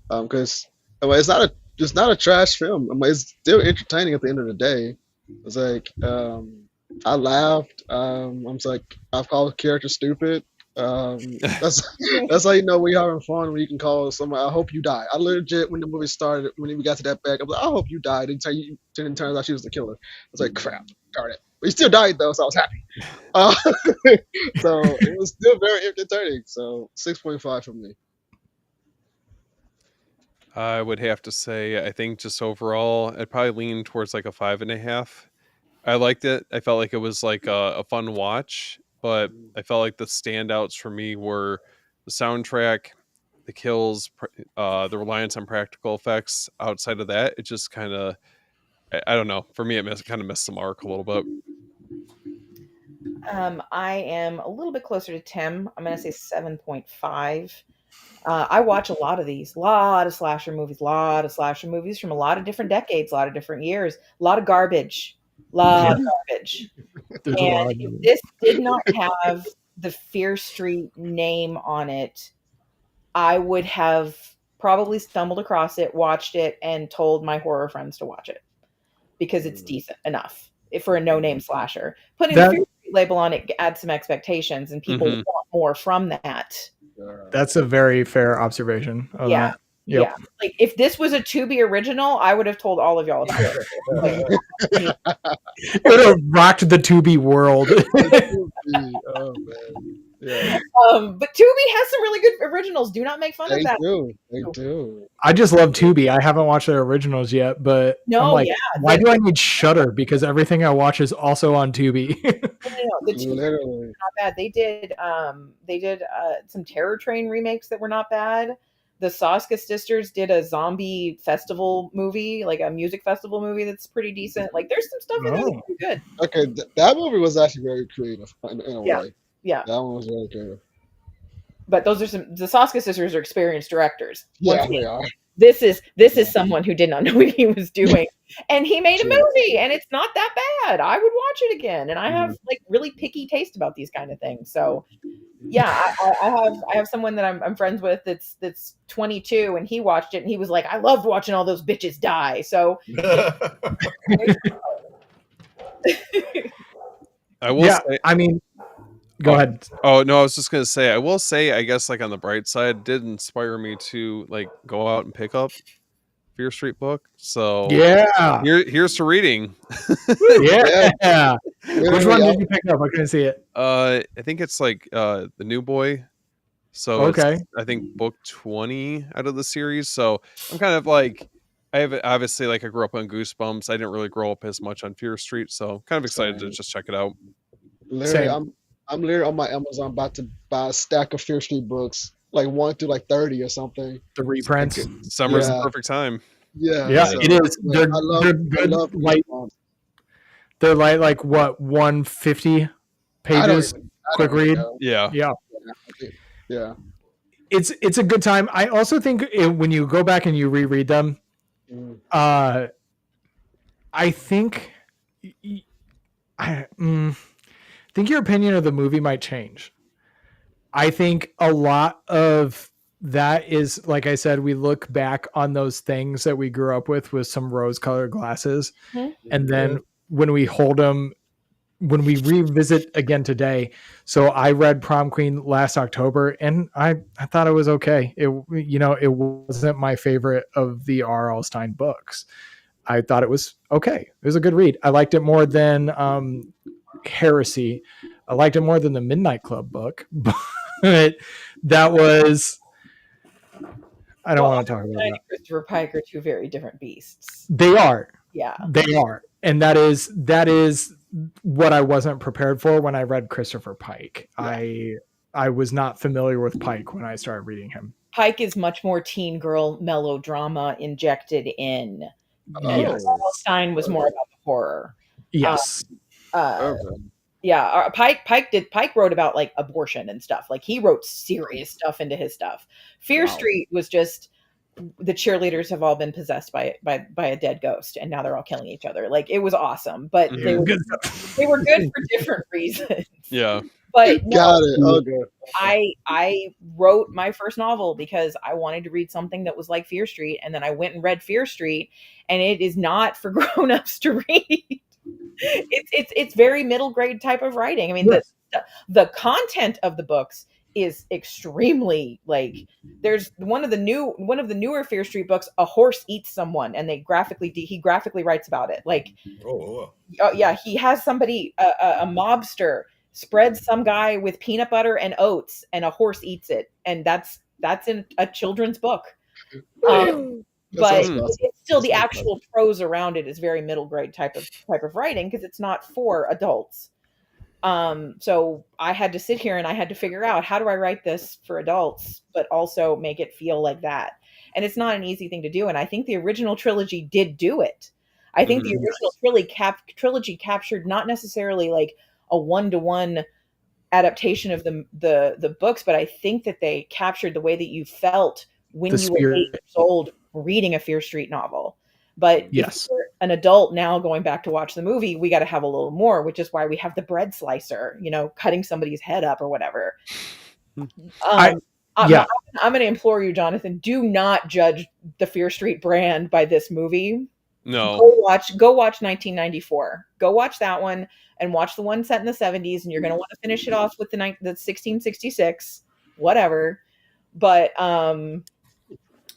because it's not a trash film. It's still entertaining at the end of the day. It's like I laughed. I'm like, I've called characters stupid. That's how you know we're having fun, when you can call somebody, I hope you die. I legit, when the movie started, when we got to that back, I was like, I hope you died. And it turns out she was the killer. I was like, crap, darn it. But he still died though, so I was happy. So it was still very entertaining. So 6.5 for me. I would have to say, I think just overall, I'd probably lean towards like a 5.5. I liked it. I felt like it was like a fun watch, but I felt like the standouts for me were the soundtrack, the kills, the reliance on practical effects. Outside of that, it just kind of, I don't know. For me, it kind of missed the mark a little bit. I am a little bit closer to Tim. I'm going to say 7.5. I watch a lot of these, a lot of slasher movies from a lot of different decades, a lot of different years, a lot of garbage. And if this did not have the Fear Street name on it, I would have probably stumbled across it, watched it, and told my horror friends to watch it because it's decent enough for a no-name slasher. Putting the Fear Street label on it adds some expectations, and people want more from that. That's a very fair observation. Yeah. Yep. Yeah, like if this was a Tubi original, I would have told all of y'all about it. Like, It would have rocked the Tubi world. Oh man, yeah, but Tubi has some really good originals. Do not make fun of they that. do. I just love Tubi. I haven't watched their originals yet, but I'm No, like, yeah, why do I need Shudder? Because everything I watch is also on Tubi. no, the Tubi Literally. not bad. They did some Terror Train remakes that were not bad. The Saga sisters did a zombie festival movie, like a music festival movie that's pretty decent. Like there's some stuff in there that's pretty good. Okay, that movie was actually very creative in a Yeah. way. Yeah. That one was very creative. But the Saga sisters are experienced directors. Yeah, they are. This is someone who did not know what he was doing, and he made a movie, and it's not that bad. I would watch it again, and I have like really picky taste about these kind of things. So, yeah, I have someone that I'm friends with that's 22, and he watched it, and he was like, I loved watching all those bitches die. So, I will say, I mean, go ahead. Oh no, I was just gonna say, I will say, I guess like on the bright side, it did inspire me to like go out and pick up Fear Street book. So Yeah. here's to reading. Yeah. Which one did you pick up? I couldn't see it. I think it's like the New Boy. So Okay. it's, I think book 20 out of the series. So I'm kind of like, I have obviously like I grew up on Goosebumps. I didn't really grow up as much on Fear Street, so I'm kind of excited to just check it out. Literally, Same. I'm literally on my Amazon about to buy a stack of Fear Street books, like 1 through like 30 or something. The reprints. Summer's the Yeah. perfect time. Yeah, so, it is. like, They're good. I love Like Goosebumps. they're like what 150 pages. I Quick don't even read. know. Yeah. Yeah. It's a good time. I also think when you go back and you reread them, Mm. I think I think your opinion of the movie might change. I think a lot of that is, like I said, we look back on those things that we grew up with some rose-colored glasses, and then when we hold them, when we revisit again today. So I read Prom Queen last October, and I thought it was okay. It wasn't my favorite of the R.L. Stine books. I thought it was okay. It was a good read. I liked it more than Heresy. I liked it more than the Midnight Club book, but that was. I don't want to talk about that. Christopher Pike are two very different beasts. They are. Yeah, they are, and that is what I wasn't prepared for when I read Christopher Pike. Yeah. I was not familiar with Pike when I started reading him. Pike is much more teen girl melodrama injected in. Yes. Stein was more about the horror. Yes. Yeah, Pike wrote about like abortion and stuff. Like he wrote serious stuff into his stuff. Fear Street was just the cheerleaders have all been possessed by a dead ghost, and now they're all killing each other. Like it was awesome, but they were good for different reasons. Yeah. But Got it. Okay. I wrote my first novel because I wanted to read something that was like Fear Street, and then I went and read Fear Street, and it is not for grown-ups to read. It's very middle grade type of writing. I mean, the content of the books is extremely like there's one of the newer Fear Street books, a horse eats someone, and he graphically writes about it. Like, yeah, he has somebody a mobster spreads some guy with peanut butter and oats, and a horse eats it, and that's in a children's book. But it's still the actual prose around it is very middle grade type of writing because it's not for adults. So I had to sit here and I had to figure out, how do I write this for adults, but also make it feel like that? And it's not an easy thing to do. And I think the original trilogy did do it. I think the original trilogy captured not necessarily like a 1-to-1 adaptation of the books, but I think that they captured the way that you felt when you were 8 years old reading a Fear Street novel. But if you're an adult now going back to watch the movie, we got to have a little more, which is why we have the bread slicer, cutting somebody's head up or whatever. I'm going to implore you, Johnathan, do not judge the Fear Street brand by this movie. No. Go watch 1994. Go watch that one and watch the one set in the 70s, and you're going to want to finish it off with the 1666, whatever. But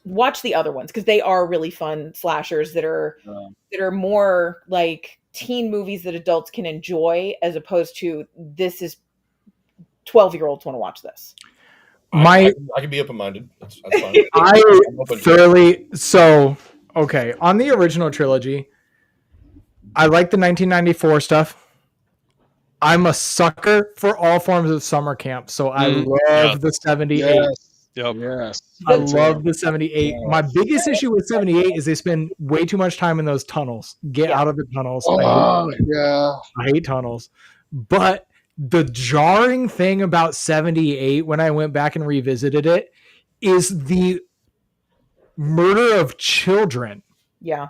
watch the other ones because they are really fun slashers that are more like teen movies that adults can enjoy, as opposed to this is 12-year-olds want to watch this. I can be open-minded. That's fine. Okay, on the original trilogy, I like the 1994 stuff. I'm a sucker for all forms of summer camp, so I love the 78. Yes. I love the 78. My biggest issue with 78 is they spend way too much time in those tunnels. Get out of the tunnels. I hate tunnels. But the jarring thing about 78 when I went back and revisited it is the murder of children. Yeah.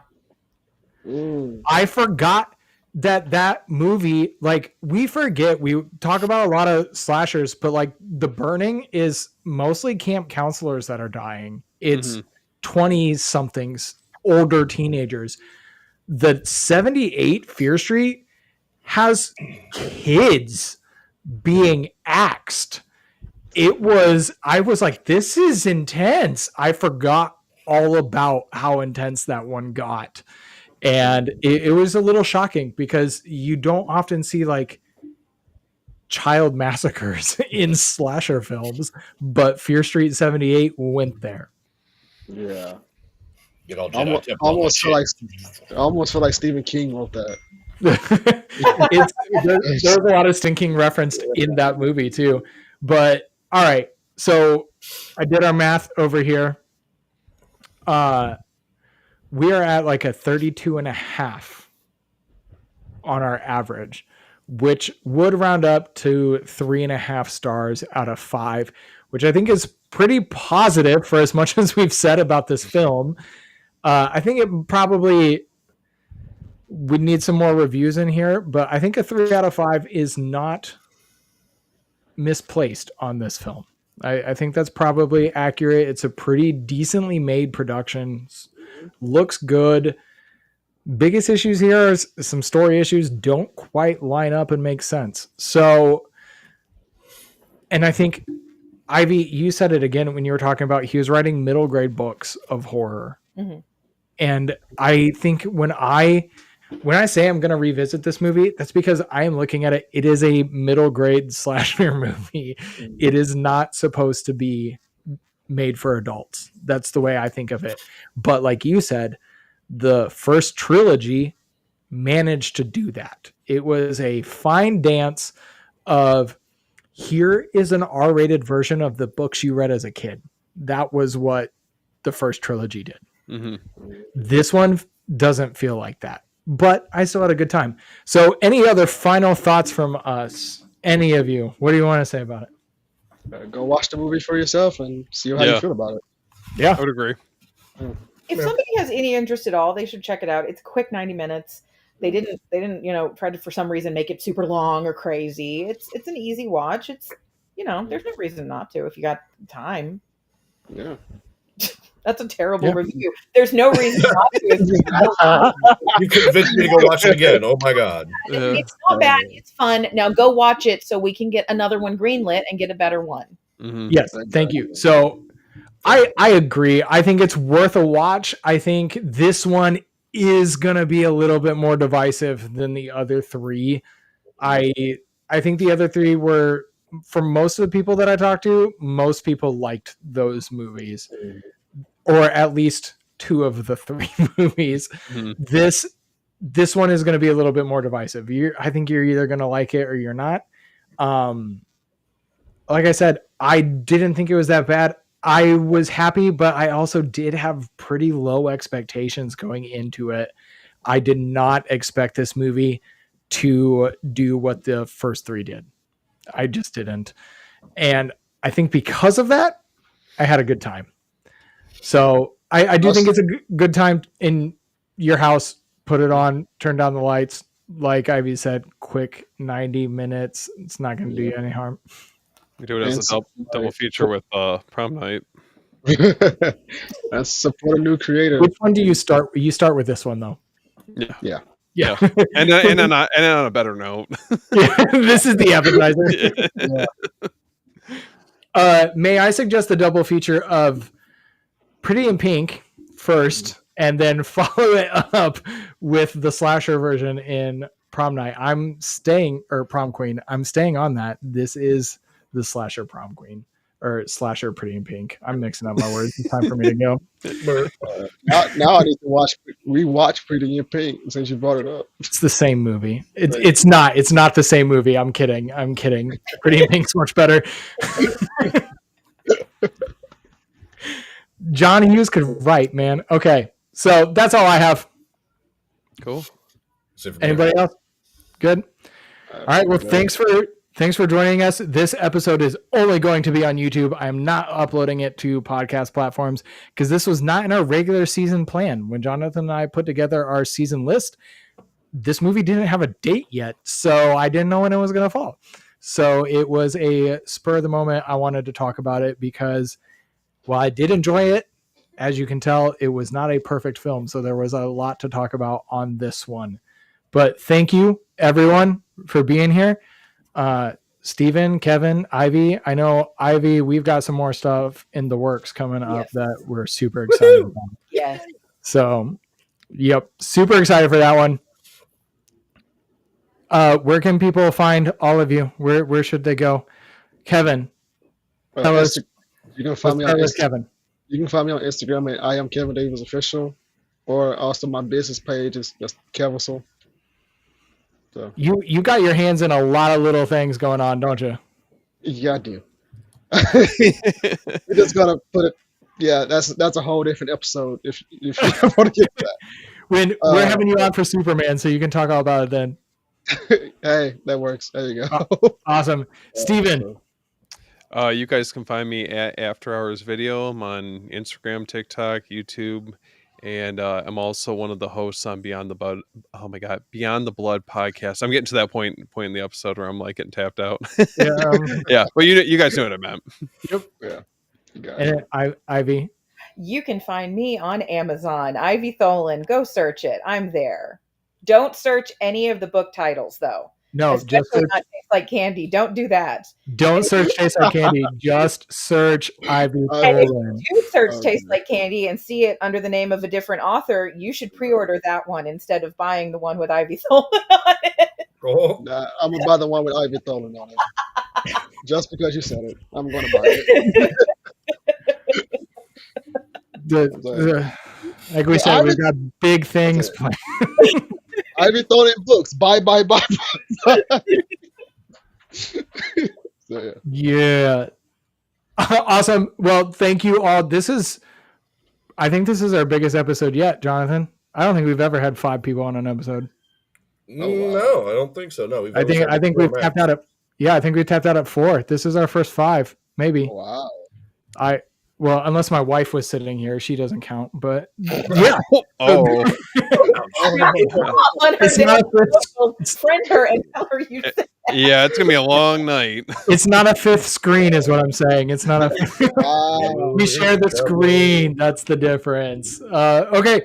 I forgot that movie, like, we talk about a lot of slashers, but like the burning is mostly camp counselors that are dying. It's 20 somethings, older teenagers. The 78 Fear Street has kids being axed. I was like, this is intense. I forgot all about how intense that one got. And it was a little shocking because you don't often see like child massacres in slasher films, but Fear Street 78 went there. Yeah. Get all almost feel like Stephen King wrote that. There's a lot of stinking referenced in that movie too. But all right, so I did our math over here. We are at like a 32.5 on our average, which would round up to 3.5 stars out of 5, which I think is pretty positive for as much as we've said about this film. I think it probably would need some more reviews in here, but I think a 3 out of 5 is not misplaced on this film. I think that's probably accurate. It's a pretty decently made production. Looks good. Biggest issues here is some story issues don't quite line up and make sense. So, and I think, Ivy, you said it again when you were talking about he was writing middle grade books of horror. Mm-hmm. And I think when I say I'm going to revisit this movie, that's because I am looking at it. It is a middle grade slasher movie. It is not supposed to be made for adults. That's the way I think of it. But like you said, the first trilogy managed to do that. It was a fine dance of, here is an R-rated version of the books you read as a kid. That was what the first trilogy did. Mm-hmm. This one doesn't feel like that, but I still had a good time. So any other final thoughts from us? Any of you? What do you want to say about it? Go watch the movie for yourself and see how you feel about it. Yeah, I would agree. If somebody has any interest at all, they should check it out. It's a quick 90 minutes. They didn't, try to, for some reason, make it super long or crazy. It's an easy watch. It's, there's no reason not to if you got time. Yeah. That's a terrible review. There's no reason not to. You convinced me to go watch it again. Oh my God. It's not bad. It's fun. Now go watch it so we can get another one greenlit and get a better one. Mm-hmm. Yes. Thank you. So I agree. I think it's worth a watch. I think this one is going to be a little bit more divisive than the other three. I think the other three were, for most of the people that I talked to, most people liked those movies. Or at least 2 of the 3 movies. Mm-hmm. This one is going to be a little bit more divisive. I think you're either going to like it or you're not. Like I said, I didn't think it was that bad. I was happy, but I also did have pretty low expectations going into it. I did not expect this movie to do what the first 3 did. I just didn't. And I think because of that, I had a good time. So I do think it's a good time in your house. Put it on, turn down the lights. Like Ivy said, quick 90 minutes. It's not going to do you any harm. We do it as a double feature with Prom Night. That's support a new creator. Which one do you start? You start with this one though. Yeah. and on a better note. This is the appetizer. May I suggest the double feature of Pretty in Pink first, and then follow it up with the slasher version in Prom Night. Prom Queen. I'm staying on that. This is the slasher Prom Queen or slasher Pretty in Pink. I'm mixing up my words. It's time for me to go. Now I need to rewatch Pretty in Pink since you brought it up. It's the same movie. It's not the same movie. I'm kidding. Pretty in Pink's much better. John Hughes could write, man. Okay, so that's all I have. Cool. Anybody else? Good. All right. Well, thanks for joining us. This episode is only going to be on YouTube. I'm not uploading it to podcast platforms because this was not in our regular season plan. When Johnathan and I put together our season list, this movie didn't have a date yet, so I didn't know when it was going to fall. So it was a spur of the moment. I wanted to talk about it because while I did enjoy it, as you can tell, it was not a perfect film. So there was a lot to talk about on this one. But thank you, everyone, for being here. Steven, Kevin, Ivy. I know, Ivy, we've got some more stuff in the works coming up that we're super excited about. Yes. So, yep, super excited for that one. Where can people find all of you? Where should they go? Kevin, tell us. You can find me on Kevin. You can find me on Instagram at I am Kevin Davis Official, or also my business page is just Kevisel. So you got your hands in a lot of little things going on, don't you? Yeah, I do. We're just gonna put it. Yeah, that's a whole different episode. If you want to get to that, when we're having you on for Superman, so you can talk all about it then. Hey, that works. There you go. Awesome, Steven. You guys can find me at After Hours Video. I'm on Instagram, TikTok, YouTube, and I'm also one of the hosts on Beyond the Blood. Oh my God, Beyond the Blood podcast. I'm getting to that point in the episode where I'm like getting tapped out. Yeah, but you guys know what I meant. Yep. Yeah. You got it. And Ivy. You can find me on Amazon, Ivy Tholen. Go search it. I'm there. Don't search any of the book titles, though. No, especially just search, not Taste Like Candy. Don't do that. Don't search Taste Like Candy. Just search Ivy Tholen. If you search Taste Like Candy and see it under the name of a different author, you should pre-order that one instead of buying the one with Ivy Tholen on it. Oh. Nah, I'm gonna buy the one with Ivy Tholen on it. Just because you said it, I'm gonna buy it. Like we said, we've got big things planned. Ivy Tholen books. Bye. So, yeah. Awesome. Well, thank you all. I think this is our biggest episode yet, Johnathan. I don't think we've ever had 5 people on an episode. Oh, wow. No, I don't think so. No, I think we've tapped out at. Yeah, I think we tapped out at 4. This is our first 5, maybe. Wow. Well, unless my wife was sitting here, she doesn't count. But yeah. It's not friend her and tell her you said. Yeah, it's gonna be a long night. It's not a 5th screen, is what I'm saying. It's not a. We share the screen. That's the difference. Okay.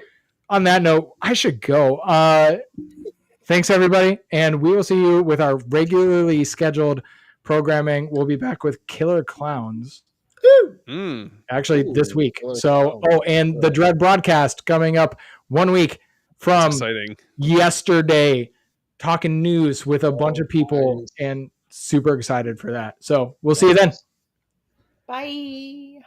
On that note, I should go. Thanks, everybody, and we will see you with our regularly scheduled programming. We'll be back with Killer Clowns. Actually, this week. So, and the Dread broadcast coming up 1 week from yesterday, talking news with a bunch of people, and super excited for that. So we'll see you then. Bye.